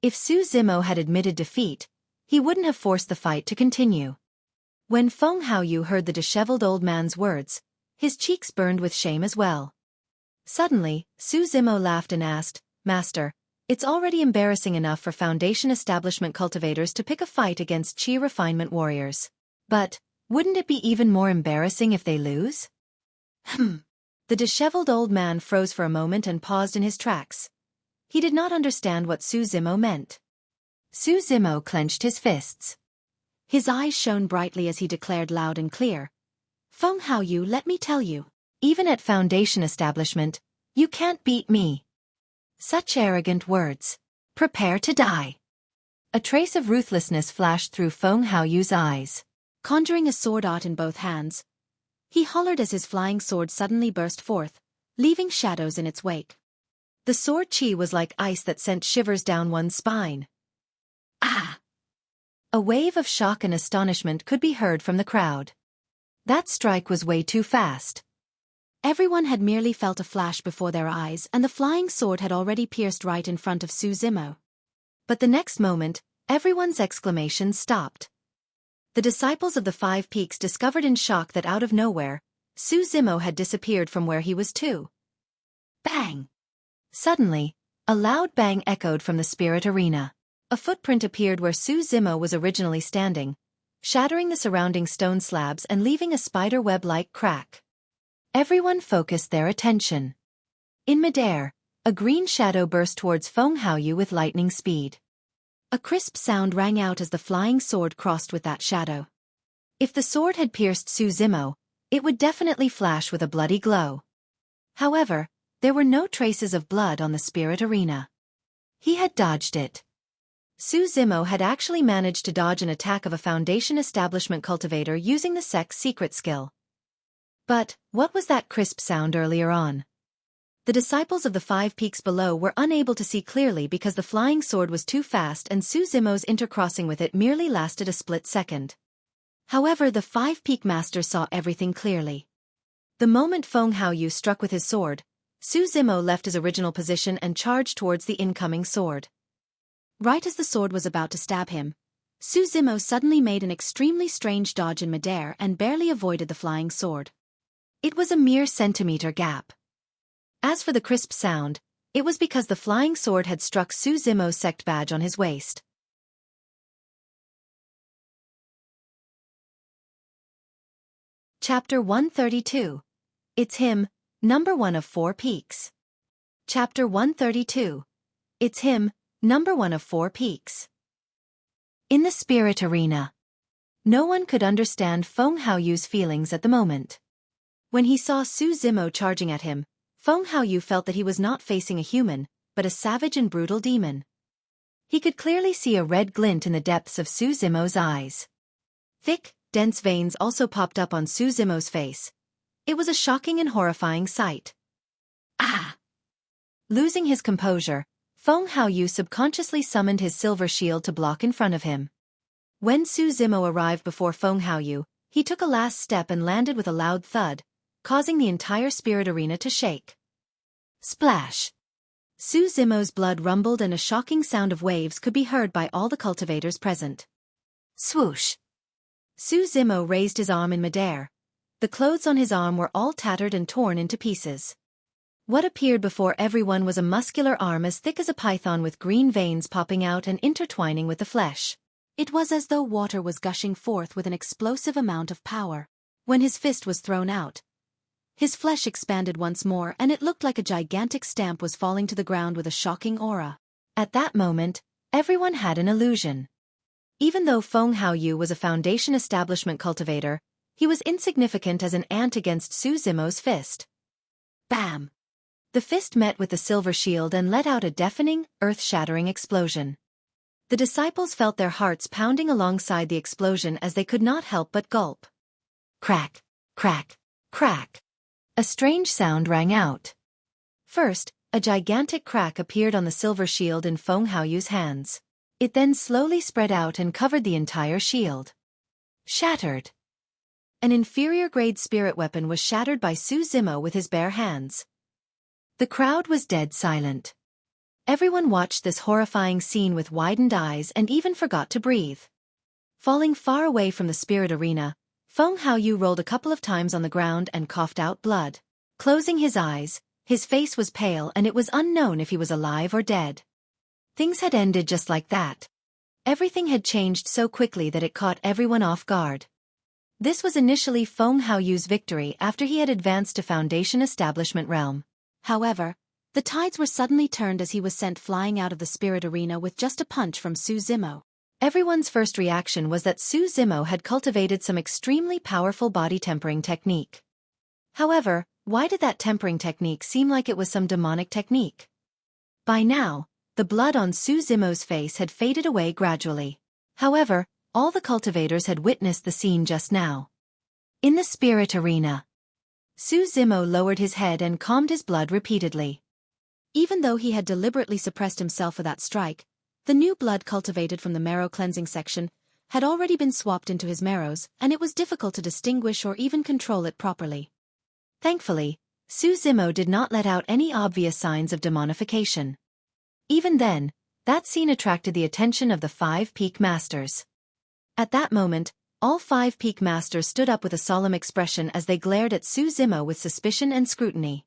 A: If Su Zimo had admitted defeat, he wouldn't have forced the fight to continue. When Feng Haoyu heard the disheveled old man's words, his cheeks burned with shame as well. Suddenly, Su Zimo laughed and asked, "Master, it's already embarrassing enough for Foundation Establishment cultivators to pick a fight against Qi Refinement Warriors. But, wouldn't it be even more embarrassing if they lose?" The disheveled old man froze for a moment and paused in his tracks. He did not understand what Su Zimo meant. Su Zimo clenched his fists. His eyes shone brightly as he declared loud and clear, "Feng Haoyu, let me tell you, even at Foundation Establishment, you can't beat me." Such arrogant words. Prepare to die. A trace of ruthlessness flashed through Feng Haoyu's eyes. Conjuring a sword art in both hands, he hollered as his flying sword suddenly burst forth, leaving shadows in its wake. The sword chi was like ice that sent shivers down one's spine. Ah! A wave of shock and astonishment could be heard from the crowd. That strike was way too fast. Everyone had merely felt a flash before their eyes, and the flying sword had already pierced right in front of Su Zimo. But the next moment, everyone's exclamations stopped. The disciples of the Five Peaks discovered in shock that out of nowhere, Su Zimo had disappeared from where he was too. Bang! Suddenly, a loud bang echoed from the spirit arena. A footprint appeared where Su Zimo was originally standing, shattering the surrounding stone slabs and leaving a spider web-like crack. Everyone focused their attention. In midair, a green shadow burst towards Feng Haoyu with lightning speed. A crisp sound rang out as the flying sword crossed with that shadow. If the sword had pierced Su Zimo, it would definitely flash with a bloody glow. However, there were no traces of blood on the spirit arena. He had dodged it. Su Zimo had actually managed to dodge an attack of a Foundation Establishment cultivator using the sect's secret skill. But, what was that crisp sound earlier on? The disciples of the Five Peaks below were unable to see clearly because the flying sword was too fast and Su Zimo's intercrossing with it merely lasted a split second. However, the Five Peak Master saw everything clearly. The moment Feng Haoyu struck with his sword, Su Zimo left his original position and charged towards the incoming sword. Right as the sword was about to stab him, Su Zimo suddenly made an extremely strange dodge in midair and barely avoided the flying sword. It was a mere centimeter gap. As for the crisp sound, it was because the flying sword had struck Su Zimo's sect badge on his waist. Chapter 132. It's him, number 1 of 4 peaks. Chapter 132. It's him, number 1 of 4 peaks. In the spirit arena. No one could understand Feng Haoyu's feelings at the moment. When he saw Su Zimo charging at him, Feng Haoyu felt that he was not facing a human, but a savage and brutal demon. He could clearly see a red glint in the depths of Su Zimo's eyes. Thick, dense veins also popped up on Su Zimo's face. It was a shocking and horrifying sight. Ah! Losing his composure, Feng Haoyu subconsciously summoned his silver shield to block in front of him. When Su Zimo arrived before Feng Haoyu, he took a last step and landed with a loud thud, causing the entire spirit arena to shake. Splash! Su Zimo's blood rumbled and a shocking sound of waves could be heard by all the cultivators present. Swoosh! Su Zimo raised his arm in midair. The clothes on his arm were all tattered and torn into pieces. What appeared before everyone was a muscular arm as thick as a python with green veins popping out and intertwining with the flesh. It was as though water was gushing forth with an explosive amount of power. When his fist was thrown out, his flesh expanded once more and it looked like a gigantic stamp was falling to the ground with a shocking aura. At that moment, everyone had an illusion. Even though Feng Haoyu was a Foundation establishment cultivator, he was insignificant as an ant against Su Zimo's fist. Bam! The fist met with the silver shield and let out a deafening, earth-shattering explosion. The disciples felt their hearts pounding alongside the explosion as they could not help but gulp. Crack, crack, crack. A strange sound rang out. First, a gigantic crack appeared on the silver shield in Feng Haoyu's hands. It then slowly spread out and covered the entire shield. Shattered. An inferior-grade spirit weapon was shattered by Su Zimo with his bare hands. The crowd was dead silent. Everyone watched this horrifying scene with widened eyes and even forgot to breathe. Falling far away from the spirit arena, Feng Haoyu rolled a couple of times on the ground and coughed out blood. Closing his eyes, his face was pale and it was unknown if he was alive or dead. Things had ended just like that. Everything had changed so quickly that it caught everyone off guard. This was initially Feng Haoyu's victory after he had advanced to Foundation Establishment realm. However, the tides were suddenly turned as he was sent flying out of the spirit arena with just a punch from Su Zimo. Everyone's first reaction was that Su Zimo had cultivated some extremely powerful body tempering technique. However, why did that tempering technique seem like it was some demonic technique? By now, the blood on Su Zimo's face had faded away gradually. However, all the cultivators had witnessed the scene just now. In the spirit arena, Su Zimo lowered his head and calmed his blood repeatedly. Even though he had deliberately suppressed himself for that strike, the new blood cultivated from the marrow cleansing section had already been swapped into his marrows, and it was difficult to distinguish or even control it properly. Thankfully, Su Zimo did not let out any obvious signs of demonification. Even then, that scene attracted the attention of the 5 Peak Masters. At that moment, all 5 Peak Masters stood up with a solemn expression as they glared at Su Zimo with suspicion and scrutiny.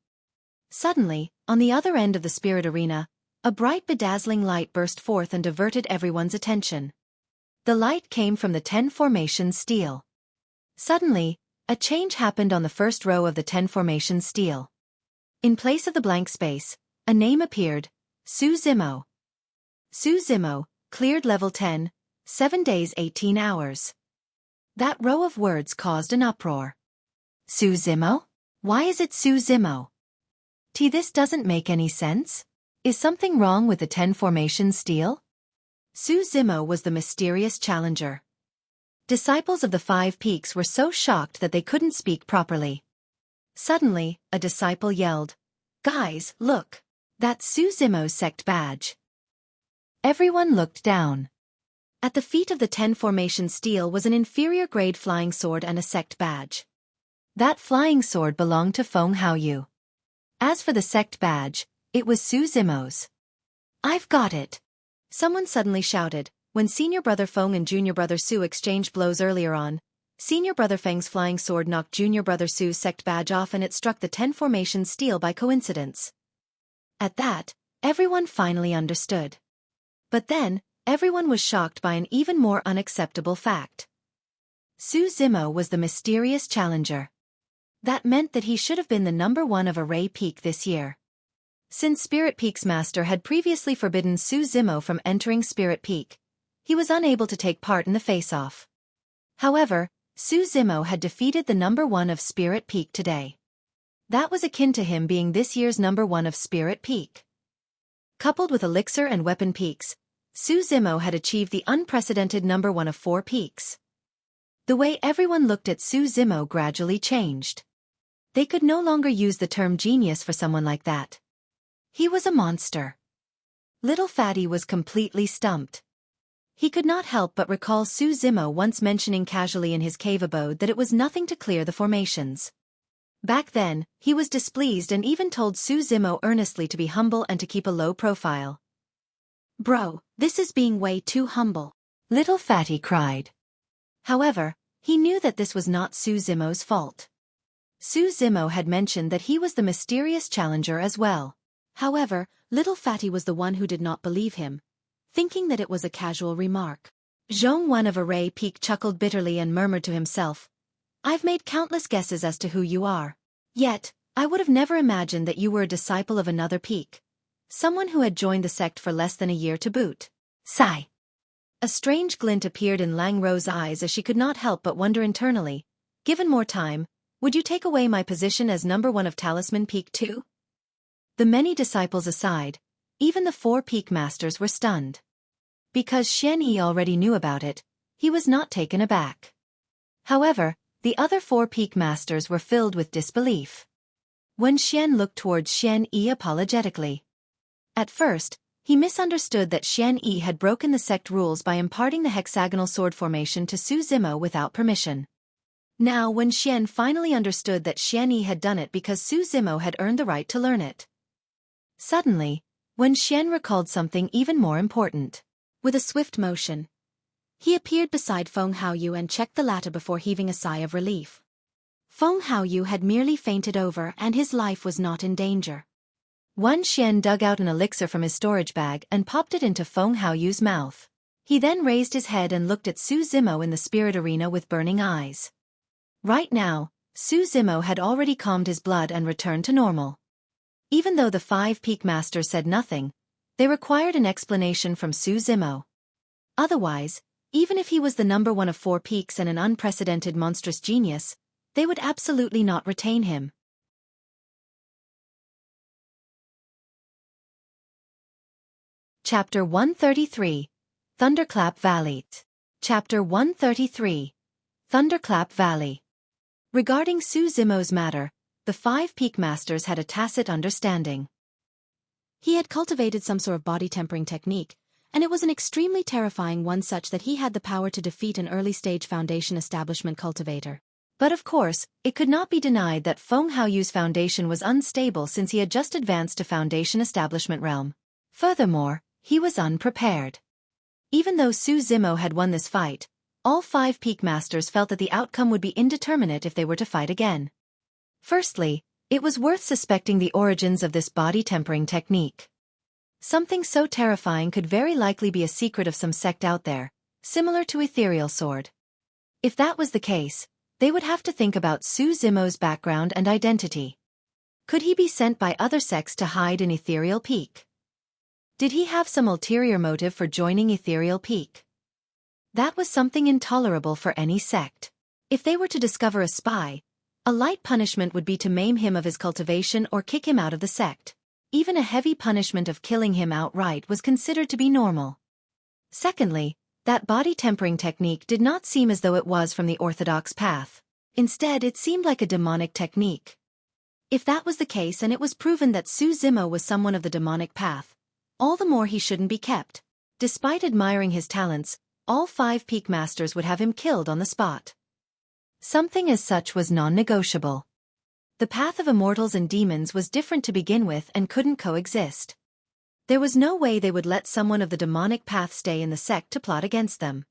A: Suddenly, on the other end of the spirit arena, a bright bedazzling light burst forth and diverted everyone's attention. The light came from the 10 formation steel. Suddenly, a change happened on the first row of the 10 formation steel. In place of the blank space, a name appeared, Su Zimo. Su Zimo, cleared level 10, 7 days 18 hours. That row of words caused an uproar. Su Zimo? Why is it Su Zimo? This doesn't make any sense. Is something wrong with the 10 formation steel? Su Zimo was the mysterious challenger. Disciples of the 5 Peaks were so shocked that they couldn't speak properly. Suddenly, a disciple yelled, "Guys, look! That's Su Zimo's sect badge." Everyone looked down. At the feet of the 10 formation steel was an inferior-grade flying sword and a sect badge. That flying sword belonged to Feng Haoyu. As for the sect badge, it was Su Zimo's. "I've got it!" Someone suddenly shouted. When senior brother Feng and junior brother Su exchanged blows earlier on, senior brother Feng's flying sword knocked junior brother Su's sect badge off and it struck the 10 formation steel by coincidence. At that, everyone finally understood. But then, everyone was shocked by an even more unacceptable fact. Su Zimo was the mysterious challenger. That meant that he should have been the number 1 of Array Peak this year. Since Spirit Peak's master had previously forbidden Su Zimo from entering Spirit Peak, he was unable to take part in the face-off. However, Su Zimo had defeated the number 1 of Spirit Peak today. That was akin to him being this year's number 1 of Spirit Peak. Coupled with Elixir and Weapon Peaks, Su Zimo had achieved the unprecedented number 1 of 4 peaks. The way everyone looked at Su Zimo gradually changed. They could no longer use the term genius for someone like that. He was a monster. Little Fatty was completely stumped. He could not help but recall Su Zimo once mentioning casually in his cave abode that it was nothing to clear the formations. Back then, he was displeased and even told Su Zimo earnestly to be humble and to keep a low profile. "Bro, this is being way too humble," Little Fatty cried. However, he knew that this was not Su Zimo's fault. Su Zimo had mentioned that he was the mysterious challenger as well. However, little Fatty was the one who did not believe him, thinking that it was a casual remark. Zhong Wen of Array Peak chuckled bitterly and murmured to himself, "I've made countless guesses as to who you are. Yet, I would have never imagined that you were a disciple of another peak. Someone who had joined the sect for less than a year to boot." Sigh. A strange glint appeared in Lang Ro's eyes as she could not help but wonder internally, given more time, would you take away my position as number 1 of Talisman Peak too? The many disciples aside, even the 4 peak masters were stunned. Because Xueqi already knew about it, he was not taken aback. However, the other 4 peak masters were filled with disbelief. When Xian looked towards Xueqi apologetically. At first, he misunderstood that Xueqi had broken the sect rules by imparting the hexagonal sword formation to Su Zimo without permission. Now when Xian finally understood that Xueqi had done it because Su Zimo had earned the right to learn it. Suddenly, when Xian recalled something even more important. With a swift motion, he appeared beside Feng Haoyu and checked the latter before heaving a sigh of relief. Feng Haoyu had merely fainted over and his life was not in danger. Wan Xian dug out an elixir from his storage bag and popped it into Feng Haoyu's mouth. He then raised his head and looked at Su Zimo in the spirit arena with burning eyes. Right now, Su Zimo had already calmed his blood and returned to normal. Even though the 5 peak masters said nothing, they required an explanation from Su Zimo. Otherwise, even if he was the number 1 of 4 peaks and an unprecedented monstrous genius, they would absolutely not retain him. Chapter 133, Thunderclap Valley. Chapter 133, Thunderclap Valley. Regarding Su Zimo's matter, the 5 peak masters had a tacit understanding. He had cultivated some sort of body-tempering technique, and it was an extremely terrifying one such that he had the power to defeat an early-stage foundation establishment cultivator. But of course, it could not be denied that Feng Haoyu's foundation was unstable since he had just advanced to foundation establishment realm. Furthermore, he was unprepared. Even though Su Zimo had won this fight, all 5 peak masters felt that the outcome would be indeterminate if they were to fight again. Firstly, it was worth suspecting the origins of this body-tempering technique. Something so terrifying could very likely be a secret of some sect out there, similar to Ethereal Sword. If that was the case, they would have to think about Su Zimo's background and identity. Could he be sent by other sects to hide in Ethereal Peak? Did he have some ulterior motive for joining Ethereal Peak? That was something intolerable for any sect. If they were to discover a spy, a light punishment would be to maim him of his cultivation or kick him out of the sect. Even a heavy punishment of killing him outright was considered to be normal. Secondly, that body-tempering technique did not seem as though it was from the orthodox path. Instead, it seemed like a demonic technique. If that was the case and it was proven that Su Zimo was someone of the demonic path, all the more he shouldn't be kept. Despite admiring his talents, all 5 peak masters would have him killed on the spot. Something as such was non-negotiable. The path of immortals and demons was different to begin with and couldn't coexist. There was no way they would let someone of the demonic path stay in the sect to plot against them.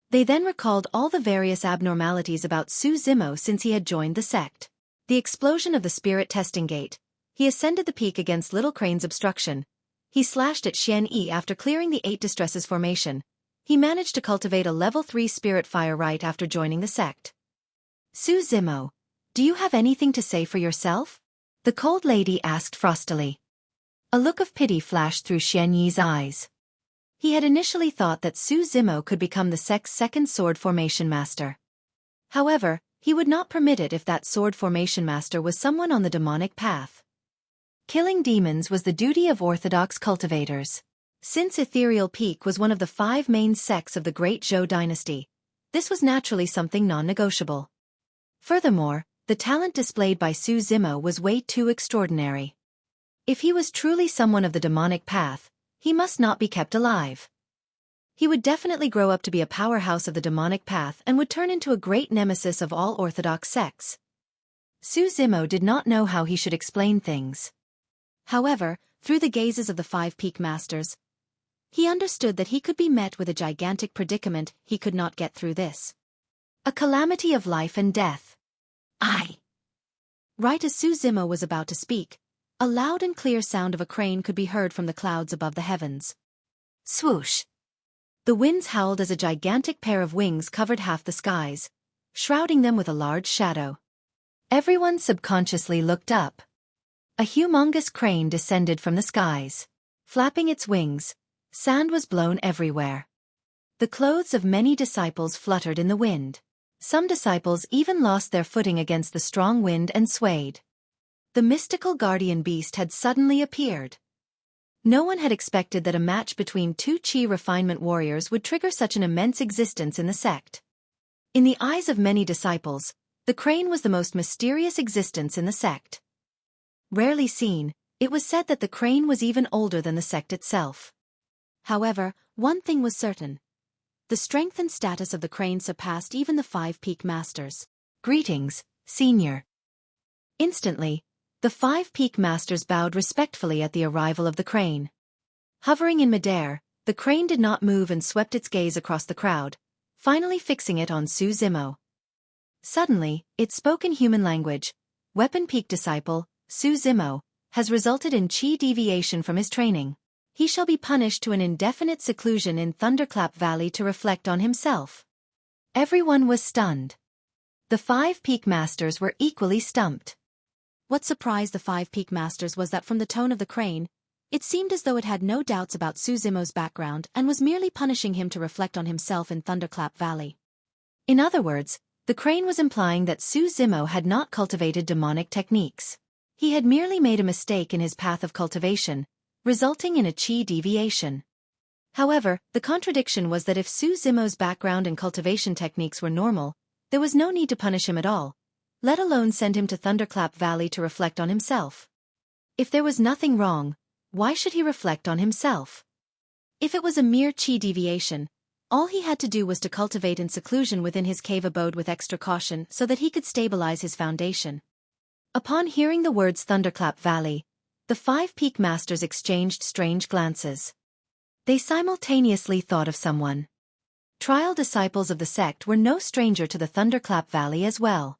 A: They then recalled all the various abnormalities about Su Zimo since he had joined the sect. The explosion of the spirit testing gate. He ascended the peak against Little Crane's obstruction. He slashed at Xueqi after clearing the 8 distresses formation. He managed to cultivate a level 3 spirit fire right after joining the sect. Su Zimo, do you have anything to say for yourself? The cold lady asked frostily. A look of pity flashed through Xueqi's eyes. He had initially thought that Su Zimo could become the sect's 2nd sword formation master. However, he would not permit it if that sword formation master was someone on the demonic path. Killing demons was the duty of orthodox cultivators. Since Ethereal Peak was one of the 5 main sects of the Great Zhou dynasty, this was naturally something non-negotiable. Furthermore, the talent displayed by Su Zimo was way too extraordinary. If he was truly someone of the demonic path, he must not be kept alive. He would definitely grow up to be a powerhouse of the demonic path and would turn into a great nemesis of all orthodox sects. Su Zimo did not know how he should explain things. However, through the gazes of the 5 peak masters, he understood that he could be met with a gigantic predicament. He could not get through this. A calamity of life and death. Right as Zimo was about to speak, a loud and clear sound of a crane could be heard from the clouds above the heavens. Swoosh! The winds howled as a gigantic pair of wings covered half the skies, shrouding them with a large shadow. Everyone subconsciously looked up. A humongous crane descended from the skies. Flapping its wings, sand was blown everywhere. The clothes of many disciples fluttered in the wind. Some disciples even lost their footing against the strong wind and swayed. The mystical guardian beast had suddenly appeared. No one had expected that a match between two chi refinement warriors would trigger such an immense existence in the sect. In the eyes of many disciples, the crane was the most mysterious existence in the sect. Rarely seen, it was said that the crane was even older than the sect itself. However, one thing was certain. The strength and status of the crane surpassed even the 5 peak masters. Greetings, Senior. Instantly, the 5 peak masters bowed respectfully at the arrival of the crane. Hovering in midair, the crane did not move and swept its gaze across the crowd, finally fixing it on Zimo. Suddenly, it spoke in human language. Weapon peak disciple, Zimo, has resulted in chi deviation from his training. He shall be punished to an indefinite seclusion in Thunderclap Valley to reflect on himself. Everyone was stunned. The 5 peak masters were equally stumped. What surprised the 5 peak masters was that from the tone of the crane, it seemed as though it had no doubts about Zimo's background and was merely punishing him to reflect on himself in Thunderclap Valley. In other words, the crane was implying that Zimo had not cultivated demonic techniques. He had merely made a mistake in his path of cultivation, resulting in a chi deviation. However, the contradiction was that if Zimo's background and cultivation techniques were normal, there was no need to punish him at all, let alone send him to Thunderclap Valley to reflect on himself. If there was nothing wrong, why should he reflect on himself? If it was a mere chi deviation, all he had to do was to cultivate in seclusion within his cave abode with extra caution so that he could stabilize his foundation. Upon hearing the words Thunderclap Valley, the 5 peak masters exchanged strange glances. They simultaneously thought of someone. Trial disciples of the sect were no stranger to the Thunderclap Valley as well.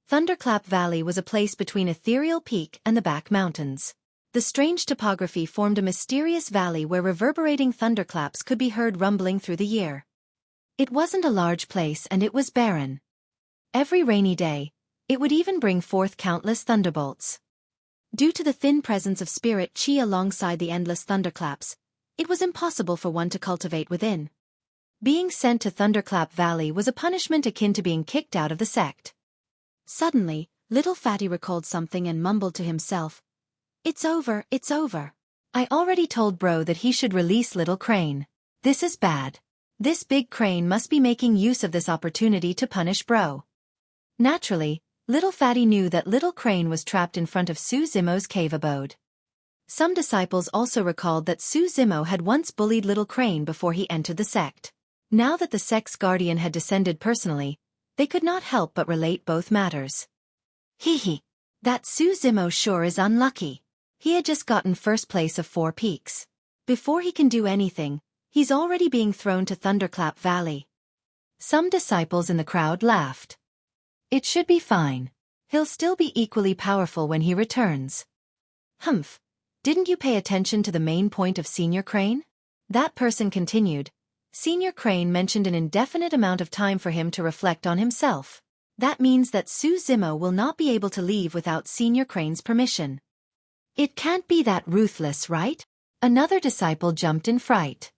A: Thunderclap Valley was a place between Ethereal Peak and the Back Mountains. The strange topography formed a mysterious valley where reverberating thunderclaps could be heard rumbling through the year. It wasn't a large place and it was barren. Every rainy day, it would even bring forth countless thunderbolts. Due to the thin presence of spirit chi alongside the endless thunderclaps, it was impossible for one to cultivate within. Being sent to Thunderclap Valley was a punishment akin to being kicked out of the sect. Suddenly, little Fatty recalled something and mumbled to himself, "It's over, it's over. I already told Bro that he should release Little Crane. This is bad. This big crane must be making use of this opportunity to punish Bro." Naturally, Little Fatty knew that Little Crane was trapped in front of Zimo's cave abode. Some disciples also recalled that Zimo had once bullied Little Crane before he entered the sect. Now that the sect's guardian had descended personally, they could not help but relate both matters. Hee, that Zimo sure is unlucky. He had just gotten first place of 4 peaks. Before he can do anything, he's already being thrown to Thunderclap Valley. Some disciples in the crowd laughed. It should be fine. He'll still be equally powerful when he returns. Humph. Didn't you pay attention to the main point of Senior Crane? That person continued. Senior Crane mentioned an indefinite amount of time for him to reflect on himself. That means that Zimo will not be able to leave without Senior Crane's permission. It can't be that ruthless, right? Another disciple jumped in fright.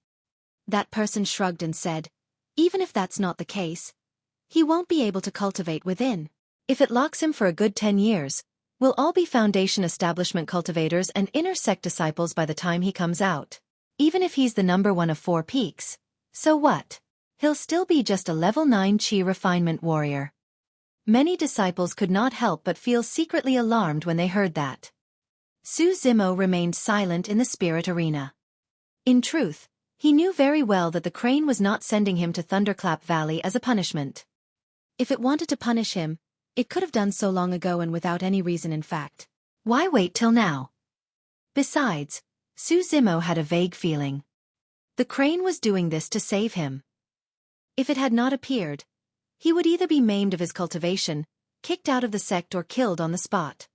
A: That person shrugged and said, even if that's not the case, he won't be able to cultivate within. If it locks him for a good 10 years, we'll all be Foundation Establishment cultivators and inner sect disciples by the time he comes out. Even if he's the number 1 of 4 peaks, so what? He'll still be just a level 9 chi refinement warrior. Many disciples could not help but feel secretly alarmed when they heard that. Zimo remained silent in the spirit arena. In truth, he knew very well that the crane was not sending him to Thunderclap Valley as a punishment. If it wanted to punish him, it could have done so long ago and without any reason in fact. Why wait till now? Besides, Zimo had a vague feeling. The crane was doing this to save him. If it had not appeared, he would either be maimed of his cultivation, kicked out of the sect or killed on the spot.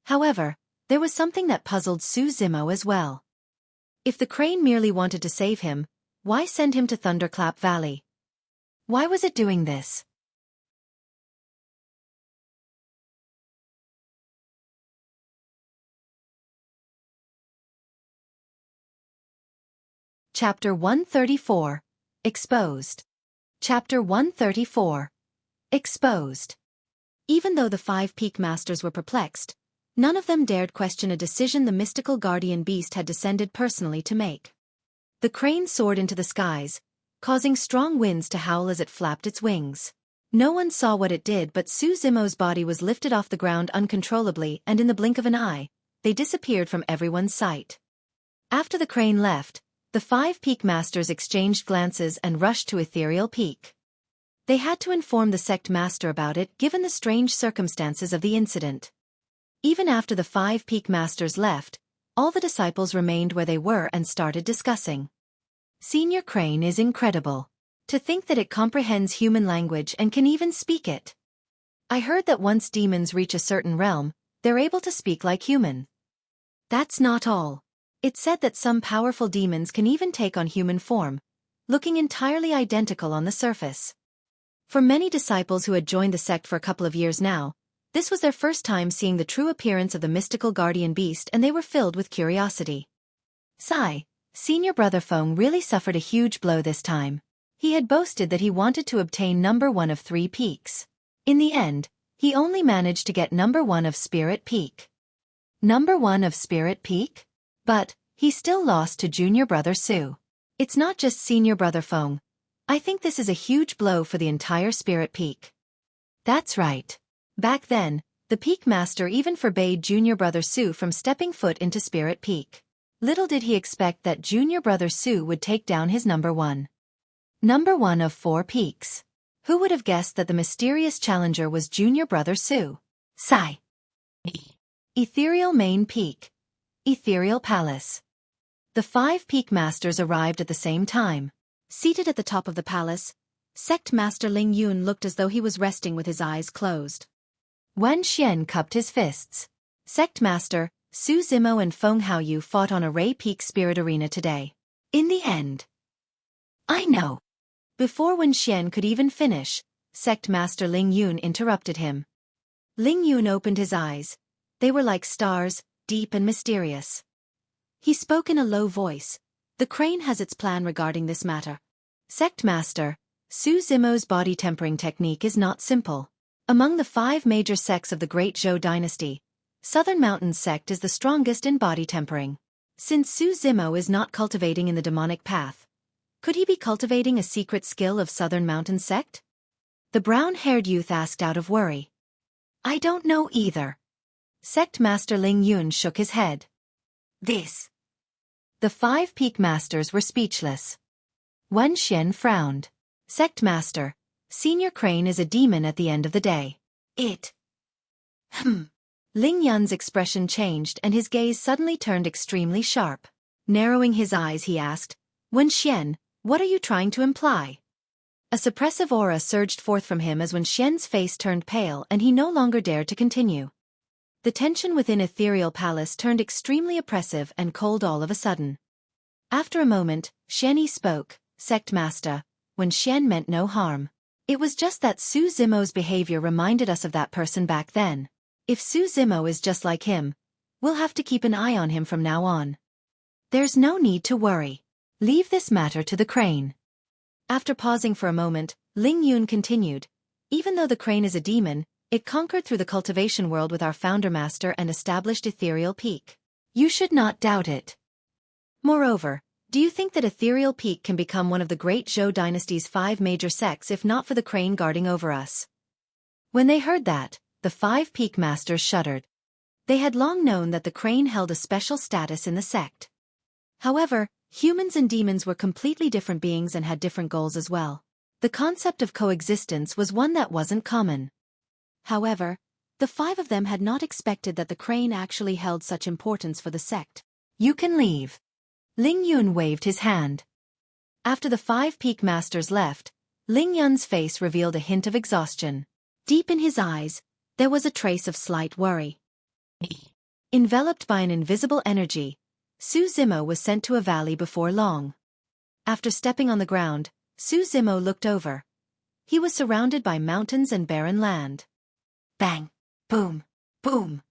A: However, there was something that puzzled Su Zimo as well. If the crane merely wanted to save him, why send him to Thunderclap Valley? Why was it doing this? Chapter 134. Exposed. Chapter 134. Exposed. Even though the 5 Peak Masters were perplexed, none of them dared question a decision the mystical guardian beast had descended personally to make. The crane soared into the skies, causing strong winds to howl as it flapped its wings. No one saw what it did, but Su Zimo's body was lifted off the ground uncontrollably, and in the blink of an eye, they disappeared from everyone's sight. After the crane left, the 5 Peak Masters exchanged glances and rushed to Ethereal Peak. They had to inform the sect master about it given the strange circumstances of the incident. Even after the 5 Peak Masters left, all the disciples remained where they were and started discussing. Senior Crane is incredible. To think that it comprehends human language and can even speak it. I heard that once demons reach a certain realm, they're able to speak like human. That's not all. It's said that some powerful demons can even take on human form, looking entirely identical on the surface. For many disciples who had joined the sect for a couple of years now, this was their first time seeing the true appearance of the mystical guardian beast, and they were filled with curiosity. Sigh, Senior Brother Feng really suffered a huge blow this time. He had boasted that he wanted to obtain number 1 of 3 peaks. In the end, he only managed to get number 1 of Spirit Peak. Number 1 of Spirit Peak? But, he still lost to Junior Brother Su. It's not just Senior Brother Feng. I think this is a huge blow for the entire Spirit Peak. That's right. Back then, the Peak Master even forbade Junior Brother Su from stepping foot into Spirit Peak. Little did he expect that Junior Brother Su would take down his number 1. Number 1 of 4 peaks. Who would have guessed that the mysterious challenger was Junior Brother Su? Sigh. Ethereal Main Peak. Ethereal Palace. The 5 Peak Masters arrived at the same time. Seated at the top of the palace, Sect Master Ling Yun looked as though he was resting with his eyes closed. Wen Xian cupped his fists. Sect Master, Su Zimo and Feng Haoyu fought on a Ray Peak Spirit Arena today. In the end. I know. Before Wen Xian could even finish, Sect Master Ling Yun interrupted him. Ling Yun opened his eyes. They were like stars, deep and mysterious. He spoke in a low voice. The crane has its plan regarding this matter. Sect Master, Su Zimo's body tempering technique is not simple. Among the 5 major sects of the Great Zhou dynasty, Southern Mountain's sect is the strongest in body tempering. Since Su Zimo is not cultivating in the demonic path, could he be cultivating a secret skill of Southern Mountain sect? The brown-haired youth asked out of worry. I don't know either. Sect Master Ling Yun shook his head. The 5 Peak Masters were speechless. Wen Xian frowned. Sect Master, Senior Crane is a demon at the end of the day. Ling Yun's expression changed and his gaze suddenly turned extremely sharp. Narrowing his eyes, he asked, Wen Xian, what are you trying to imply? A suppressive aura surged forth from him as Wen Xian's face turned pale and he no longer dared to continue. The tension within Ethereal Palace turned extremely oppressive and cold all of a sudden. After a moment, Xianyi spoke, Sect Master, Wen Xian meant no harm. It was just that Su Zimo's behavior reminded us of that person back then. If Su Zimo is just like him, we'll have to keep an eye on him from now on. There's no need to worry. Leave this matter to the crane. After pausing for a moment, Ling Yun continued, even though the crane is a demon, it conquered through the cultivation world with our founder master and established Ethereal Peak. You should not doubt it. Moreover, do you think that Ethereal Peak can become one of the Great Zhou dynasty's 5 major sects if not for the crane guarding over us? When they heard that, the 5 Peak Masters shuddered. They had long known that the crane held a special status in the sect. However, humans and demons were completely different beings and had different goals as well. The concept of coexistence was one that wasn't common. However, the 5 of them had not expected that the crane actually held such importance for the sect. You can leave. Ling Yun waved his hand. After the 5 Peak Masters left, Ling Yun's face revealed a hint of exhaustion. Deep in his eyes, there was a trace of slight worry. Enveloped by an invisible energy, Xueqi was sent to a valley before long. After stepping on the ground, Xueqi looked over. He was surrounded by mountains and barren land. Bang! Boom! Boom!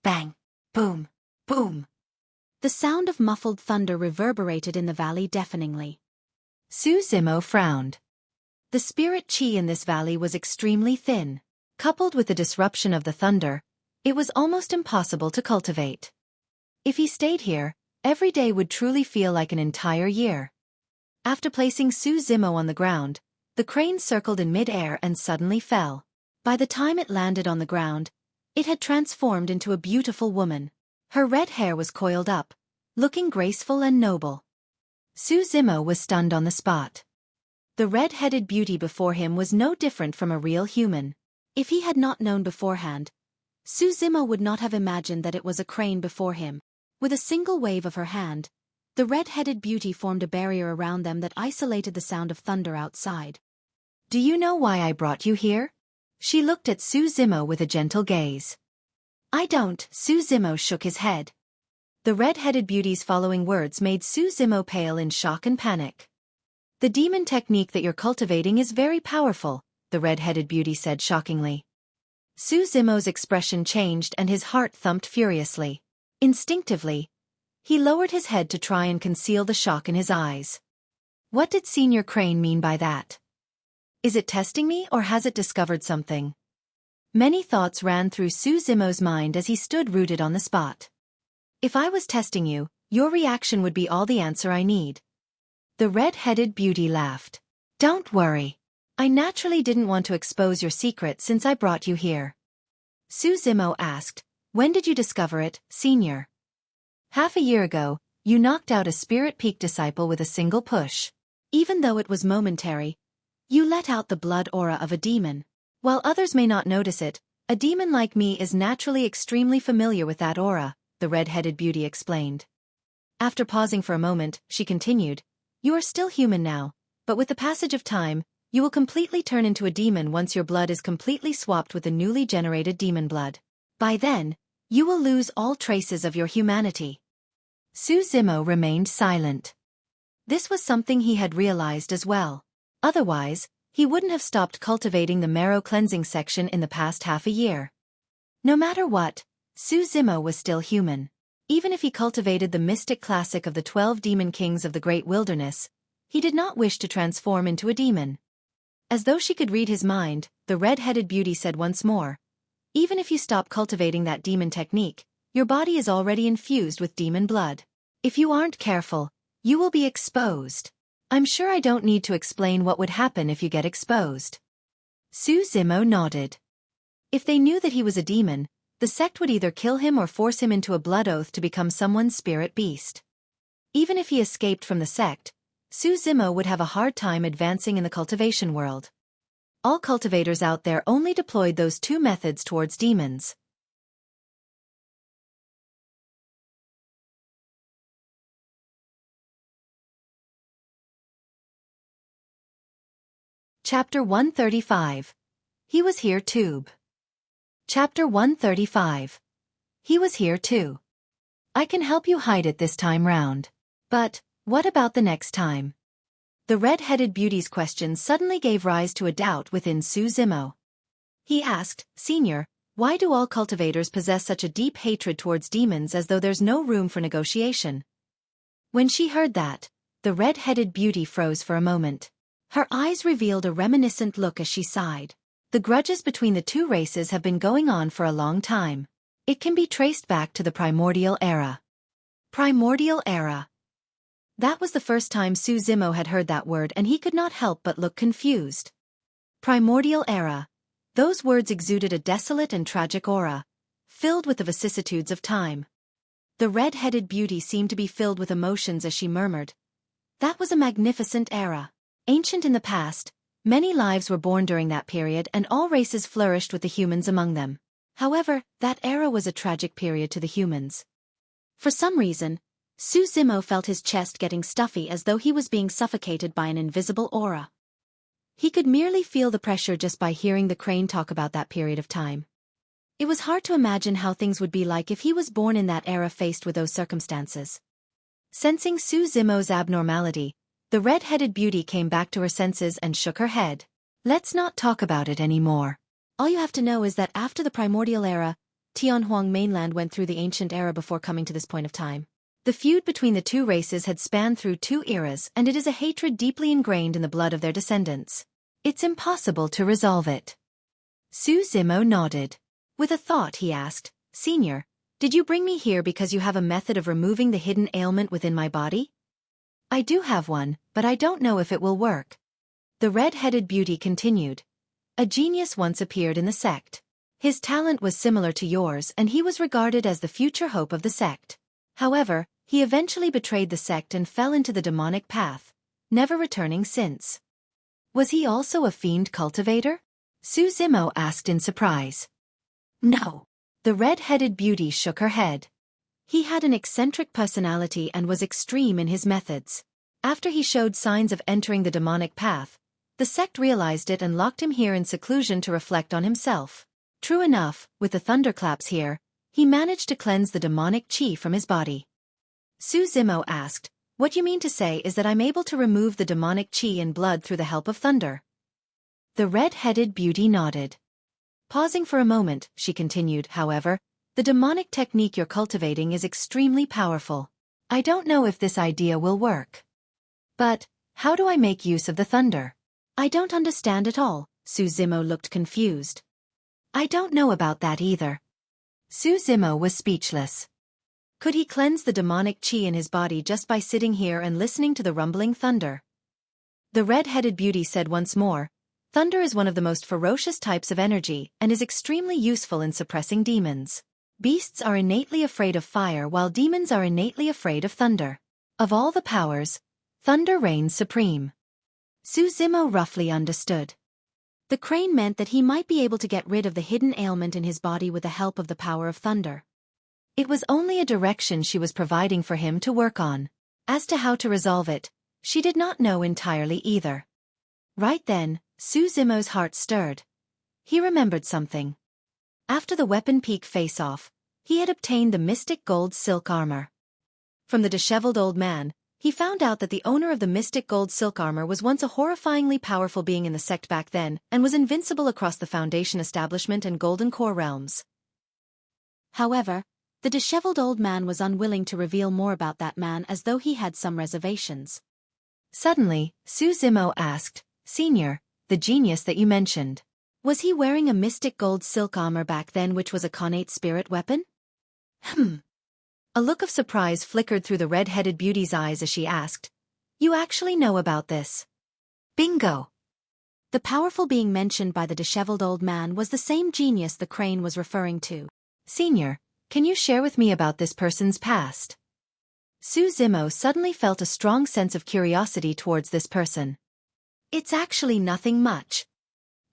A: Bang! Boom! Boom! The sound of muffled thunder reverberated in the valley deafeningly. Xueqi frowned. The spirit chi in this valley was extremely thin. Coupled with the disruption of the thunder, it was almost impossible to cultivate. If he stayed here, every day would truly feel like an entire year. After placing Xueqi on the ground, the crane circled in mid-air and suddenly fell. By the time it landed on the ground, it had transformed into a beautiful woman. Her red hair was coiled up, looking graceful and noble. Xueqi was stunned on the spot. The red-headed beauty before him was no different from a real human. If he had not known beforehand, Xueqi would not have imagined that it was a crane before him. With a single wave of her hand, the red-headed beauty formed a barrier around them that isolated the sound of thunder outside. "Do you know why I brought you here?" She looked at Xueqi with a gentle gaze. "I don't." Xueqi shook his head. The red-headed beauty's following words made Xueqi pale in shock and panic. "The demon technique that you're cultivating is very powerful," the red-headed beauty said shockingly. Xueqi's expression changed and his heart thumped furiously. Instinctively, he lowered his head to try and conceal the shock in his eyes. What did Senior Crane mean by that? Is it testing me or has it discovered something? Many thoughts ran through Xueqi's mind as he stood rooted on the spot. "If I was testing you, your reaction would be all the answer I need." The red-headed beauty laughed. "Don't worry. I naturally didn't want to expose your secret since I brought you here." Xueqi asked, "When did you discover it, Senior?" "Half a year ago, you knocked out a Spirit Peak disciple with a single push. Even though it was momentary, you let out the blood aura of a demon. While others may not notice it, a demon like me is naturally extremely familiar with that aura," the red-headed beauty explained. After pausing for a moment, she continued, "You are still human now, but with the passage of time, you will completely turn into a demon once your blood is completely swapped with the newly generated demon blood. By then, you will lose all traces of your humanity." Xueqi remained silent. This was something he had realized as well. Otherwise, he wouldn't have stopped cultivating the marrow cleansing section in the past half a year. No matter what, Xueqi was still human. Even if he cultivated the mystic classic of the 12 demon kings of the great wilderness, he did not wish to transform into a demon. As though she could read his mind, the red-headed beauty said once more, "Even if you stop cultivating that demon technique, your body is already infused with demon blood. If you aren't careful, you will be exposed. I'm sure I don't need to explain what would happen if you get exposed." Xueqi nodded. If they knew that he was a demon, the sect would either kill him or force him into a blood oath to become someone's spirit beast. Even if he escaped from the sect, Xueqi would have a hard time advancing in the cultivation world. All cultivators out there only deployed those two methods towards demons. Chapter 135. He was here too. Chapter 135. He was here too. "I can help you hide it this time round. But, what about the next time?" The red-headed beauty's question suddenly gave rise to a doubt within Xueqi. He asked, "Senior, why do all cultivators possess such a deep hatred towards demons as though there's no room for negotiation?" When she heard that, the red-headed beauty froze for a moment. Her eyes revealed a reminiscent look as she sighed. The grudges between the two races have been going on for a long time. It can be traced back to the primordial era. Primordial era. That was the first time Xueqi had heard that word and he could not help but look confused. Primordial era. Those words exuded a desolate and tragic aura, filled with the vicissitudes of time. The red-headed beauty seemed to be filled with emotions as she murmured, "That was a magnificent era. Ancient in the past, many lives were born during that period and all races flourished with the humans among them. However, that era was a tragic period to the humans." For some reason, Xueqi felt his chest getting stuffy as though he was being suffocated by an invisible aura. He could merely feel the pressure just by hearing the crane talk about that period of time. It was hard to imagine how things would be like if he was born in that era faced with those circumstances. Sensing Su Zimo's abnormality, the red-headed beauty came back to her senses and shook her head. Let's not talk about it anymore. All you have to know is that after the primordial era, Tianhuang mainland went through the ancient era before coming to this point of time. The feud between the two races had spanned through 2 eras, and it is a hatred deeply ingrained in the blood of their descendants. It's impossible to resolve it. Su Zimo nodded. With a thought he asked, Senior, did you bring me here because you have a method of removing the hidden ailment within my body? I do have one, but I don't know if it will work. The red-headed beauty continued. A genius once appeared in the sect. His talent was similar to yours and he was regarded as the future hope of the sect. However, he eventually betrayed the sect and fell into the demonic path, never returning since. Was he also a fiend cultivator? Su Zimo asked in surprise. No. The red-headed beauty shook her head. He had an eccentric personality and was extreme in his methods. After he showed signs of entering the demonic path, the sect realized it and locked him here in seclusion to reflect on himself. True enough, with the Thunderclaps here, he managed to cleanse the demonic chi from his body. Su Zimo asked, What you mean to say is that I'm able to remove the demonic chi and blood through the help of thunder? The red-headed beauty nodded. Pausing for a moment, she continued, however, the demonic technique you're cultivating is extremely powerful. I don't know if this idea will work. But, how do I make use of the thunder? I don't understand at all. Su Zimo looked confused. I don't know about that either. Su Zimo was speechless. Could he cleanse the demonic chi in his body just by sitting here and listening to the rumbling thunder? The red-headed beauty said once more, Thunder is one of the most ferocious types of energy and is extremely useful in suppressing demons. Beasts are innately afraid of fire while demons are innately afraid of thunder. Of all the powers, thunder reigns supreme. Su Zimo roughly understood. The crane meant that he might be able to get rid of the hidden ailment in his body with the help of the power of thunder. It was only a direction she was providing for him to work on. As to how to resolve it, she did not know entirely either. Right then, Su Zimo's heart stirred. He remembered something. After the weapon peak face-off, he had obtained the mystic gold silk armor. From the disheveled old man, he found out that the owner of the mystic gold silk armor was once a horrifyingly powerful being in the sect back then and was invincible across the Foundation establishment and Golden Core realms. However, the disheveled old man was unwilling to reveal more about that man as though he had some reservations. Suddenly, Su Zimo asked, Senior, the genius that you mentioned. Was he wearing a mystic gold silk armor back then which was a Connate spirit weapon? A look of surprise flickered through the red-headed beauty's eyes as she asked, You actually know about this? Bingo! The powerful being mentioned by the disheveled old man was the same genius the crane was referring to. Senior, can you share with me about this person's past? Su Zimo suddenly felt a strong sense of curiosity towards this person. It's actually nothing much.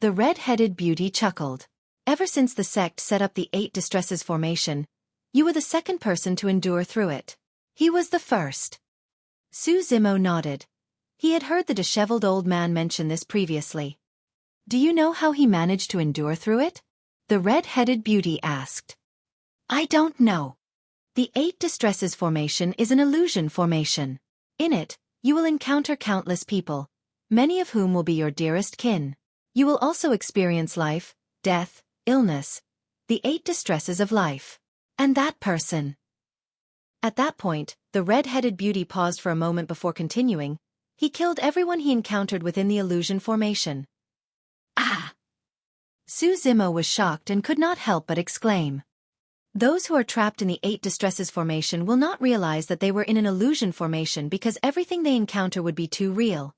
A: The red-headed beauty chuckled. Ever since the sect set up the 8 Distresses formation, you were the second person to endure through it. He was the first. Su Zimo nodded. He had heard the disheveled old man mention this previously. Do you know how he managed to endure through it? The red-headed beauty asked. I don't know. The 8 Distresses formation is an illusion formation. In it, you will encounter countless people, many of whom will be your dearest kin. You will also experience life, death, illness, the 8 distresses of life. And that person. At that point, the red-headed beauty paused for a moment before continuing. He killed everyone he encountered within the illusion formation. Ah! Su Zimo was shocked and could not help but exclaim. Those who are trapped in the 8 distresses formation will not realize that they were in an illusion formation because everything they encounter would be too real.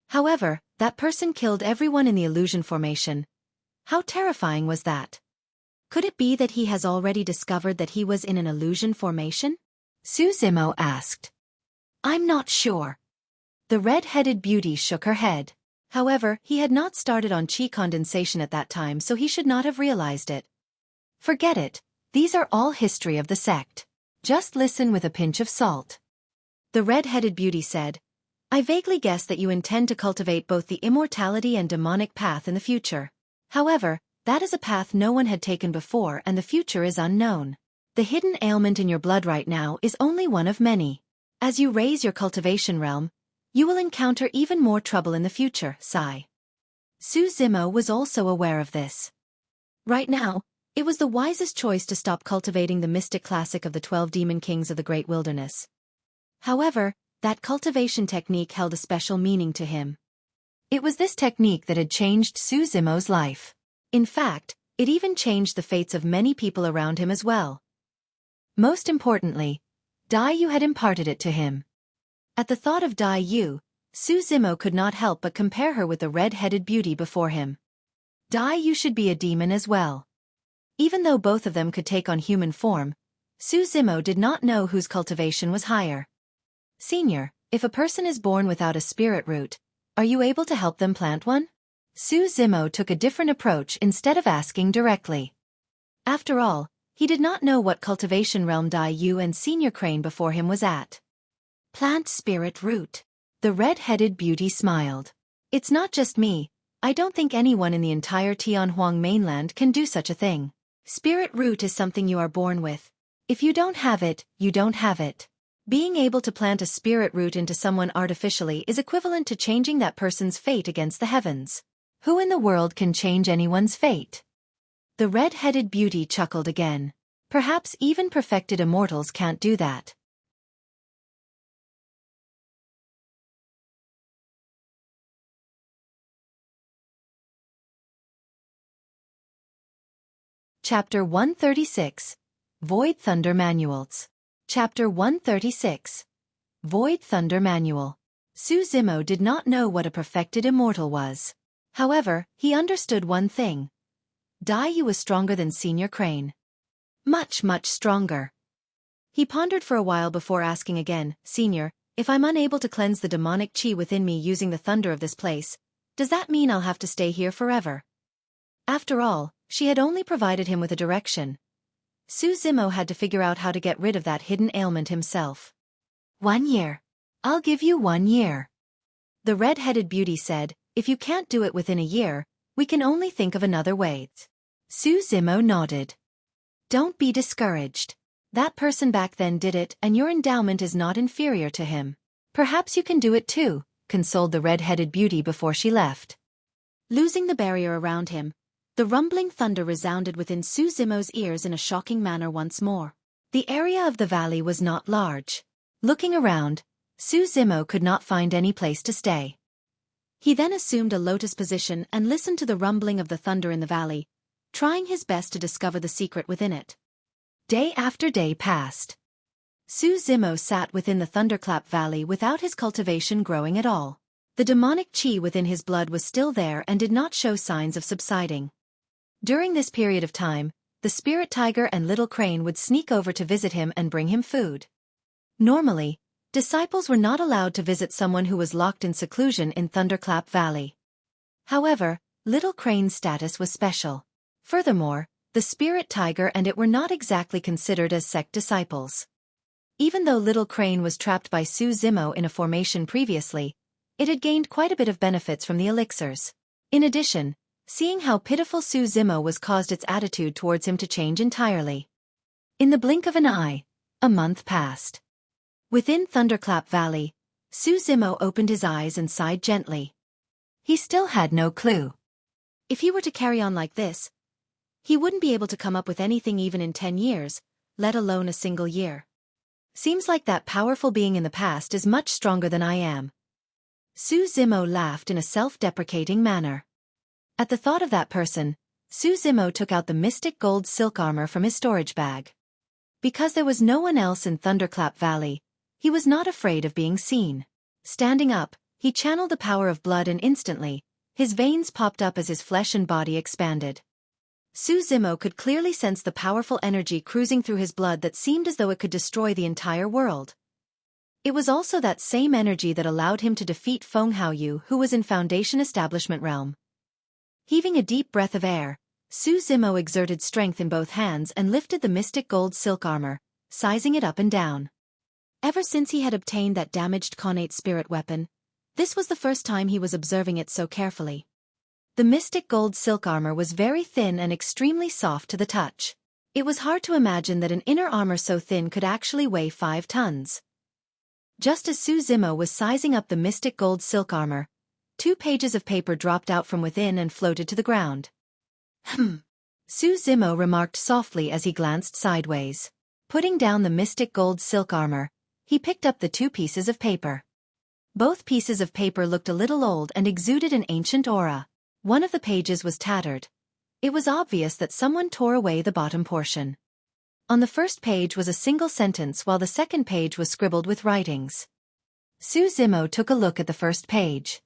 A: However, that person killed everyone in the illusion formation. How terrifying was that? Could it be that he has already discovered that he was in an illusion formation? Su Zimo asked. I'm not sure. The red-headed beauty shook her head. However, he had not started on chi condensation at that time, so he should not have realized it. Forget it. These are all history of the sect. Just listen with a pinch of salt. The red-headed beauty said, I vaguely guess that you intend to cultivate both the immortality and demonic path in the future. However, That is a path no one had taken before and the future is unknown. The hidden ailment in your blood right now is only one of many. As you raise your cultivation realm, you will encounter even more trouble in the future, sigh. Zimo was also aware of this. Right now, it was the wisest choice to stop cultivating the mystic classic of the 12 demon kings of the great wilderness. However, that cultivation technique held a special meaning to him. It was this technique that had changed Zimo's life. In fact, it even changed the fates of many people around him as well. Most importantly, Dai Yu had imparted it to him. At the thought of Dai Yu, Zimo could not help but compare her with the red-headed beauty before him. Dai Yu should be a demon as well. Even though both of them could take on human form, Zimo did not know whose cultivation was higher. Senior, if a person is born without a spirit root, are you able to help them plant one? Zimo took a different approach instead of asking directly. After all, he did not know what cultivation realm Dai Yu and Senior Crane before him was at. Plant spirit root. The red-headed beauty smiled. It's not just me, I don't think anyone in the entire Tianhuang mainland can do such a thing. Spirit root is something you are born with. If you don't have it, you don't have it. Being able to plant a spirit root into someone artificially is equivalent to changing that person's fate against the heavens. Who in the world can change anyone's fate? The red-headed beauty chuckled again. Perhaps even perfected immortals can't do that. Chapter 136. Void Thunder Manuals. Chapter 136. Void Thunder Manual. Zimo did not know what a perfected immortal was. However, he understood one thing. Dai Yu was stronger than Senior Crane. Much, much stronger. He pondered for a while before asking again, Senior, if I'm unable to cleanse the demonic chi within me using the thunder of this place, does that mean I'll have to stay here forever? After all, she had only provided him with a direction. Zimo had to figure out how to get rid of that hidden ailment himself. 1 year. I'll give you 1 year. The red-headed beauty said, if you can't do it within a year, we can only think of another way. Zimo nodded. Don't be discouraged. That person back then did it and your endowment is not inferior to him. Perhaps you can do it too, consoled the red-headed beauty before she left. Losing the barrier around him, the rumbling thunder resounded within Zimo's ears in a shocking manner once more. The area of the valley was not large. Looking around, Zimo could not find any place to stay. He then assumed a lotus position and listened to the rumbling of the thunder in the valley, trying his best to discover the secret within it. Day after day passed. Zimo sat within the Thunderclap Valley without his cultivation growing at all. The demonic chi within his blood was still there and did not show signs of subsiding. During this period of time, the spirit tiger and little crane would sneak over to visit him and bring him food. Normally, disciples were not allowed to visit someone who was locked in seclusion in Thunderclap Valley. However, little crane's status was special. Furthermore, the spirit tiger and it were not exactly considered as sect disciples. Even though little crane was trapped by Zimo in a formation previously, it had gained quite a bit of benefits from the elixirs. In addition, seeing how pitiful Zimo was caused its attitude towards him to change entirely. In the blink of an eye, a month passed. Within Thunderclap Valley, Zimo opened his eyes and sighed gently. He still had no clue. If he were to carry on like this, he wouldn't be able to come up with anything even in 10 years, let alone a single year. Seems like that powerful being in the past is much stronger than I am. Zimo laughed in a self-deprecating manner. At the thought of that person, Zimo took out the mystic gold silk armor from his storage bag. Because there was no one else in Thunderclap Valley, he was not afraid of being seen. Standing up, he channeled the power of blood and instantly, his veins popped up as his flesh and body expanded. Zimo could clearly sense the powerful energy cruising through his blood that seemed as though it could destroy the entire world. It was also that same energy that allowed him to defeat Feng Haoyu, who was in Foundation Establishment Realm. Heaving a deep breath of air, Zimo exerted strength in both hands and lifted the mystic gold silk armor, sizing it up and down. Ever since he had obtained that damaged Connate spirit weapon, this was the first time he was observing it so carefully. The mystic gold silk armor was very thin and extremely soft to the touch. It was hard to imagine that an inner armor so thin could actually weigh 5 tons. Just as Su Zimo was sizing up the mystic gold silk armor, 2 pages of paper dropped out from within and floated to the ground. Su Zimo remarked softly as he glanced sideways. Putting down the mystic gold silk armor, he picked up the 2 pieces of paper. Both pieces of paper looked a little old and exuded an ancient aura. One of the pages was tattered. It was obvious that someone tore away the bottom portion. On the first page was a single sentence while the second page was scribbled with writings. Su Zimo took a look at the first page.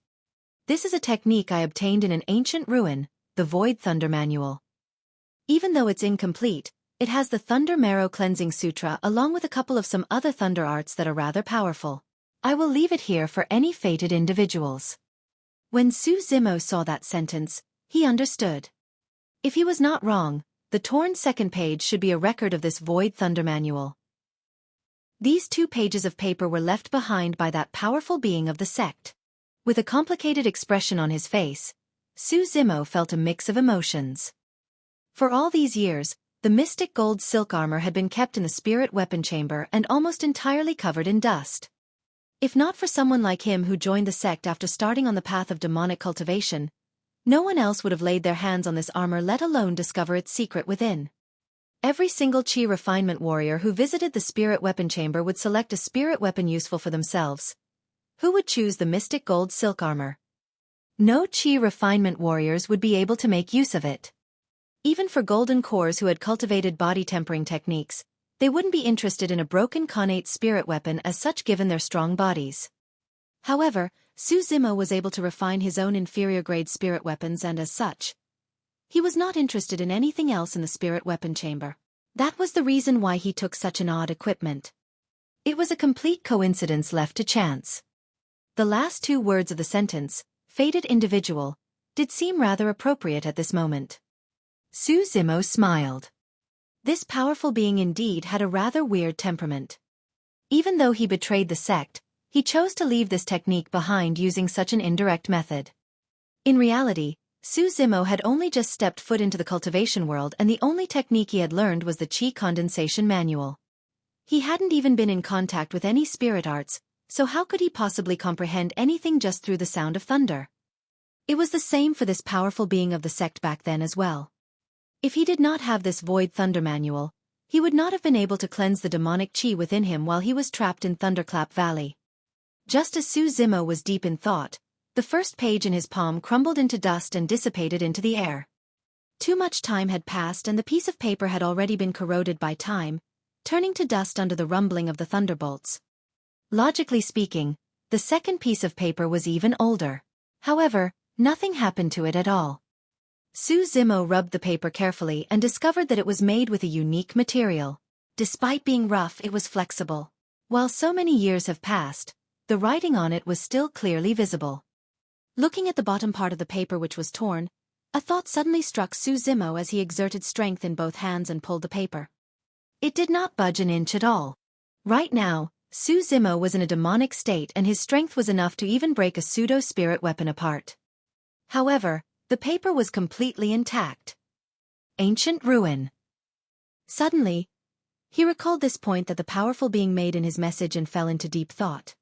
A: This is a technique I obtained in an ancient ruin, the Void Thunder Manual. Even though it's incomplete, it has the Thunder Marrow Cleansing Sutra along with a couple of some other thunder arts that are rather powerful. I will leave it here for any fated individuals. When Su Zimo saw that sentence, he understood. If he was not wrong, the torn second page should be a record of this Void Thunder Manual. These 2 pages of paper were left behind by that powerful being of the sect. With a complicated expression on his face, Su Zimo felt a mix of emotions. For all these years, the mystic gold silk armor had been kept in the spirit weapon chamber and almost entirely covered in dust. If not for someone like him who joined the sect after starting on the path of demonic cultivation, no one else would have laid their hands on this armor, let alone discover its secret within. Every single chi refinement warrior who visited the spirit weapon chamber would select a spirit weapon useful for themselves. Who would choose the mystic gold silk armor? No chi refinement warriors would be able to make use of it. Even for golden cores who had cultivated body tempering techniques, they wouldn't be interested in a broken Connate spirit weapon as such given their strong bodies. However, Su Zimo was able to refine his own inferior-grade spirit weapons and as such, he was not interested in anything else in the spirit weapon chamber. That was the reason why he took such an odd equipment. It was a complete coincidence left to chance. The last 2 words of the sentence, fated individual, did seem rather appropriate at this moment. Su Zimo smiled. This powerful being indeed had a rather weird temperament. Even though he betrayed the sect, he chose to leave this technique behind using such an indirect method. In reality, Su Zimo had only just stepped foot into the cultivation world and the only technique he had learned was the Qi Condensation Manual. He hadn't even been in contact with any spirit arts, so how could he possibly comprehend anything just through the sound of thunder? It was the same for this powerful being of the sect back then as well. If he did not have this Void Thunder Manual, he would not have been able to cleanse the demonic Qi within him while he was trapped in Thunderclap Valley. Just as Su Zimo was deep in thought, the first page in his palm crumbled into dust and dissipated into the air. Too much time had passed and the piece of paper had already been corroded by time, turning to dust under the rumbling of the thunderbolts. Logically speaking, the second piece of paper was even older. However, nothing happened to it at all. Su Zimo rubbed the paper carefully and discovered that it was made with a unique material. Despite being rough, it was flexible. While so many years have passed, the writing on it was still clearly visible. Looking at the bottom part of the paper which was torn, a thought suddenly struck Su Zimo as he exerted strength in both hands and pulled the paper. It did not budge an inch at all. Right now, Su Zimo was in a demonic state and his strength was enough to even break a pseudo-spirit weapon apart. However, the paper was completely intact. Ancient ruin. Suddenly, he recalled this point that the powerful being made in his message and fell into deep thought.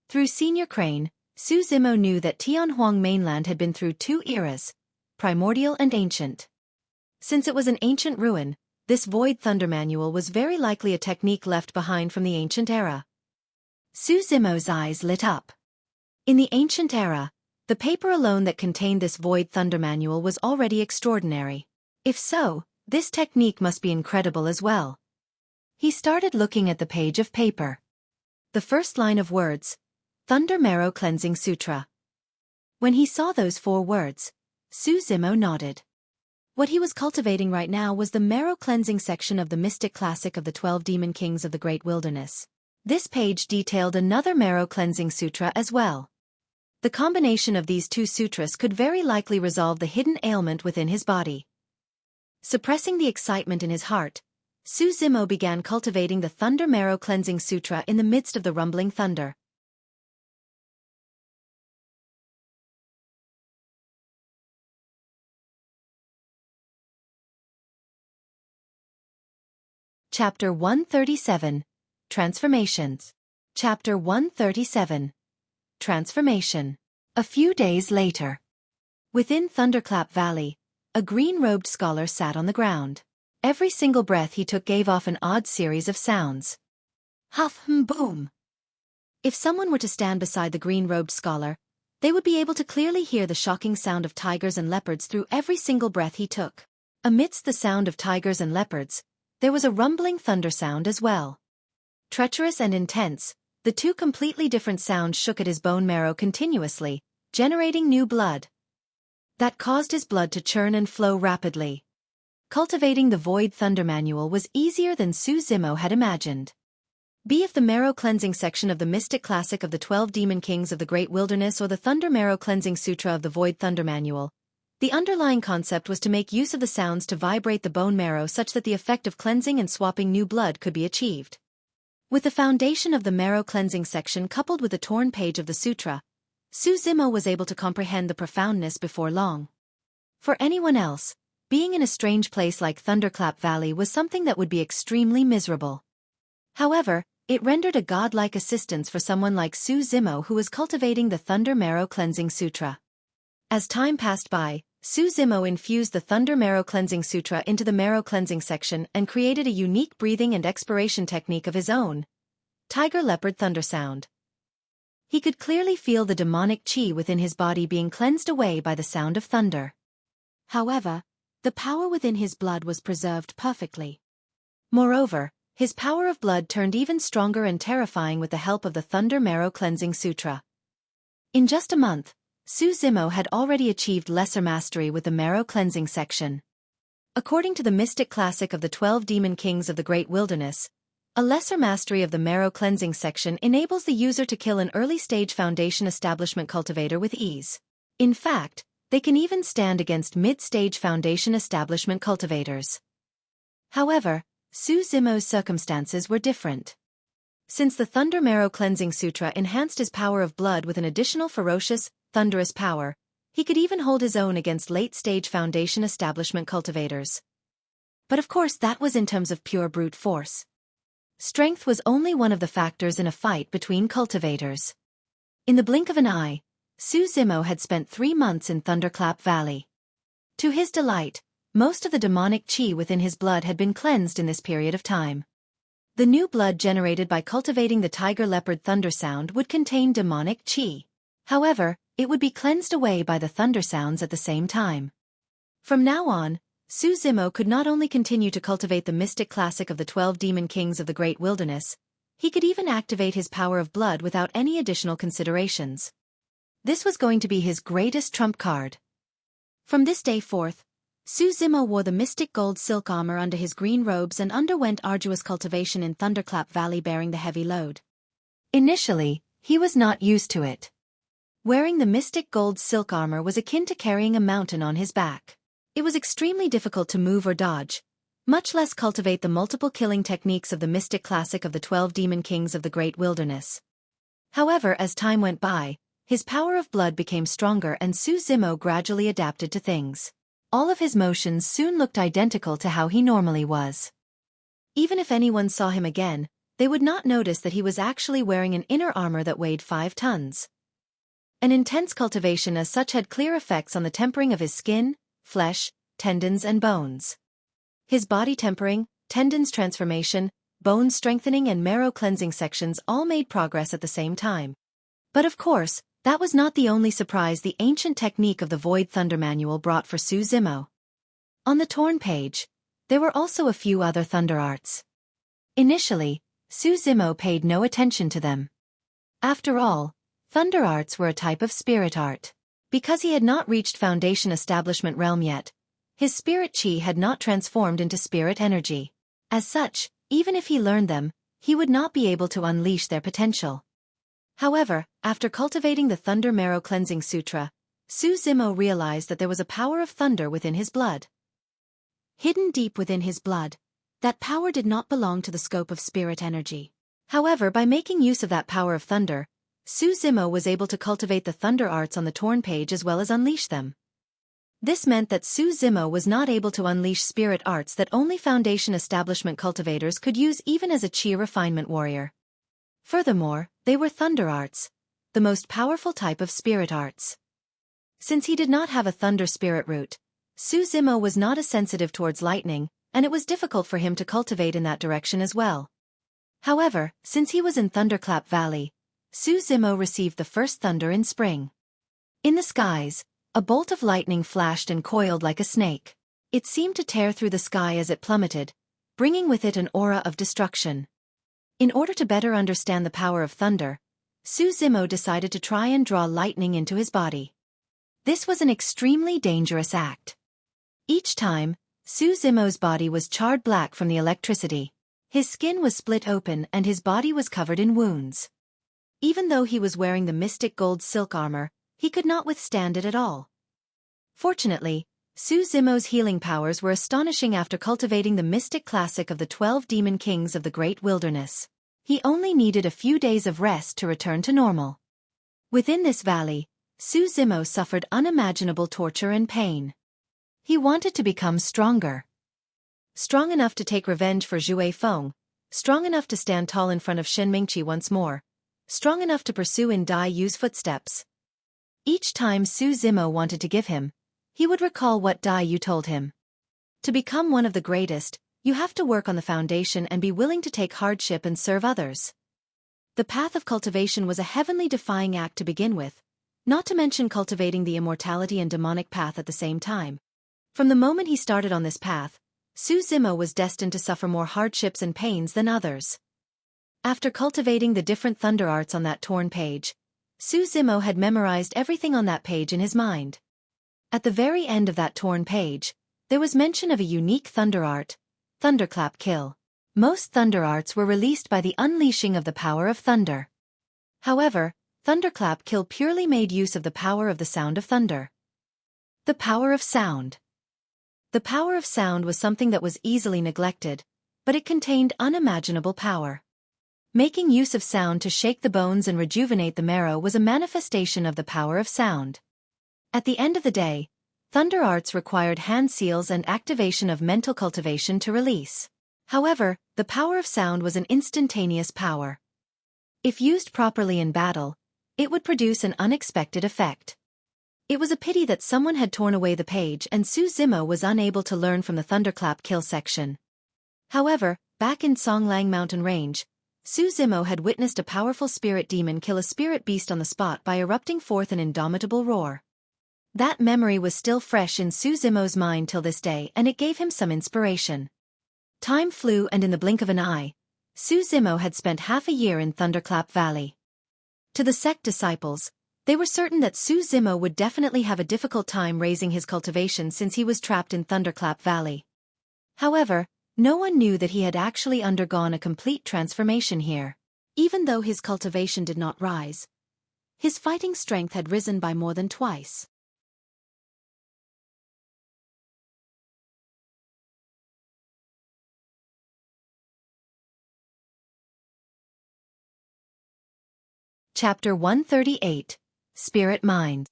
A: Through Senior Crane, Su Zimo knew that Tianhuang mainland had been through 2 eras, primordial and ancient. Since it was an ancient ruin, this Void Thunder Manual was very likely a technique left behind from the ancient era. Su Zimo's eyes lit up. In the ancient era, the paper alone that contained this Void Thunder Manual was already extraordinary. If so, this technique must be incredible as well. He started looking at the page of paper. The first line of words, Thunder Marrow Cleansing Sutra. When he saw those 4 words, Su Zimo nodded. What he was cultivating right now was the marrow cleansing section of the mystic classic of the 12 demon kings of the great wilderness. This page detailed another marrow cleansing sutra as well. The combination of these 2 sutras could very likely resolve the hidden ailment within his body. Suppressing the excitement in his heart, Su Zimo began cultivating the Thunder Marrow Cleansing Sutra in the midst of the rumbling thunder. Chapter 137. Transformations. Chapter 137. Transformation. A few days later. Within Thunderclap Valley, a green-robed scholar sat on the ground. Every single breath he took gave off an odd series of sounds. Huff, boom. If someone were to stand beside the green-robed scholar, they would be able to clearly hear the shocking sound of tigers and leopards through every single breath he took. Amidst the sound of tigers and leopards, there was a rumbling thunder sound as well. Treacherous and intense, the two completely different sounds shook at his bone marrow continuously, generating new blood. That caused his blood to churn and flow rapidly. Cultivating the Void Thunder Manual was easier than Su Zimo had imagined. Be it the Marrow Cleansing section of the Mystic Classic of the 12 Demon Kings of the Great Wilderness or the Thunder Marrow Cleansing Sutra of the Void Thunder Manual, the underlying concept was to make use of the sounds to vibrate the bone marrow such that the effect of cleansing and swapping new blood could be achieved. With the foundation of the Marrow Cleansing section coupled with the torn page of the sutra, Su Zimo was able to comprehend the profoundness before long. For anyone else, being in a strange place like Thunderclap Valley was something that would be extremely miserable. However, it rendered a godlike assistance for someone like Su Zimo who was cultivating the Thunder Marrow Cleansing Sutra. As time passed by, Su Zimo infused the Thunder Marrow Cleansing Sutra into the Marrow Cleansing section and created a unique breathing and expiration technique of his own. Tiger Leopard Thunder Sound. He could clearly feel the demonic chi within his body being cleansed away by the sound of thunder. However, the power within his blood was preserved perfectly. Moreover, his power of blood turned even stronger and terrifying with the help of the Thunder Marrow Cleansing Sutra. In just a month, Su Zimo had already achieved lesser mastery with the Marrow Cleansing section. According to the Mystic Classic of the 12 Demon Kings of the Great Wilderness, a lesser mastery of the Marrow Cleansing section enables the user to kill an early-stage Foundation Establishment cultivator with ease. In fact, they can even stand against mid-stage Foundation Establishment cultivators. However, Su Zimo's circumstances were different. Since the Thunder Marrow Cleansing Sutra enhanced his power of blood with an additional ferocious, thunderous power, he could even hold his own against late-stage Foundation Establishment cultivators. But of course that was in terms of pure brute force. Strength was only one of the factors in a fight between cultivators. In the blink of an eye, Su Zimo had spent 3 months in Thunderclap Valley. To his delight, most of the demonic chi within his blood had been cleansed in this period of time. The new blood generated by cultivating the Tiger Leopard Thunder Sound would contain demonic chi. However, it would be cleansed away by the thunder sounds at the same time. From now on, Su Zimo could not only continue to cultivate the Mystic Classic of the 12 Demon Kings of the Great Wilderness, he could even activate his power of blood without any additional considerations. This was going to be his greatest trump card. From this day forth, Su Zimo wore the mystic gold silk armor under his green robes and underwent arduous cultivation in Thunderclap Valley bearing the heavy load. Initially, he was not used to it. Wearing the mystic gold silk armor was akin to carrying a mountain on his back. It was extremely difficult to move or dodge, much less cultivate the multiple killing techniques of the Mystic Classic of the 12 Demon Kings of the Great Wilderness. However, as time went by, his power of blood became stronger and Su Zimo gradually adapted to things. All of his motions soon looked identical to how he normally was. Even if anyone saw him again, they would not notice that he was actually wearing an inner armor that weighed 5 tons. An intense cultivation as such had clear effects on the tempering of his skin, flesh, tendons and bones. His body tempering, tendons transformation, bone strengthening and marrow cleansing sections all made progress at the same time. But of course, that was not the only surprise the ancient technique of the Void Thunder Manual brought for Su Zimo. On the torn page, there were also a few other thunder arts. Initially, Su Zimo paid no attention to them. After all, thunder arts were a type of spirit art. Because he had not reached Foundation Establishment realm yet, his spirit chi had not transformed into spirit energy. As such, even if he learned them, he would not be able to unleash their potential. However, after cultivating the Thunder Marrow Cleansing Sutra, Su Zimo realized that there was a power of thunder within his blood. Hidden deep within his blood, that power did not belong to the scope of spirit energy. However, by making use of that power of thunder, Su Zimo was able to cultivate the thunder arts on the torn page as well as unleash them. This meant that Su Zimo was not able to unleash spirit arts that only Foundation establishment cultivators could use even as a Qi refinement warrior. Furthermore, they were thunder arts, the most powerful type of spirit arts. Since he did not have a thunder spirit root, Su Zimo was not as sensitive towards lightning, and it was difficult for him to cultivate in that direction as well. However, since he was in Thunderclap Valley, Su Zimo received the first thunder in spring. In the skies, a bolt of lightning flashed and coiled like a snake. It seemed to tear through the sky as it plummeted, bringing with it an aura of destruction. In order to better understand the power of thunder, Su Zimo decided to try and draw lightning into his body. This was an extremely dangerous act. Each time, Su Zimo's body was charred black from the electricity. His skin was split open and his body was covered in wounds. Even though he was wearing the mystic gold silk armor, he could not withstand it at all. Fortunately, Su Zimo's healing powers were astonishing after cultivating the mystic classic of the 12 demon kings of the great wilderness. He only needed a few days of rest to return to normal. Within this valley, Su Zimo suffered unimaginable torture and pain. He wanted to become stronger. Strong enough to take revenge for Xueqi, strong enough to stand tall in front of Shen Mingqi once more, strong enough to pursue in Dai Yu's footsteps. Each time Su Zimo wanted to give him, he would recall what Dai Yu told him. To become one of the greatest, you have to work on the foundation and be willing to take hardship and serve others. The path of cultivation was a heavenly defying act to begin with, not to mention cultivating the immortality and demonic path at the same time. From the moment he started on this path, Su Zimo was destined to suffer more hardships and pains than others. After cultivating the different thunder arts on that torn page, Su Zimo had memorized everything on that page in his mind. At the very end of that torn page, there was mention of a unique thunder art, Thunderclap Kill. Most thunder arts were released by the unleashing of the power of thunder. However, Thunderclap Kill purely made use of the power of the sound of thunder. The power of sound. The power of sound was something that was easily neglected, but it contained unimaginable power. Making use of sound to shake the bones and rejuvenate the marrow was a manifestation of the power of sound. At the end of the day, thunder arts required hand seals and activation of mental cultivation to release. However, the power of sound was an instantaneous power. If used properly in battle, it would produce an unexpected effect. It was a pity that someone had torn away the page and Su Zimo was unable to learn from the Thunderclap Kill section. However, back in Songlang Mountain Range, Su Zimo had witnessed a powerful spirit demon kill a spirit beast on the spot by erupting forth an indomitable roar. That memory was still fresh in Su Zimo's mind till this day and it gave him some inspiration. Time flew and in the blink of an eye, Su Zimo had spent half a year in Thunderclap Valley. To the sect disciples, they were certain that Su Zimo would definitely have a difficult time raising his cultivation since he was trapped in Thunderclap Valley. However, no one knew that he had actually undergone a complete transformation here. Even though his cultivation did not rise, his fighting strength had risen by more than twice. Chapter 138, Spirit Mine.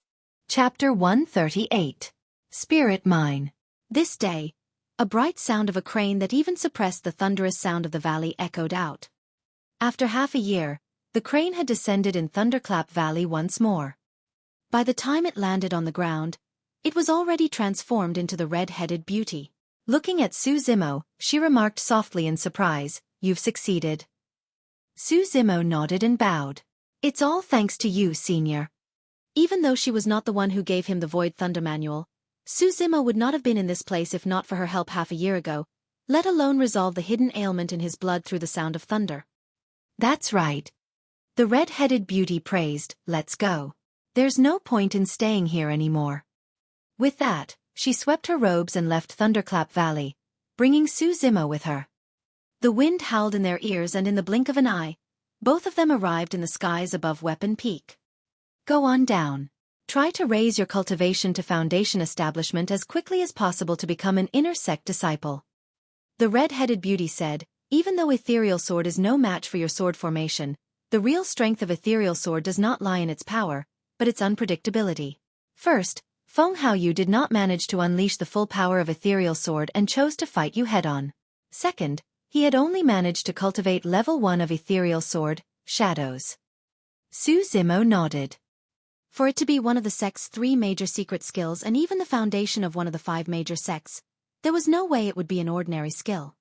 A: Chapter 138, Spirit Mine. This day, a bright sound of a crane that even suppressed the thunderous sound of the valley echoed out. After half a year, the crane had descended in Thunderclap Valley once more. By the time it landed on the ground, it was already transformed into the red-headed beauty. Looking at Su Zimo, she remarked softly in surprise, "You've succeeded." Su Zimo nodded and bowed. "It's all thanks to you, Senior." Even though she was not the one who gave him the Void Thunder Manual, Su Zimo would not have been in this place if not for her help half a year ago, let alone resolve the hidden ailment in his blood through the sound of thunder. "That's right." The red-headed beauty praised, "Let's go. There's no point in staying here anymore." With that, she swept her robes and left Thunderclap Valley, bringing Su Zimo with her. The wind howled in their ears and in the blink of an eye, both of them arrived in the skies above Weapon Peak. "Go on down. Try to raise your cultivation to Foundation establishment as quickly as possible to become an inner sect disciple." The red-headed beauty said, "Even though Ethereal Sword is no match for your sword formation, the real strength of Ethereal Sword does not lie in its power, but its unpredictability. First, Feng Haoyu did not manage to unleash the full power of Ethereal Sword and chose to fight you head-on. Second, he had only managed to cultivate level 1 of Ethereal Sword, Shadows. Su Zimo nodded. For it to be one of the sect's 3 major secret skills and even the foundation of one of the 5 major sects, there was no way it would be an ordinary skill.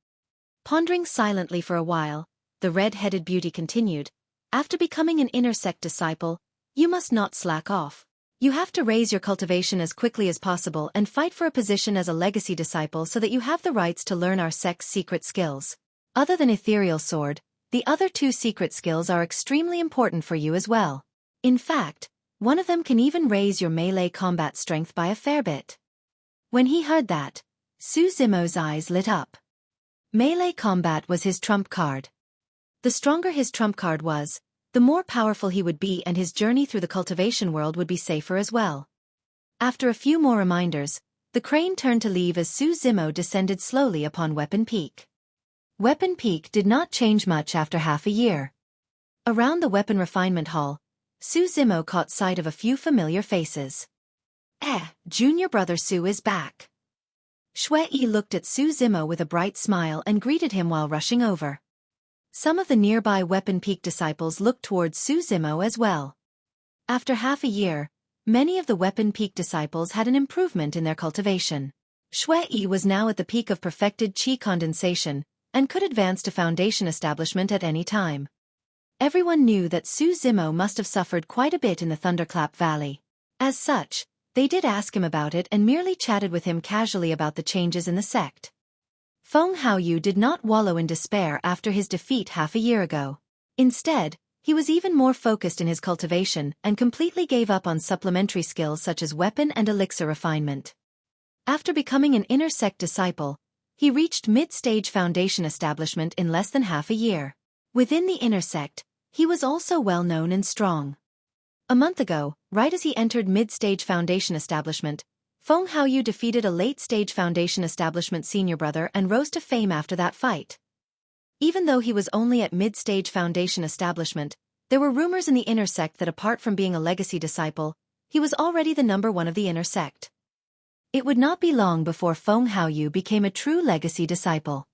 A: Pondering silently for a while, the red-headed beauty continued, after becoming an inner sect disciple, you must not slack off. You have to raise your cultivation as quickly as possible and fight for a position as a legacy disciple so that you have the rights to learn our sect's secret skills. Other than Ethereal Sword, the other 2 secret skills are extremely important for you as well. In fact, one of them can even raise your melee combat strength by a fair bit. When he heard that, Su Zimo's eyes lit up. Melee combat was his trump card. The stronger his trump card was, the more powerful he would be and his journey through the cultivation world would be safer as well. After a few more reminders, the crane turned to leave as Su Zimo descended slowly upon Weapon Peak. Weapon Peak did not change much after half a year. Around the weapon refinement hall, Su Zimo caught sight of a few familiar faces. Junior brother Su is back. Xueqi looked at Su Zimo with a bright smile and greeted him while rushing over. Some of the nearby Weapon Peak disciples looked towards Su Zimo as well. After half a year, many of the Weapon Peak disciples had an improvement in their cultivation. Xueqi was now at the peak of perfected qi condensation, and could advance to foundation establishment at any time. Everyone knew that Su Zimo must have suffered quite a bit in the Thunderclap Valley. As such, they did ask him about it and merely chatted with him casually about the changes in the sect. Feng Haoyu did not wallow in despair after his defeat half a year ago. Instead, he was even more focused in his cultivation and completely gave up on supplementary skills such as weapon and elixir refinement. After becoming an inner sect disciple, he reached mid-stage foundation establishment in less than half a year. Within the inner sect, he was also well known and strong. A month ago, right as he entered mid-stage foundation establishment, Feng Haoyu defeated a late-stage foundation establishment senior brother and rose to fame after that fight. Even though he was only at mid-stage foundation establishment, there were rumors in the inner sect that apart from being a legacy disciple, he was already the number 1 of the inner sect. It would not be long before Feng Haoyu became a true legacy disciple.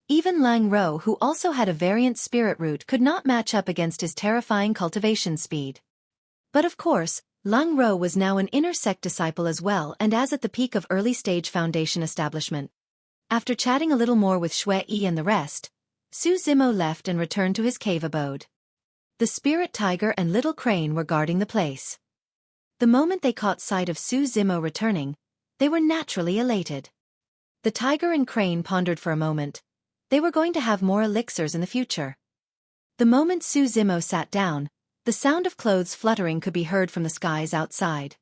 A: Even Lang Rou, who also had a variant spirit root, could not match up against his terrifying cultivation speed. But of course, Lang Rou was now an inner sect disciple as well and as at the peak of early-stage foundation establishment. After chatting a little more with Xueqi and the rest, Su Zimo left and returned to his cave abode. The spirit tiger and little crane were guarding the place. The moment they caught sight of Su Zimo returning, they were naturally elated. The tiger and crane pondered for a moment. They were going to have more elixirs in the future. The moment Su Zimo sat down, the sound of clothes fluttering could be heard from the skies outside.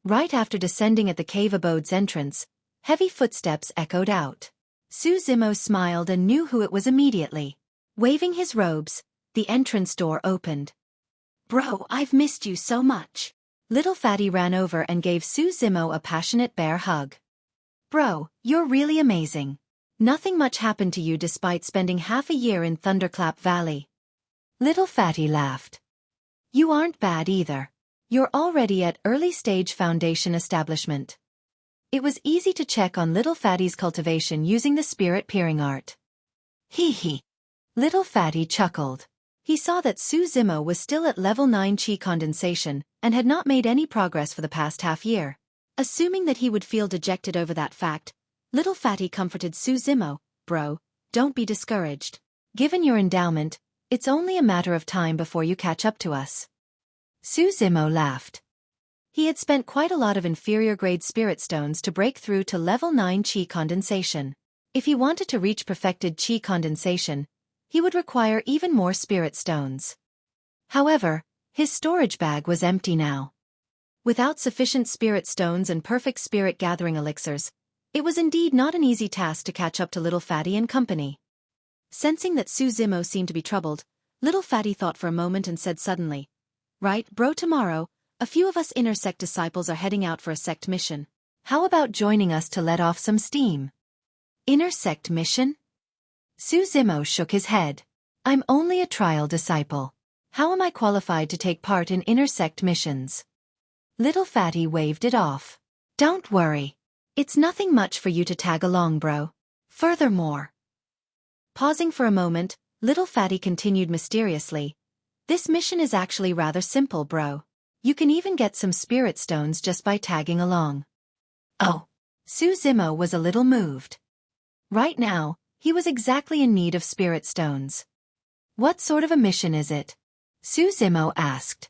A: Right after descending at the cave abode's entrance, heavy footsteps echoed out. Su Zimo smiled and knew who it was immediately. Waving his robes, the entrance door opened. "Bro, I've missed you so much." Little Fatty ran over and gave Su Zimo a passionate bear hug. "Bro, you're really amazing. Nothing much happened to you despite spending half a year in Thunderclap Valley." Little Fatty laughed. "You aren't bad either. You're already at early-stage foundation establishment." It was easy to check on Little Fatty's cultivation using the spirit peering art. Hee hee. Little Fatty chuckled. He saw that Su Zimo was still at level 9 qi condensation and had not made any progress for the past half year. Assuming that he would feel dejected over that fact, Little Fatty comforted Su Zimo, "Bro, don't be discouraged. Given your endowment, it's only a matter of time before you catch up to us." Su Zimo laughed. He had spent quite a lot of inferior-grade spirit stones to break through to level 9 qi condensation. If he wanted to reach perfected qi condensation, he would require even more spirit stones. However, his storage bag was empty now. Without sufficient spirit stones and perfect spirit-gathering elixirs, it was indeed not an easy task to catch up to Little Fatty and company. Sensing that Su Zimo seemed to be troubled, Little Fatty thought for a moment and said suddenly, "Right, bro, tomorrow, a few of us inner sect disciples are heading out for a sect mission. How about joining us to let off some steam?" "Inner sect mission?" Su Zimo shook his head. "I'm only a trial disciple. How am I qualified to take part in inner sect missions?" Little Fatty waved it off. Don't worry. It's nothing much for you to tag along, bro. Furthermore. Pausing for a moment, Little Fatty continued mysteriously. This mission is actually rather simple, bro. You can even get some spirit stones just by tagging along. Oh. Zimo was a little moved. Right now, he was exactly in need of spirit stones. What sort of a mission is it? Zimo asked.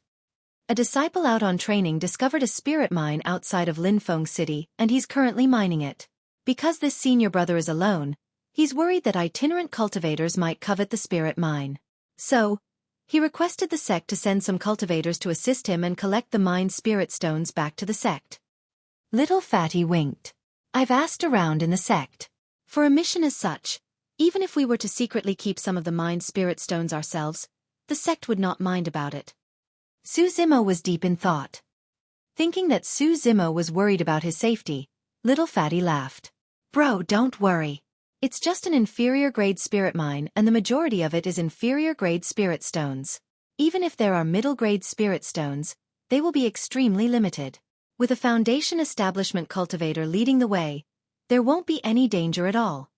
A: A disciple out on training discovered a spirit mine outside of Linfeng City, and he's currently mining it. Because this senior brother is alone, he's worried that itinerant cultivators might covet the spirit mine. So, he requested the sect to send some cultivators to assist him and collect the mined spirit stones back to the sect. Little Fatty winked. I've asked around in the sect. For a mission as such, even if we were to secretly keep some of the mined spirit stones ourselves, the sect would not mind about it. Zimo was deep in thought. Thinking that Zimo was worried about his safety, Little Fatty laughed. Bro, don't worry. It's just an inferior-grade spirit mine and the majority of it is inferior-grade spirit stones. Even if there are middle-grade spirit stones, they will be extremely limited. With a foundation establishment cultivator leading the way, there won't be any danger at all.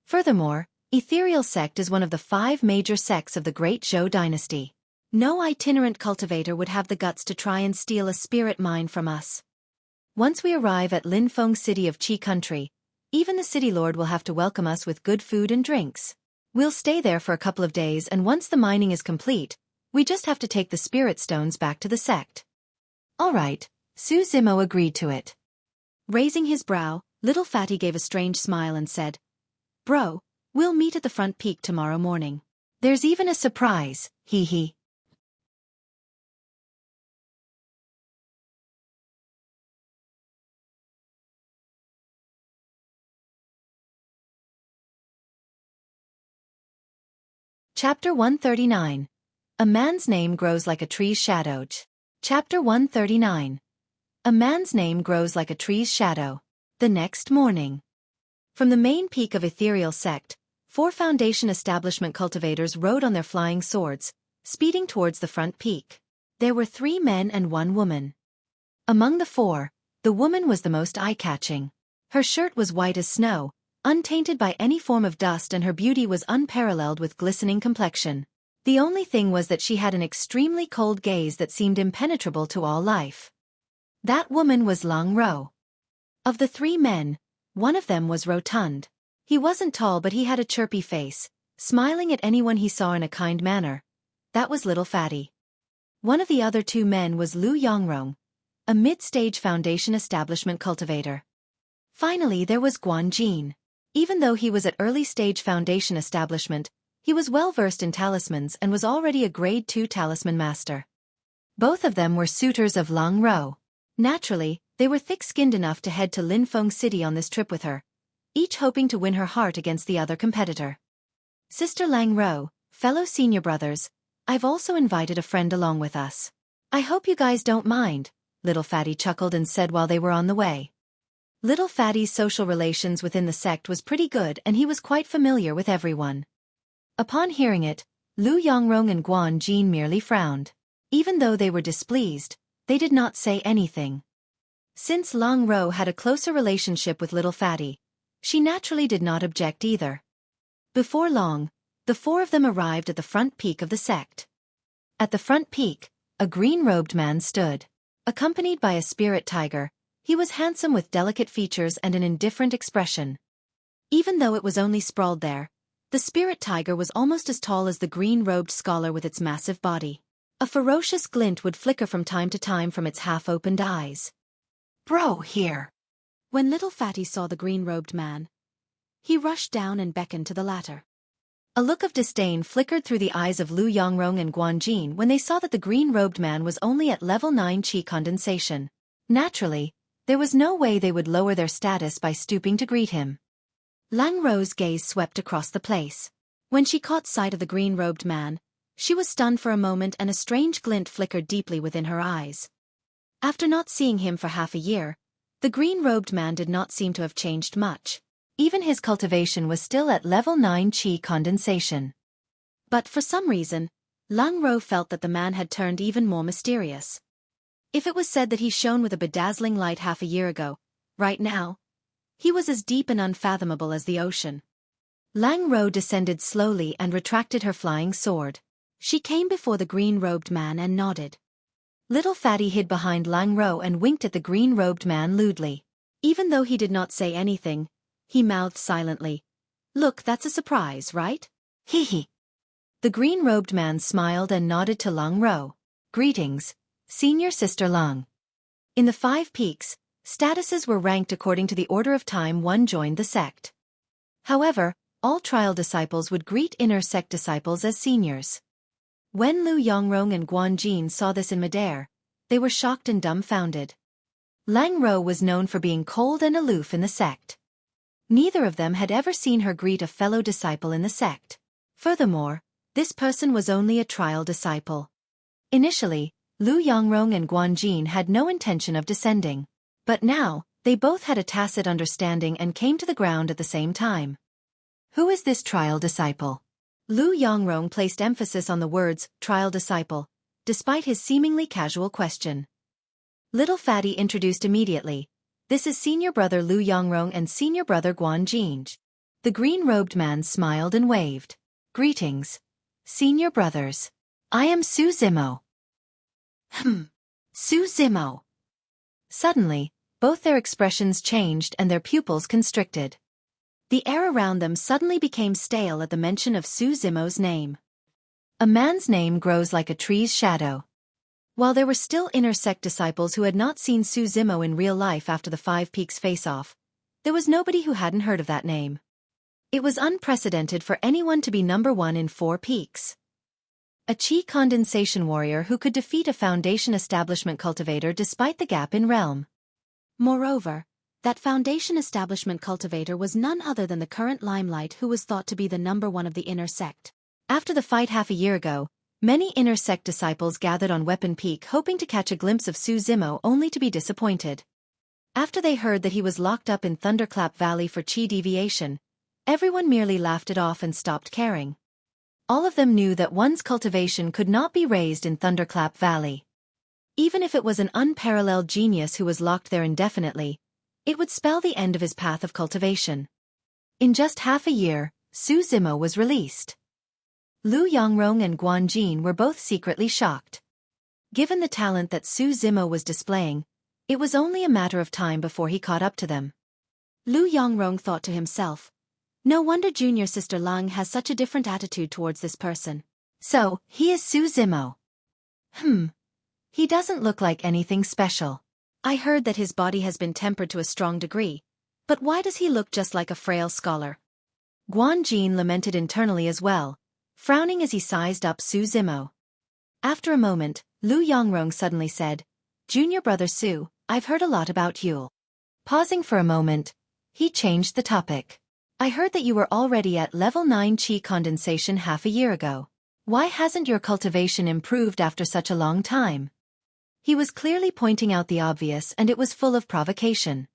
A: Furthermore, Ethereal Sect is one of the 5 major sects of the Great Zhou dynasty. No itinerant cultivator would have the guts to try and steal a spirit mine from us. Once we arrive at Linfeng City of Qi Country, even the city lord will have to welcome us with good food and drinks. We'll stay there for a couple of days and once the mining is complete, we just have to take the spirit stones back to the sect. Alright, Zimo agreed to it. Raising his brow, Little Fatty gave a strange smile and said, Bro, we'll meet at the front peak tomorrow morning. There's even a surprise, hee hee. Chapter 139. A man's name grows like a tree's shadow. Chapter 139. A man's name grows like a tree's shadow. The next morning. From the main peak of Ethereal Sect, 4 Foundation Establishment cultivators rode on their flying swords, speeding towards the front peak. There were 3 men and 1 woman. Among the 4, the woman was the most eye-catching. Her shirt was white as snow, untainted by any form of dust, and her beauty was unparalleled with glistening complexion. The only thing was that she had an extremely cold gaze that seemed impenetrable to all life. That woman was Lang Ro. Of the 3 men, one of them was rotund. He wasn't tall but he had a chirpy face, smiling at anyone he saw in a kind manner. That was Little Fatty. One of the other 2 men was Lu Yongrong, a mid-stage Foundation Establishment cultivator. Finally there was Guan Jin. Even though he was at early-stage Foundation Establishment, he was well-versed in talismans and was already a Grade 2 talisman master. Both of them were suitors of Lang Ro. Naturally, they were thick-skinned enough to head to Linfeng City on this trip with her, each hoping to win her heart against the other competitor. Sister Lang Ro, fellow senior brothers, I've also invited a friend along with us. I hope you guys don't mind, Little Fatty chuckled and said while they were on the way. Little Fatty's social relations within the sect was pretty good and he was quite familiar with everyone. Upon hearing it, Lu Yongrong and Guan Jin merely frowned. Even though they were displeased, they did not say anything. Since Lang Ro had a closer relationship with Little Fatty, she naturally did not object either. Before long, the 4 of them arrived at the front peak of the sect. At the front peak, a green-robed man stood. Accompanied by a spirit tiger, he was handsome with delicate features and an indifferent expression. Even though it was only sprawled there, the spirit tiger was almost as tall as the green-robed scholar with its massive body. A ferocious glint would flicker from time to time from its half-opened eyes. Bro, here! When Little Fatty saw the green-robed man, he rushed down and beckoned to the latter. A look of disdain flickered through the eyes of Lu Yongrong and Guan Jin when they saw that the green-robed man was only at level 9 Qi condensation. Naturally, there was no way they would lower their status by stooping to greet him. Lang Ro's gaze swept across the place. When she caught sight of the green-robed man, she was stunned for a moment and a strange glint flickered deeply within her eyes. After not seeing him for half a year, the green-robed man did not seem to have changed much. Even his cultivation was still at level 9 Qi condensation. But for some reason, Lang Ro felt that the man had turned even more mysterious. If it was said that he shone with a bedazzling light half a year ago, Right now, he was as deep and unfathomable as the ocean. Lang Ro descended slowly and retracted her flying sword. She came before the green-robed man and nodded. Little Fatty hid behind Lang Ro and winked at the green-robed man lewdly. Even though he did not say anything, he mouthed silently. "Look, that's a surprise, right? Hee hee." The green-robed man smiled and nodded to Lang Ro. "Greetings, Senior Sister Lang." In the 5 peaks, statuses were ranked according to the order of time one joined the sect. However, all trial disciples would greet inner sect disciples as seniors. When Lu Yongrong and Guanjin saw this in midair, they were shocked and dumbfounded. Lang Ro was known for being cold and aloof in the sect. Neither of them had ever seen her greet a fellow disciple in the sect. Furthermore, this person was only a trial disciple. Initially, Lu Yongrong and Guanjin had no intention of descending. But now, they both had a tacit understanding and came to the ground at the same time. "Who is this trial disciple?" Lu Yongrong placed emphasis on the words, trial disciple, despite his seemingly casual question. Little Fatty introduced immediately. "This is senior brother Lu Yongrong and senior brother Guanjin." The green-robed man smiled and waved. "Greetings, senior brothers. I am Su Zimo." Su Zimo. Suddenly, both their expressions changed and their pupils constricted. The air around them suddenly became stale at the mention of Su Zimo's name. A man's name grows like a tree's shadow. While there were still inner sect disciples who had not seen Su Zimo in real life after the 5 peaks face-off, there was nobody who hadn't heard of that name. It was unprecedented for anyone to be number 1 in 4 peaks. A chi condensation warrior who could defeat a Foundation establishment cultivator despite the gap in realm. Moreover, that Foundation establishment cultivator was none other than the current limelight who was thought to be the number 1 of the inner sect. After the fight half a year ago, many inner sect disciples gathered on Weapon Peak hoping to catch a glimpse of Su Zimo only to be disappointed. After they heard that he was locked up in Thunderclap Valley for chi deviation, everyone merely laughed it off and stopped caring. All of them knew that one's cultivation could not be raised in Thunderclap Valley. Even if it was an unparalleled genius who was locked there indefinitely, it would spell the end of his path of cultivation. In just half a year, Su Zimo was released. Lu Yongrong and Guanjin were both secretly shocked. Given the talent that Su Zimo was displaying, it was only a matter of time before he caught up to them. Lu Yongrong thought to himself, "No wonder junior sister Lang has such a different attitude towards this person. So, he is Su Zimo. He doesn't look like anything special. I heard that his body has been tempered to a strong degree, but why does he look just like a frail scholar?" Guanjin lamented internally as well, frowning as he sized up Su Zimo. After a moment, Lu Yongrong suddenly said, "Junior brother Su, I've heard a lot about you." Pausing for a moment, he changed the topic. "I heard that you were already at level 9 chi condensation half a year ago. Why hasn't your cultivation improved after such a long time?" He was clearly pointing out the obvious and it was full of provocation.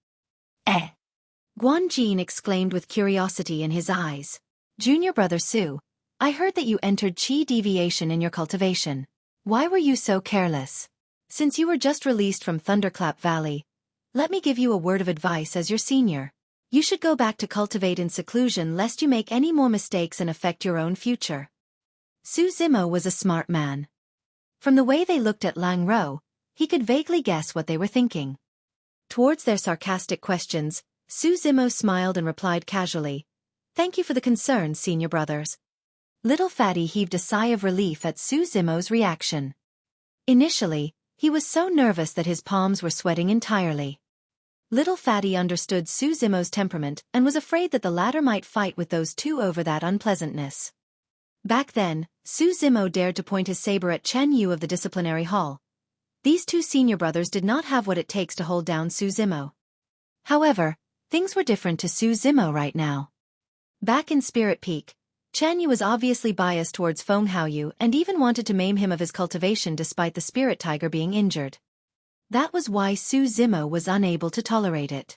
A: Guanjin exclaimed with curiosity in his eyes. "Junior brother Su, I heard that you entered chi deviation in your cultivation. Why were you so careless? Since you were just released from Thunderclap Valley, let me give you a word of advice as your senior. You should go back to cultivate in seclusion lest you make any more mistakes and affect your own future." Su Zimo was a smart man. From the way they looked at Lang Ro, he could vaguely guess what they were thinking. Towards their sarcastic questions, Su Zimo smiled and replied casually, "Thank you for the concern, senior brothers." Little Fatty heaved a sigh of relief at Su Zimo's reaction. Initially, he was so nervous that his palms were sweating entirely. Little Fatty understood Su Zimo's temperament and was afraid that the latter might fight with those two over that unpleasantness. Back then, Su Zimo dared to point his saber at Chen Yu of the disciplinary hall. These two senior brothers did not have what it takes to hold down Su Zimo. However, things were different to Su Zimo right now. Back in Spirit Peak, Chen Yu was obviously biased towards Feng Haoyu and even wanted to maim him of his cultivation despite the spirit tiger being injured. That was why Su Zimo was unable to tolerate it.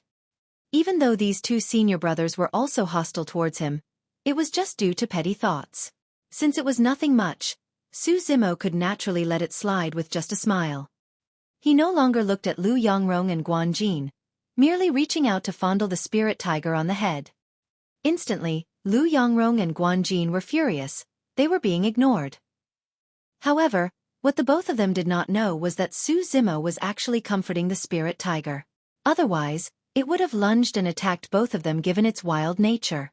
A: Even though these two senior brothers were also hostile towards him, it was just due to petty thoughts. Since it was nothing much, Su Zimo could naturally let it slide with just a smile. He no longer looked at Lu Yongrong and Guanjin, merely reaching out to fondle the spirit tiger on the head. Instantly, Lu Yongrong and Guanjin were furious. They were being ignored. However, what the both of them did not know was that Su Zimo was actually comforting the spirit tiger. Otherwise, it would have lunged and attacked both of them given its wild nature.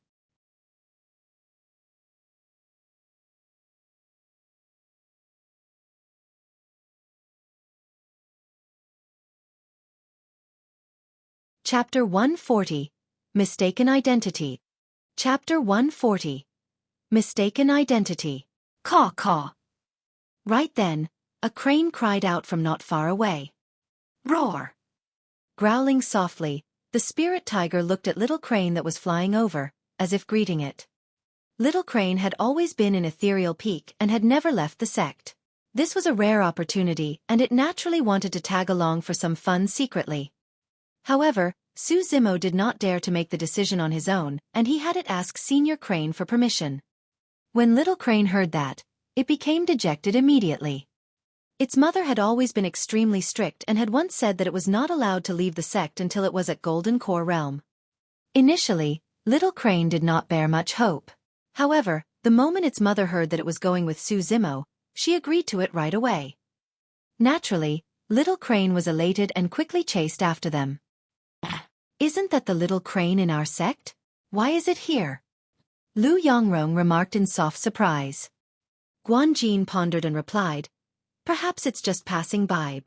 A: Chapter 140. Mistaken Identity. Chapter 140. Mistaken Identity. Caw caw. Right then, a crane cried out from not far away. Roar! Growling softly, the spirit tiger looked at Little Crane that was flying over, as if greeting it. Little Crane had always been in Ethereal Peak and had never left the sect. This was a rare opportunity and it naturally wanted to tag along for some fun secretly. However, Su Zimo did not dare to make the decision on his own, and he had it ask Senior Crane for permission. When Little Crane heard that, it became dejected immediately. Its mother had always been extremely strict and had once said that it was not allowed to leave the sect until it was at Golden Core Realm. Initially, Little Crane did not bear much hope. However, the moment its mother heard that it was going with Su Zimo, she agreed to it right away. Naturally, Little Crane was elated and quickly chased after them. Isn't that the little crane in our sect? Why is it here? Lu Yongrong remarked in soft surprise. Guanjin pondered and replied, perhaps it's just passing by.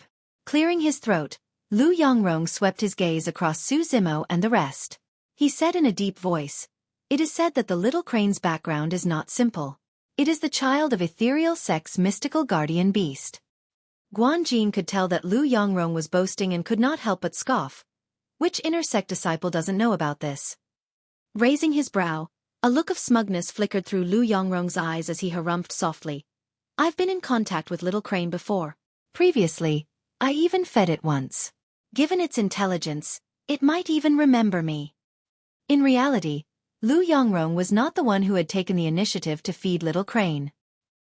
A: Clearing his throat, Lu Yongrong swept his gaze across Su Zimo and the rest. He said in a deep voice, it is said that the little crane's background is not simple. It is the child of Ethereal Sect's mystical guardian beast. Guanjin could tell that Lu Yongrong was boasting and could not help but scoff. Which inner sect disciple doesn't know about this? Raising his brow, a look of smugness flickered through Lu Yongrong's eyes as he harumphed softly. I've been in contact with Little Crane before. Previously, I even fed it once. Given its intelligence, it might even remember me. In reality, Lu Yongrong was not the one who had taken the initiative to feed Little Crane.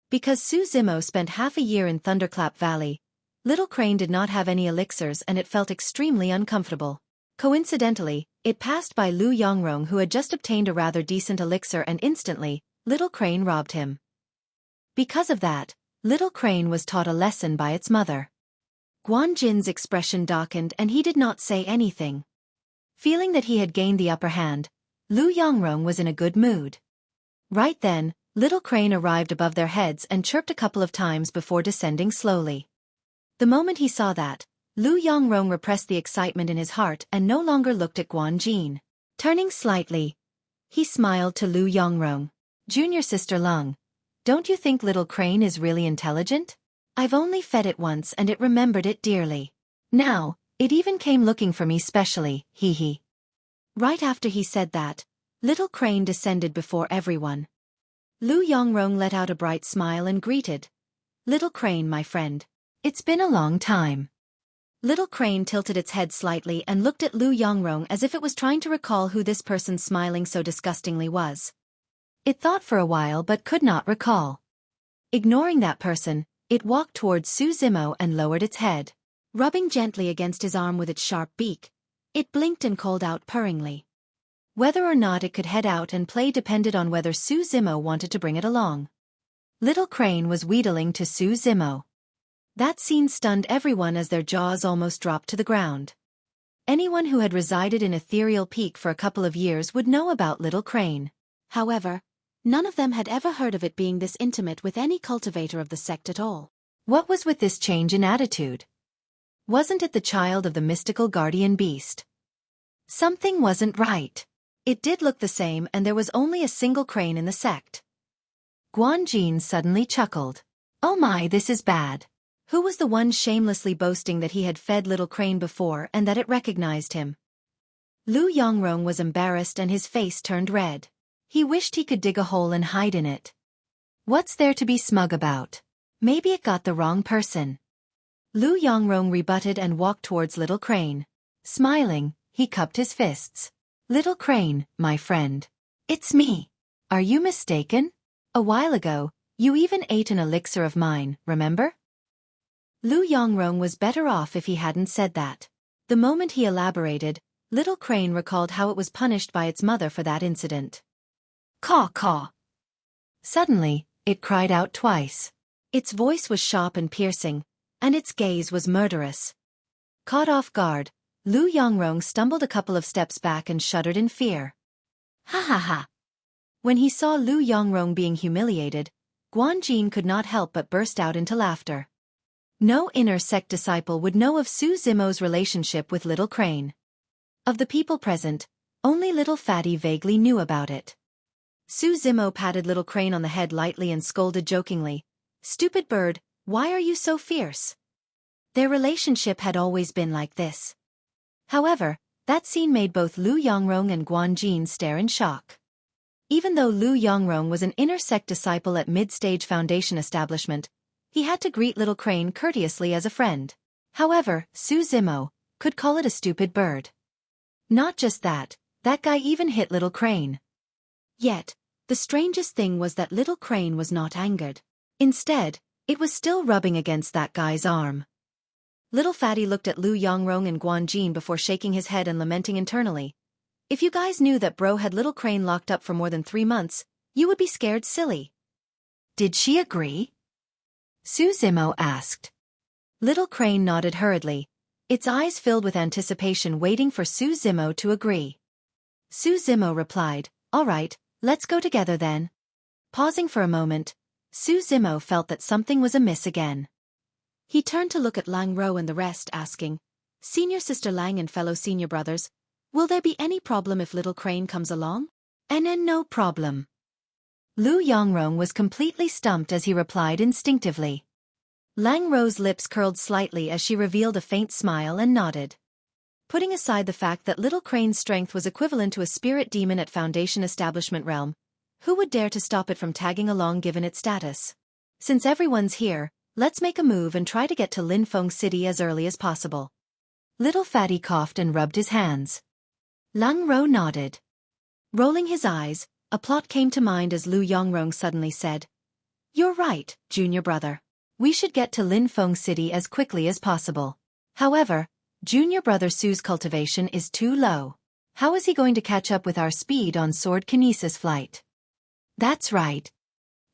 A: Because Su Zimo spent half a year in Thunderclap Valley, Little Crane did not have any elixirs and it felt extremely uncomfortable. Coincidentally, it passed by Lu Yongrong who had just obtained a rather decent elixir and instantly, Little Crane robbed him. Because of that, Little Crane was taught a lesson by its mother. Guanjin's expression darkened and he did not say anything. Feeling that he had gained the upper hand, Lu Yongrong was in a good mood. Right then, Little Crane arrived above their heads and chirped a couple of times before descending slowly. The moment he saw that, Lu Yongrong repressed the excitement in his heart and no longer looked at Guanjin. Turning slightly, he smiled to Lu Yongrong. Junior Sister Lung, don't you think Little Crane is really intelligent? I've only fed it once and it remembered it dearly. Now, it even came looking for me specially, hee hee. Right after he said that, Little Crane descended before everyone. Lu Yongrong let out a bright smile and greeted. Little Crane, my friend. It's been a long time. Little Crane tilted its head slightly and looked at Lu Yongrong as if it was trying to recall who this person smiling so disgustingly was. It thought for a while but could not recall. Ignoring that person, it walked towards Su Zimo and lowered its head. Rubbing gently against his arm with its sharp beak, it blinked and called out purringly. Whether or not it could head out and play depended on whether Su Zimo wanted to bring it along. Little Crane was wheedling to Su Zimo. That scene stunned everyone as their jaws almost dropped to the ground. Anyone who had resided in Ethereal Peak for a couple of years would know about Little Crane. However, none of them had ever heard of it being this intimate with any cultivator of the sect at all. What was with this change in attitude? Wasn't it the child of the mystical guardian beast? Something wasn't right. It did look the same and there was only a single crane in the sect. Guanjin suddenly chuckled. Oh my, this is bad. Who was the one shamelessly boasting that he had fed Little Crane before and that it recognized him? Lu Yongrong was embarrassed and his face turned red. He wished he could dig a hole and hide in it. What's there to be smug about? Maybe it got the wrong person. Lu Yongrong rebutted and walked towards Little Crane. Smiling, he cupped his fists. Little Crane, my friend. It's me. Are you mistaken? A while ago, you even ate an elixir of mine, remember? Lu Yongrong was better off if he hadn't said that. The moment he elaborated, Little Crane recalled how it was punished by its mother for that incident. Caw caw. Suddenly, it cried out twice. Its voice was sharp and piercing, and its gaze was murderous. Caught off guard, Lu Yongrong stumbled a couple of steps back and shuddered in fear. Ha ha ha. When he saw Lu Yongrong being humiliated, Guanjin could not help but burst out into laughter. No inner sect disciple would know of Su Zimo's relationship with Little Crane. Of the people present, only Little Fatty vaguely knew about it. Su Zimo patted Little Crane on the head lightly and scolded jokingly, "Stupid bird, why are you so fierce?" Their relationship had always been like this. However, that scene made both Lu Yongrong and Guanjin stare in shock. Even though Lu Yongrong was an inner sect disciple at mid-stage foundation establishment, he had to greet Little Crane courteously as a friend. However, Su Zimo could call it a stupid bird. Not just that guy even hit Little Crane. Yet, the strangest thing was that Little Crane was not angered. Instead, it was still rubbing against that guy's arm. Little Fatty looked at Lu Yongrong and Guanjin before shaking his head and lamenting internally. "If you guys knew that bro had Little Crane locked up for more than 3 months, you would be scared silly." "Did she agree?" Su Zimo asked. Little Crane nodded hurriedly, its eyes filled with anticipation waiting for Su Zimo to agree. Su Zimo replied, "All right, let's go together then." Pausing for a moment, Su Zimo felt that something was amiss again. He turned to look at Lang Ro and the rest, asking, "Senior Sister Lang and fellow senior brothers, will there be any problem if Little Crane comes along?" No problem." Lu Yongrong was completely stumped as he replied instinctively. Lang Ro's lips curled slightly as she revealed a faint smile and nodded. Putting aside the fact that Little Crane's strength was equivalent to a spirit demon at Foundation Establishment realm, who would dare to stop it from tagging along given its status? Since everyone's here, let's make a move and try to get to Linfeng City as early as possible. Little Fatty coughed and rubbed his hands. Lang Ro nodded. Rolling his eyes, a plot came to mind as Lu Yongrong suddenly said, "You're right, junior brother. We should get to Linfeng City as quickly as possible. However, junior brother Su's cultivation is too low. How is he going to catch up with our speed on sword kinesis flight?" "That's right."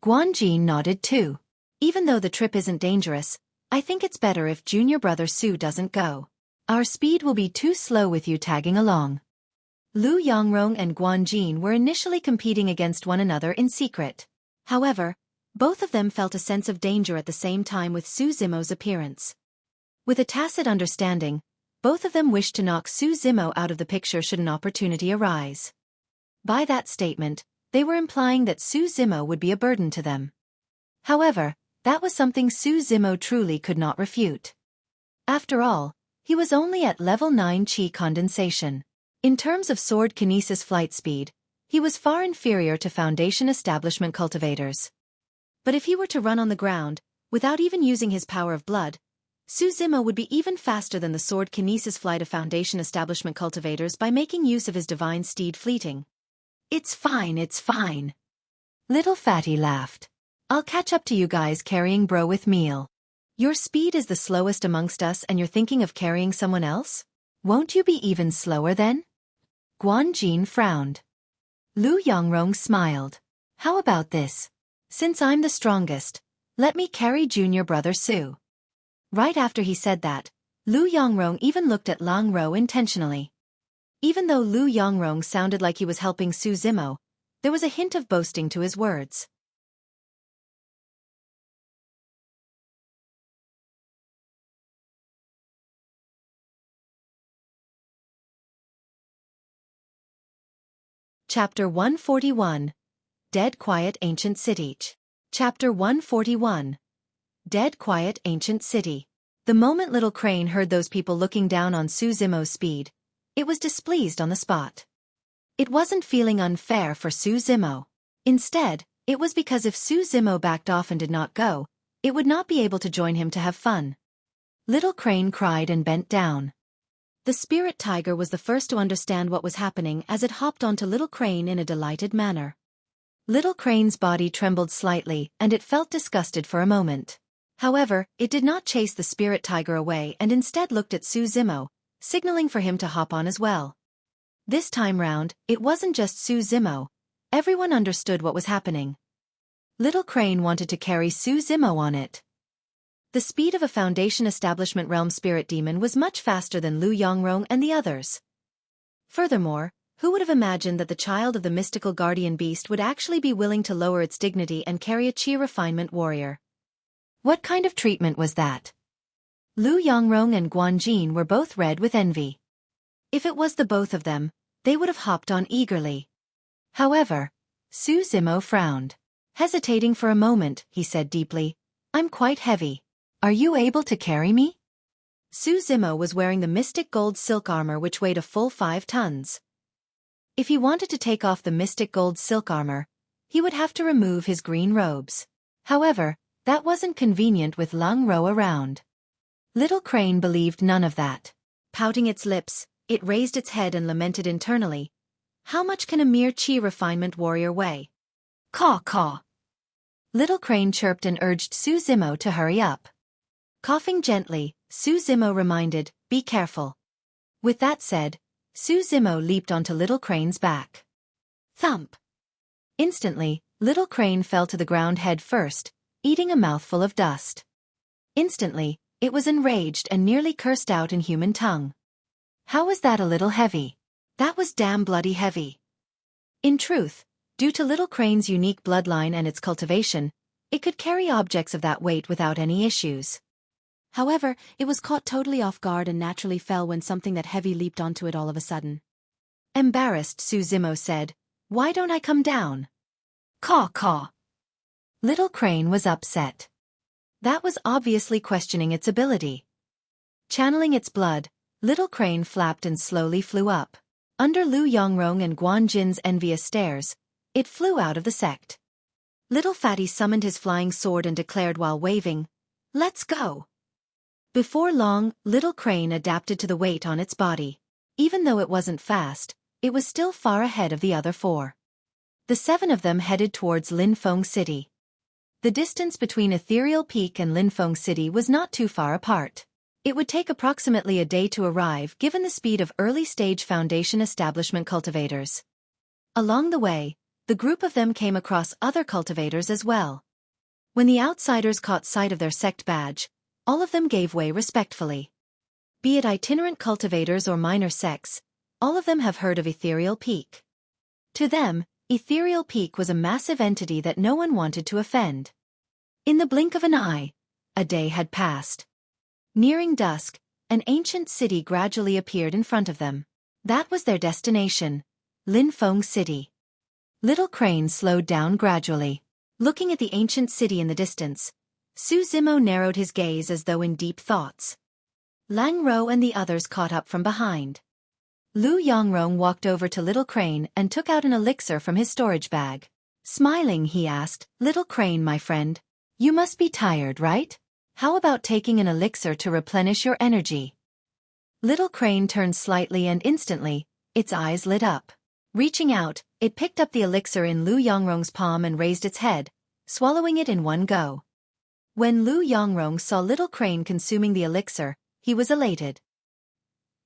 A: Guanjin nodded too. "Even though the trip isn't dangerous, I think it's better if junior brother Su doesn't go. Our speed will be too slow with you tagging along." Lu Yongrong and Guanjin were initially competing against one another in secret. However, both of them felt a sense of danger at the same time with Su Zimo's appearance. With a tacit understanding, both of them wished to knock Su Zimo out of the picture should an opportunity arise. By that statement, they were implying that Su Zimo would be a burden to them. However, that was something Su Zimo truly could not refute. After all, he was only at level 9 Qi condensation. In terms of sword kinesis flight speed, he was far inferior to Foundation Establishment cultivators. But if he were to run on the ground, without even using his power of blood, Su Zimo would be even faster than the sword kinesis flight of Foundation Establishment cultivators by making use of his divine steed fleeting. It's fine. Little Fatty laughed. "I'll catch up to you guys carrying bro with meal. Your speed is the slowest amongst us and you're thinking of carrying someone else? Won't you be even slower then?" Guanjin frowned. Lu Yongrong smiled. "How about this? Since I'm the strongest, let me carry junior brother Su." Right after he said that, Lu Yongrong even looked at Lang Ro intentionally. Even though Lu Yongrong sounded like he was helping Su Zimo, there was a hint of boasting to his words. Chapter 141. Dead Quiet Ancient City. Chapter 141. Dead Quiet Ancient City. The moment Little Crane heard those people looking down on Su Zimo's speed, it was displeased on the spot. It wasn't feeling unfair for Su Zimo. Instead, it was because if Su Zimo backed off and did not go, it would not be able to join him to have fun. Little Crane cried and bent down. The spirit tiger was the first to understand what was happening as it hopped onto Little Crane in a delighted manner. Little Crane's body trembled slightly and it felt disgusted for a moment. However, it did not chase the spirit tiger away and instead looked at Su Zimo, signaling for him to hop on as well. This time round, it wasn't just Su Zimo. Everyone understood what was happening. Little Crane wanted to carry Su Zimo on it. The speed of a Foundation Establishment Realm Spirit Demon was much faster than Lu Yongrong and the others. Furthermore, who would have imagined that the child of the mystical guardian beast would actually be willing to lower its dignity and carry a Chi refinement warrior? What kind of treatment was that? Lu Yongrong and Guanjin were both red with envy. If it was the both of them, they would have hopped on eagerly. However, Su Zimo frowned. Hesitating for a moment, he said deeply, "I'm quite heavy. Are you able to carry me?" Su Zimo was wearing the mystic gold silk armor which weighed a full 5 tons. If he wanted to take off the mystic gold silk armor, he would have to remove his green robes. However, that wasn't convenient with Lung Ro around. Little Crane believed none of that. Pouting its lips, it raised its head and lamented internally. How much can a mere Chi refinement warrior weigh? Caw caw. Little Crane chirped and urged Su Zimo to hurry up. Coughing gently, Su Zimo reminded, "Be careful." With that said, Su Zimo leaped onto Little Crane's back. Thump! Instantly, Little Crane fell to the ground head first, eating a mouthful of dust. Instantly, it was enraged and nearly cursed out in human tongue. How was that a little heavy? That was damn bloody heavy. In truth, due to Little Crane's unique bloodline and its cultivation, it could carry objects of that weight without any issues. However, it was caught totally off guard and naturally fell when something that heavy leaped onto it all of a sudden. Embarrassed, Su Zimo said, "Why don't I come down?" Caw caw. Little Crane was upset. That was obviously questioning its ability. Channeling its blood, Little Crane flapped and slowly flew up. Under Lu Yongrong and Guanjin's envious stares, it flew out of the sect. Little Fatty summoned his flying sword and declared while waving, "Let's go." Before long, Little Crane adapted to the weight on its body. Even though it wasn't fast, it was still far ahead of the other 4. The 7 of them headed towards Linfeng City. The distance between Ethereal Peak and Linfeng City was not too far apart. It would take approximately a day to arrive given the speed of early-stage Foundation Establishment cultivators. Along the way, the group of them came across other cultivators as well. When the outsiders caught sight of their sect badge, all of them gave way respectfully. Be it itinerant cultivators or minor sects, all of them have heard of Ethereal Peak. To them, Ethereal Peak was a massive entity that no one wanted to offend. In the blink of an eye, a day had passed. Nearing dusk, an ancient city gradually appeared in front of them. That was their destination, Linfeng City. Little Crane slowed down gradually. Looking at the ancient city in the distance, Su Zimo narrowed his gaze as though in deep thoughts. Lang Ro and the others caught up from behind. Lu Yongrong walked over to Little Crane and took out an elixir from his storage bag. Smiling, he asked, "Little Crane, my friend, you must be tired, right? How about taking an elixir to replenish your energy?" Little Crane turned slightly and instantly, its eyes lit up. Reaching out, it picked up the elixir in Lu Yongrong's palm and raised its head, swallowing it in one go. When Lu Yongrong saw Little Crane consuming the elixir, he was elated.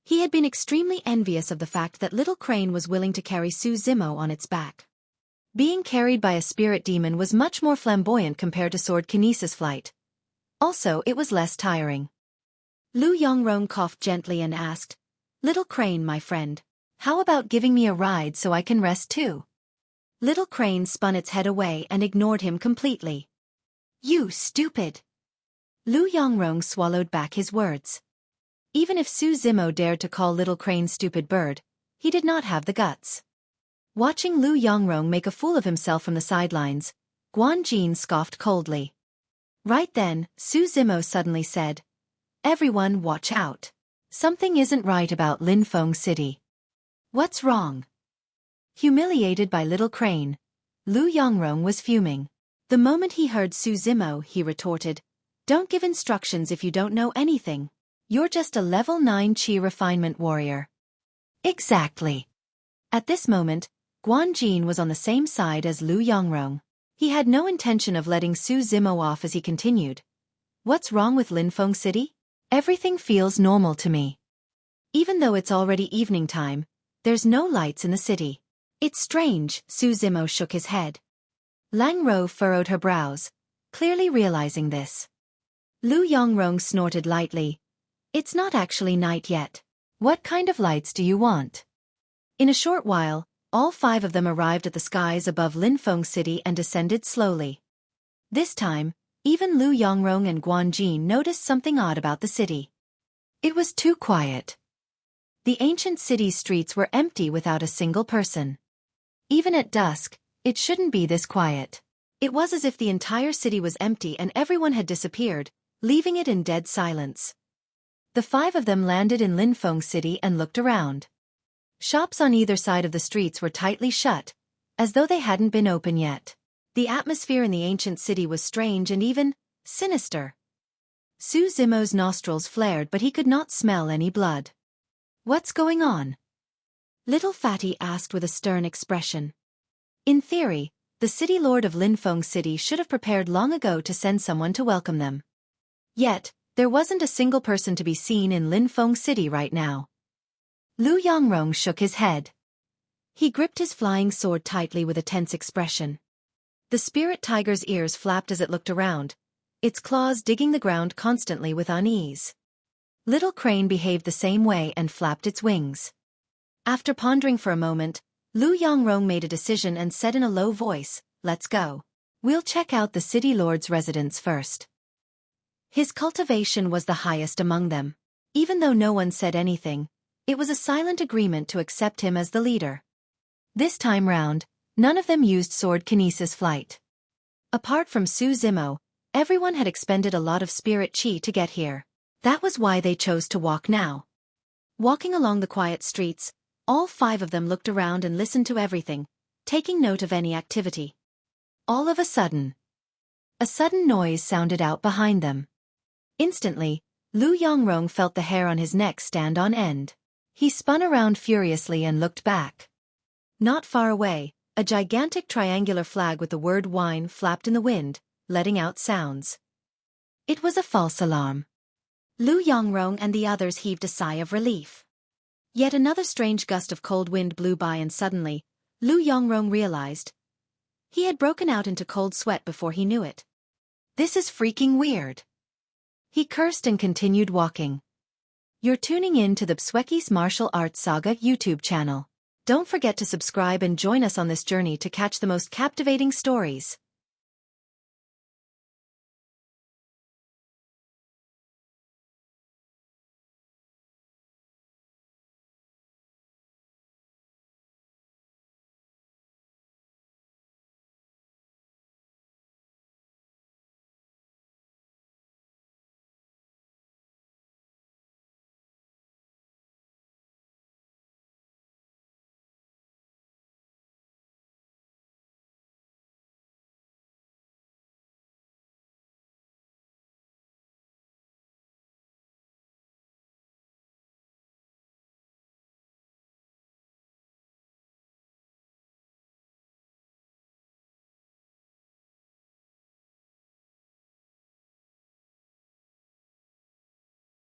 A: He had been extremely envious of the fact that Little Crane was willing to carry Su Zimo on its back. Being carried by a spirit demon was much more flamboyant compared to sword kinesis flight. Also, it was less tiring. Lu Yongrong coughed gently and asked, "Little Crane, my friend, how about giving me a ride so I can rest too?" Little Crane spun its head away and ignored him completely. "You stupid!" Lu Yongrong swallowed back his words. Even if Su Zimo dared to call Little Crane stupid bird, he did not have the guts. Watching Lu Yongrong make a fool of himself from the sidelines, Guanjin scoffed coldly. Right then, Su Zimo suddenly said, "Everyone watch out. Something isn't right about Linfeng City." "What's wrong?" Humiliated by Little Crane, Lu Yongrong was fuming. The moment he heard Su Zimo, he retorted, "Don't give instructions if you don't know anything. You're just a level 9 Chi refinement warrior." Exactly. At this moment, Guanjin was on the same side as Lu Yongrong. He had no intention of letting Su Zimo off as he continued. "What's wrong with Linfeng City? Everything feels normal to me. Even though it's already evening time, There's no lights in the city. It's strange, Su Zimo shook his head. Lang Ro furrowed her brows, clearly realizing this. Lu Yongrong snorted lightly. It's not actually night yet. What kind of lights do you want? In a short while, all 5 of them arrived at the skies above Linfeng City and descended slowly. This time, even Lu Yongrong and Guanjin noticed something odd about the city. It was too quiet. The ancient city's streets were empty without a single person. Even at dusk, it shouldn't be this quiet. It was as if the entire city was empty and everyone had disappeared, leaving it in dead silence. The 5 of them landed in Linfeng City and looked around. Shops on either side of the streets were tightly shut, as though they hadn't been open yet. The atmosphere in the ancient city was strange and even sinister. Su Zimo's nostrils flared, but he could not smell any blood. What's going on? Little Fatty asked with a stern expression. In theory, the city lord of Linfeng City should have prepared long ago to send someone to welcome them. Yet, there wasn't a single person to be seen in Linfeng City right now. Lu Yongrong shook his head. He gripped his flying sword tightly with a tense expression. The spirit tiger's ears flapped as it looked around, its claws digging the ground constantly with unease. Little Crane behaved the same way and flapped its wings. After pondering for a moment, Lu Yongrong made a decision and said in a low voice, "Let's go. We'll check out the city lord's residence first." His cultivation was the highest among them. Even though no one said anything, it was a silent agreement to accept him as the leader. This time round, none of them used sword kinesis flight. Apart from Su Zimo, everyone had expended a lot of spirit chi to get here. That was why they chose to walk now. Walking along the quiet streets, all 5 of them looked around and listened to everything, taking note of any activity. All of a sudden noise sounded out behind them. Instantly, Lu Yongrong felt the hair on his neck stand on end. He spun around furiously and looked back. Not far away, a gigantic triangular flag with the word wine flapped in the wind, letting out sounds. It was a false alarm. Lu Yongrong and the others heaved a sigh of relief. Yet another strange gust of cold wind blew by and suddenly, Lu Yongrong realized he had broken out into cold sweat before he knew it. This is freaking weird. He cursed and continued walking. You're tuning in to the Xueqi's Martial Arts Saga YouTube channel. Don't forget to subscribe and join us on this journey to catch the most captivating stories.